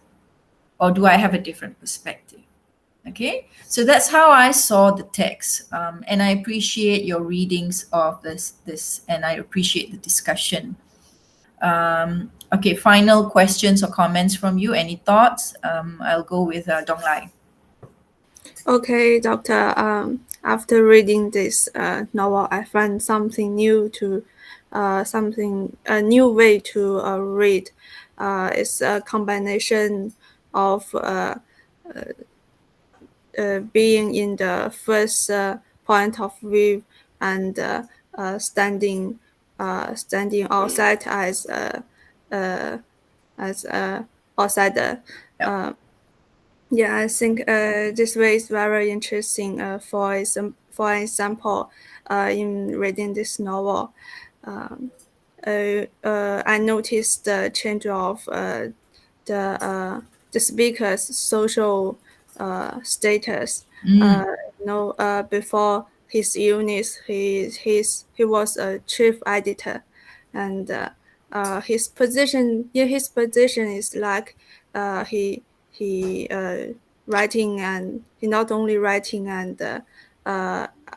Speaker 1: Or do I have a different perspective? Okay, so that's how I saw the text, and I appreciate your readings of this, and I appreciate the discussion. Okay, final questions or comments from you? Any thoughts? I'll go with Dong Lai.
Speaker 3: Okay, Doctor. After reading this novel, I found something new a new way to read. It's a combination of being in the first point of view and standing outside as outsider. Yeah, I think this way is very interesting. For example, in reading this novel, I noticed the change of the speaker's social status. Before his illness, he was a chief editor, and his position is like he writing, and he not only writing and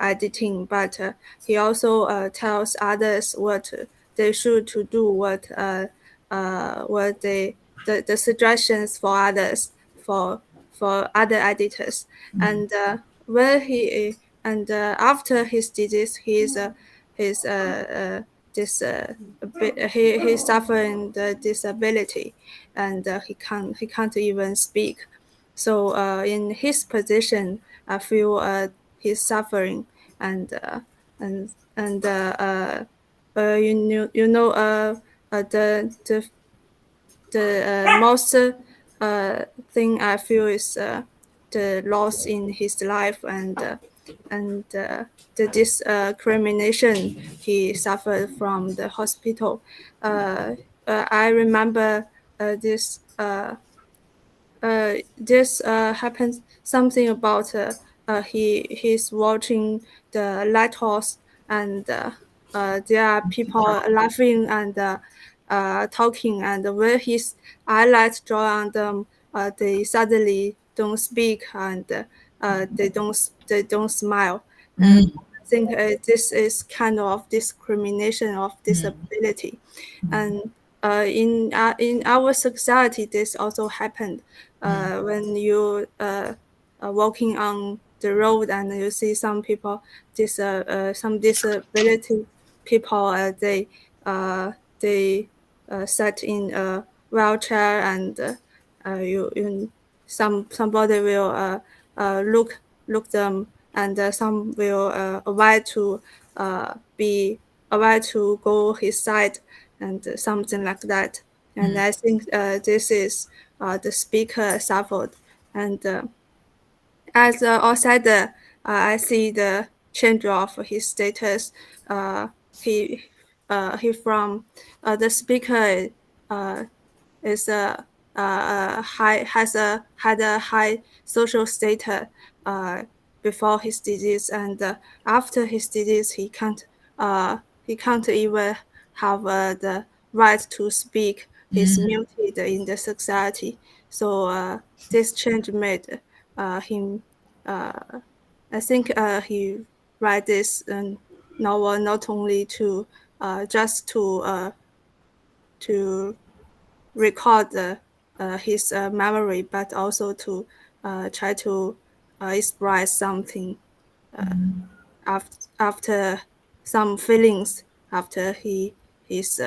Speaker 3: editing, but he also tells others what they should to do, what the suggestions for others, for other editors. And where he and after his disease, he suffering the disability, and he can't even speak. So in his position, I feel he's suffering, and the most thing I feel is the loss in his life, and the discrimination he suffered from the hospital. I remember this happens something about he's watching the lighthouse, and there are people laughing and talking, and when his eyelids draw on them, they suddenly don't speak, and they don't smile. And I think this is kind of discrimination of disability. And in our society, this also happened. When you walking on the road and you see some people, some disability people, they sat in a wheelchair, and somebody will look them, and some will avoid to go his side, and something like that. And I think this is the speaker suffered. And as an outsider, I see the change of his status. He from the speaker is high, had a high social status. before his disease, and after his disease, he can't even have the right to speak. He's muted in the society. So this change made him. I think he write this novel not only to just to record his memory, but also to try to express something after some feelings after his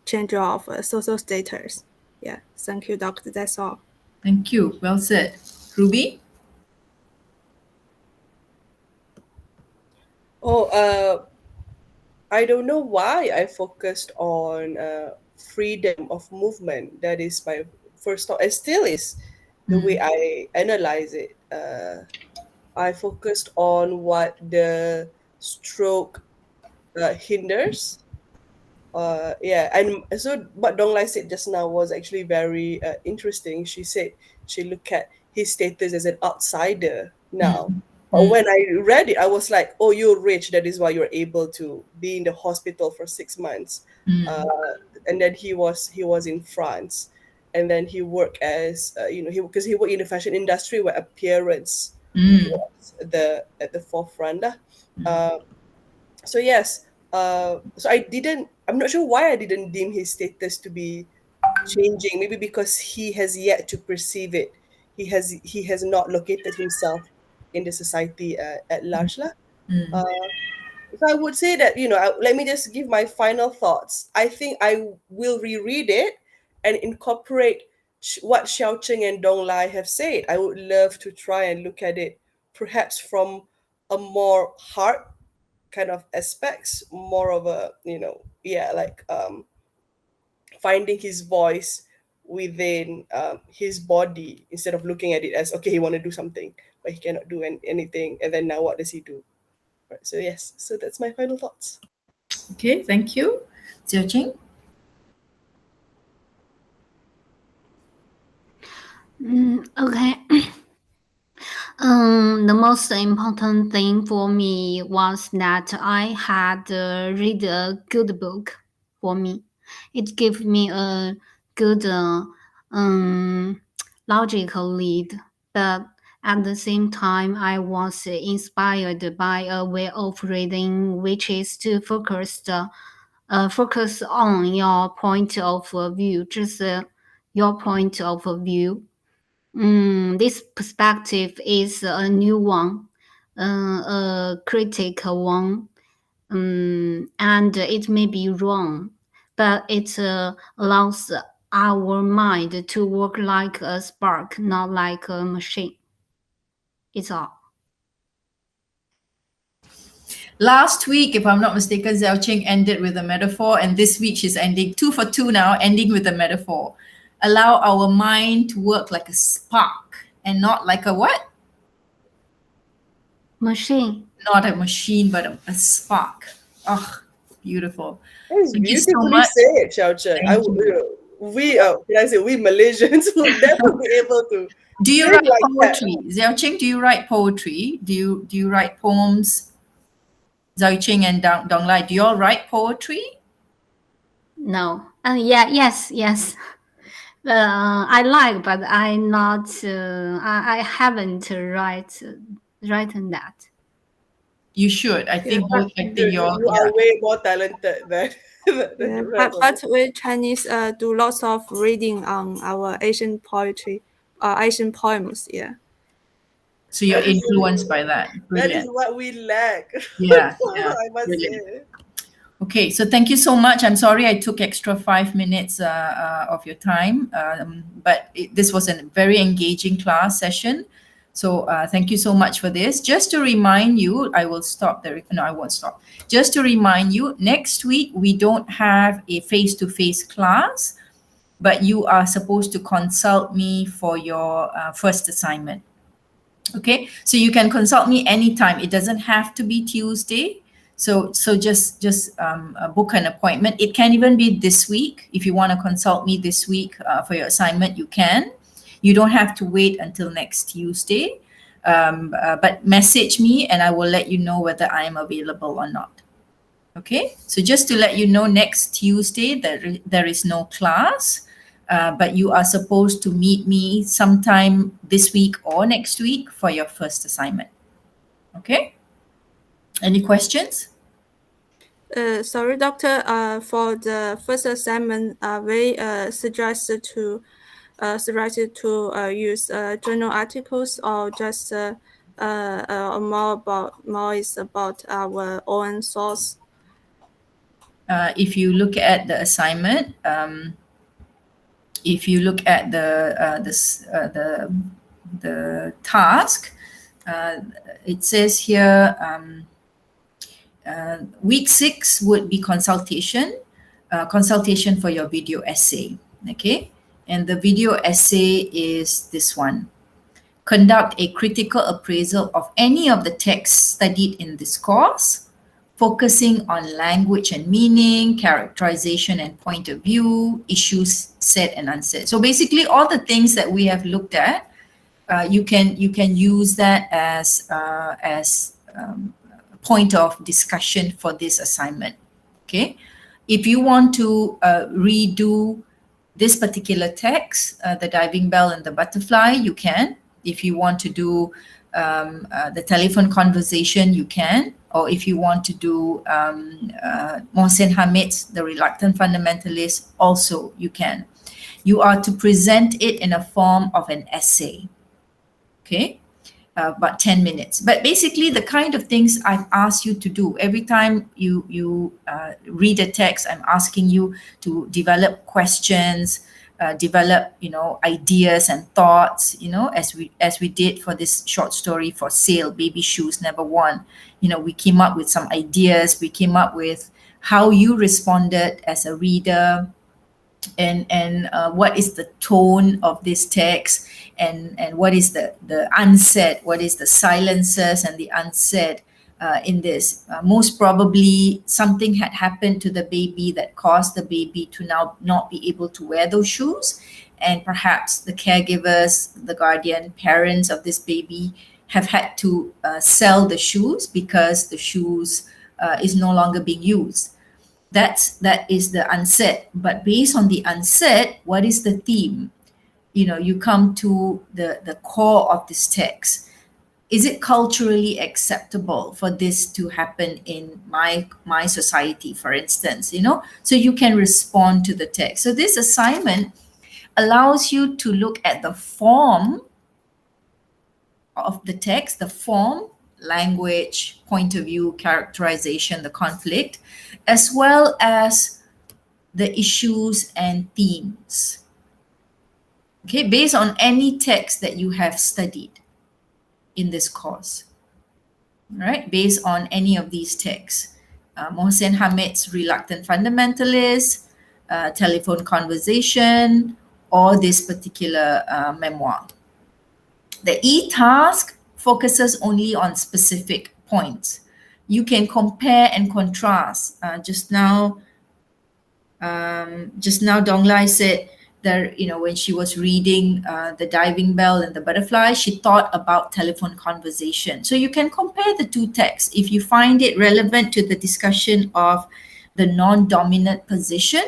Speaker 3: change of social status. Yeah, thank you, Doctor. That's all.
Speaker 1: Thank you. Well said. Ruby?
Speaker 2: I don't know why I focused on freedom of movement. That is my first thought. It still is the way I analyze it. I focused on what the stroke hinders. And so what Dong Lai said just now was actually very interesting. She said she looked at his status as an outsider now. But when I read it, I was like, "Oh, you're rich. That is why you're able to be in the hospital for 6 months." And then he was in France, and then he worked as because he worked in the fashion industry where appearance was at the forefront. So yes, so I'm not sure why I didn't deem his status to be changing. Maybe because he has yet to perceive it. He has not located himself in the society at large lah. So I would say that let me just give my final thoughts. I think I will reread it and incorporate what Xiao Cheng and Dong Lai have said. I would love to try and look at it perhaps from a more hard kind of aspects, more of a finding his voice within his body instead of looking at it as, okay, he want to do something but he cannot do anything, and then now what does he do? Right. So yes, so that's my final thoughts.
Speaker 1: Okay, thank you. Xiao Cheng?
Speaker 4: Okay. The most important thing for me was that I had read a good book for me. It gave me a good logical lead, but at the same time, I was inspired by a way of reading, which is to focus on your point of view, just your point of view. This perspective is a new one, a critical one, and it may be wrong, but it allows our mind to work like a spark, not like a machine. It's all.
Speaker 1: Last week, if I'm not mistaken, Xiao Cheng ended with a metaphor, and this week she's ending 2 for 2 now, ending with a metaphor. Allow our mind to work like a spark and not like a what?
Speaker 4: Machine.
Speaker 1: Not a machine, but a spark. Oh, beautiful.
Speaker 2: It's
Speaker 1: Thank you so
Speaker 2: beautifully
Speaker 1: much.
Speaker 2: said, Xiao Cheng.
Speaker 1: Thank
Speaker 2: We Malaysians will never be able to.
Speaker 1: Do you
Speaker 2: sing
Speaker 1: write
Speaker 2: like that.
Speaker 1: poetry? Xiao Cheng, do you write poetry? Do you write poems? Xiao Cheng and Dong Lai, do you all write poetry?
Speaker 4: No. Yes. I like, but I not. I haven't written that.
Speaker 1: You should. I think
Speaker 2: You are way more talented than the rest of
Speaker 3: but
Speaker 2: us.
Speaker 3: we Chinese do lots of reading on our Asian poetry, Asian poems. Yeah.
Speaker 1: So you're influenced by that.
Speaker 2: That is
Speaker 1: Brilliant.
Speaker 2: what we lack.
Speaker 1: Yeah.
Speaker 2: I must
Speaker 1: Brilliant.
Speaker 2: say.
Speaker 1: Okay, so thank you so much. I'm sorry I took extra 5 minutes of your time, but this was a very engaging class session. So thank you so much for this. Just to remind you, I will stop there. No, I won't stop. Just to remind you, next week we don't have a face-to-face class, but you are supposed to consult me for your first assignment. Okay, so you can consult me anytime. It doesn't have to be Tuesday. So just book an appointment. It can even be this week. If you want to consult me this week for your assignment, you can. You don't have to wait until next Tuesday. But message me and I will let you know whether I am available or not. Okay, so just to let you know, next Tuesday there is no class, but you are supposed to meet me sometime this week or next week for your first assignment. Okay, any questions?
Speaker 3: Sorry, doctor. For the first assignment, we suggested to use journal articles, or just more is about our own source.
Speaker 1: If you look at the assignment, if you look at the task, it says here week 6 would be consultation for your video essay. Okay, and the video essay is this one. Conduct a critical appraisal of any of the texts studied in this course, focusing on language and meaning, characterization and point of view, issues said and unsaid. So basically all the things that we have looked at, you can use that as a point of discussion for this assignment. Okay, if you want to redo this particular text, the diving bell and the butterfly, you can. If you want to do the telephone conversation, you can. Or if you want to do Mohsen Hamid's The Reluctant Fundamentalist, also you can. You are to present it in a form of an essay. Okay, about 10 minutes. But basically the kind of things I've asked you to do, every time you read a text, I'm asking you to develop questions, develop, ideas and thoughts, as we did for this short story For Sale, Baby Shoes Never Worn. We came up with some ideas, we came up with how you responded as a reader, and what is the tone of this text, and what is the unsaid, what is the silences and the unsaid in this. Most probably something had happened to the baby that caused the baby to now not be able to wear those shoes, and perhaps the caregivers, the guardian parents of this baby have had to sell the shoes because the shoes is no longer being used. That is the unsaid. But based on the unsaid, what is the theme? You come to the core of this text. Is it culturally acceptable for this to happen in my society, for instance? So you can respond to the text. So this assignment allows you to look at the form of the text, the form, language, point of view, characterization, the conflict, as well as the issues and themes. Okay, based on any text that you have studied in this course, right? Based on any of these texts, Mohsen Hamid's Reluctant Fundamentalist, Telephone Conversation, or this particular memoir. The E-task focuses only on specific points. You can compare and contrast. Just now Dong Lai said that, when she was reading The Diving Bell and the Butterfly, she thought about telephone conversation. So you can compare the two texts. If you find it relevant to the discussion of the non-dominant position,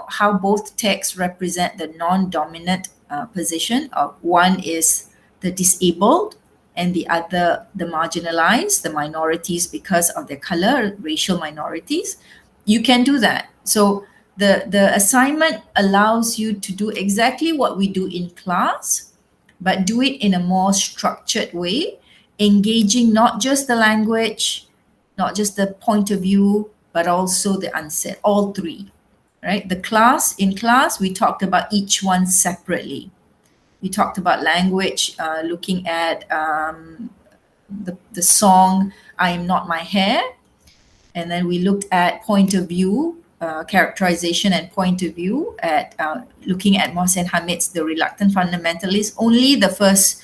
Speaker 1: how both texts represent the non-dominant position. One is the disabled, and the other the marginalized, the minorities because of their color, racial minorities. You can do that. So the assignment allows you to do exactly what we do in class, but do it in a more structured way, engaging not just the language, not just the point of view, but also the unsaid, all three, right? In class, we talked about each one separately. We talked about language, looking at the song, I Am Not My Hair. And then we looked at point of view, characterization and point of view, at looking at Mohsen Hamid's The Reluctant Fundamentalist, only the first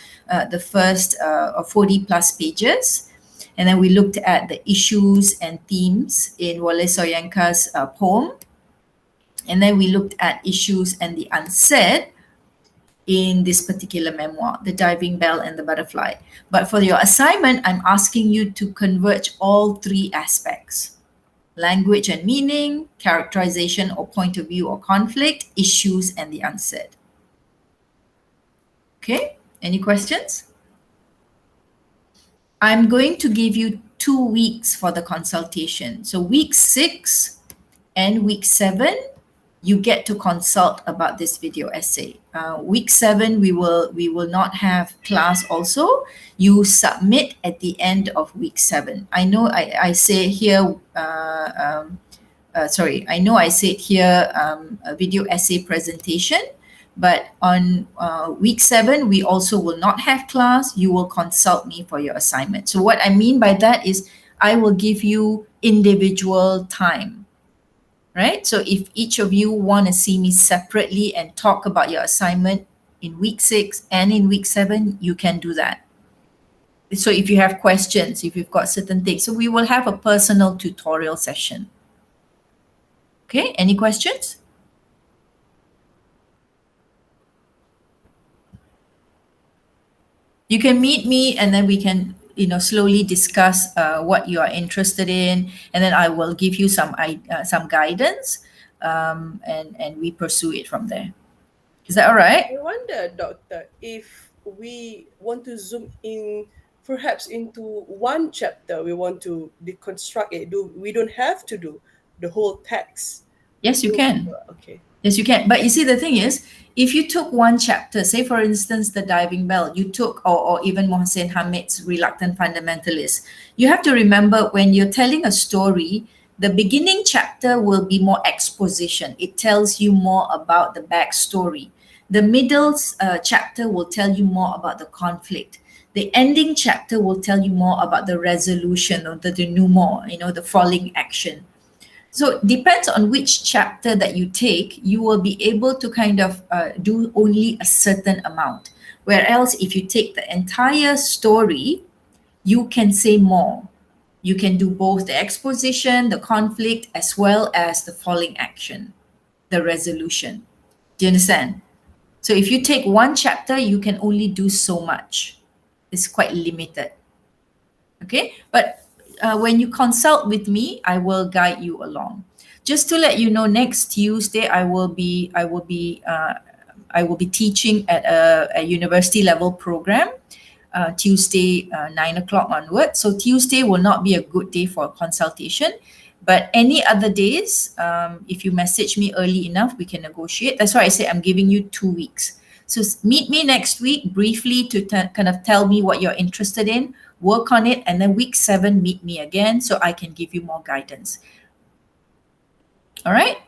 Speaker 1: 40 plus pages. And then we looked at the issues and themes in Wole in this particular memoir, The Diving Bell and the Butterfly. But for your assignment, I'm asking you to converge all three aspects: language and meaning, characterization or point of view or conflict, issues, and the unsaid. Okay, any questions? I'm going to give you 2 weeks for the consultation. So week 6 and week 7, you get to consult about this video essay. Week 7, we will not have class also. You submit at the end of week 7. I know I say here, I know I said here a video essay presentation, but on week 7, we also will not have class. You will consult me for your assignment. So what I mean by that is I will give you individual time, right? So if each of you want to see me separately and talk about your assignment in week 6 and in week 7, you can do that. So if you have questions, if you've got certain things, so we will have a personal tutorial session. Okay, any questions? You can meet me and then we can, slowly discuss what you are interested in, and then I will give you some guidance, and we pursue it from there. Is that all right?
Speaker 2: I wonder, Doctor, if we want to zoom in perhaps into one chapter, we want to deconstruct it. We don't have to do the whole text?
Speaker 1: Yes, you can.
Speaker 2: Okay.
Speaker 1: Yes, you can. But you see, the thing is, if you took one chapter, say for instance, The Diving Bell, you took, or even Mohsin Hamid's Reluctant Fundamentalist, you have to remember when you're telling a story, the beginning chapter will be more exposition. It tells you more about the backstory. The middle chapter will tell you more about the conflict. The ending chapter will tell you more about the resolution or the denouement, the falling action. So depends on which chapter that you take, you will be able to kind of do only a certain amount. Whereas if you take the entire story, you can say more. You can do both the exposition, the conflict, as well as the falling action, the resolution. Do you understand? So if you take one chapter, you can only do so much. It's quite limited. Okay, but when you consult with me, I will guide you along. Just to let you know, next Tuesday I will be teaching at a university level program. Tuesday 9 o'clock onwards. So Tuesday will not be a good day for a consultation, but any other days, if you message me early enough, we can negotiate. That's why I say I'm giving you 2 weeks. So meet me next week briefly to kind of tell me what you're interested in, work on it, and then week 7, meet me again so I can give you more guidance. All right?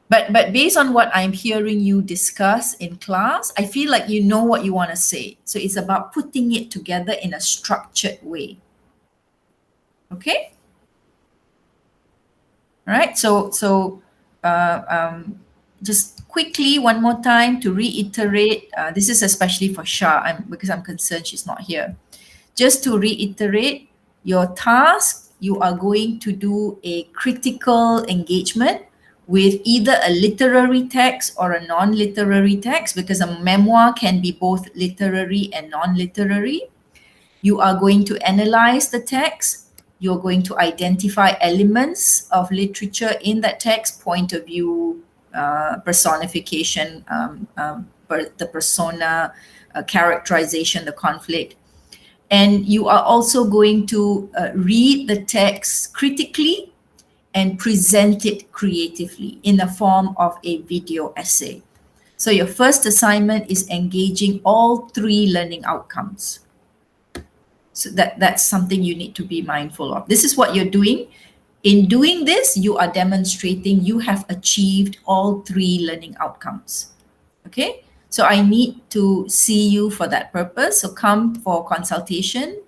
Speaker 1: But based on what I'm hearing you discuss in class, I feel like you know what you want to say. So it's about putting it together in a structured way. Okay? All right, so just quickly one more time to reiterate, this is especially for Shah, because I'm concerned she's not here. Just to reiterate, your task, you are going to do a critical engagement with either a literary text or a non-literary text, because a memoir can be both literary and non-literary. You are going to analyze the text. You're going to identify elements of literature in that text, point of view, personification, the persona, characterization, the conflict. And you are also going to read the text critically and present it creatively in the form of a video essay. So your first assignment is engaging all 3 learning outcomes. So that's something you need to be mindful of. This is what you're doing. In doing this, you are demonstrating you have achieved all 3 learning outcomes. Okay? So I need to see you for that purpose. So come for consultation.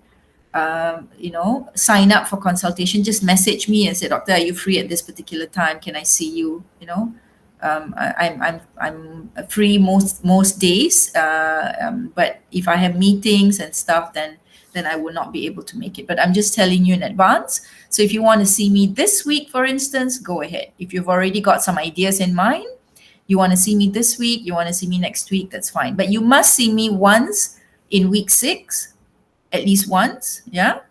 Speaker 1: Sign up for consultation. Just message me and say, Doctor, are you free at this particular time? Can I see you? I'm free most days. But if I have meetings and stuff, then I will not be able to make it. But I'm just telling you in advance. So if you want to see me this week, for instance, go ahead. If you've already got some ideas in mind, You want to see me this week, you want to see me next week, that's fine. But you must see me once in week 6, at least once, yeah?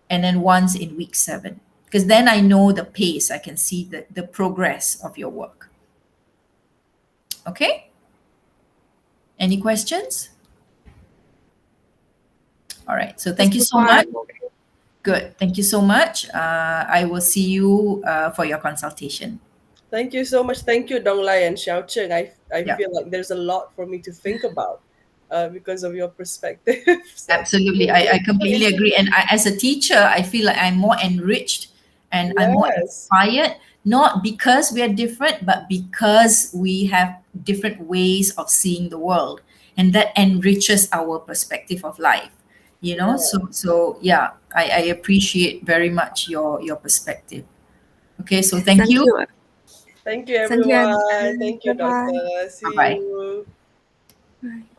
Speaker 1: And then once in week 7. Because then I know the pace, I can see the progress of your work. Okay? Any questions? All right, so thank you so much. Good, thank you so much. I will see you for your consultation.
Speaker 2: Thank you so much. Thank you, Dong Lai and Xiao Cheng. I
Speaker 1: Yeah.
Speaker 2: feel like there's a lot for me to think about because of your perspectives.
Speaker 1: Absolutely, I completely agree. And as a teacher, I feel like I'm more enriched and I'm more
Speaker 2: Yes.
Speaker 1: inspired, not because we are different, but because we have different ways of seeing the world, and that enriches our perspective of life. You know, so yeah, I appreciate very much your perspective. Okay, so thank you.
Speaker 2: Thank you,
Speaker 3: Thank you,
Speaker 2: everyone.
Speaker 3: everyone.
Speaker 2: Thank you,
Speaker 3: Bye-bye.
Speaker 2: Doctor. See
Speaker 1: Bye-bye.
Speaker 2: you.
Speaker 3: Bye.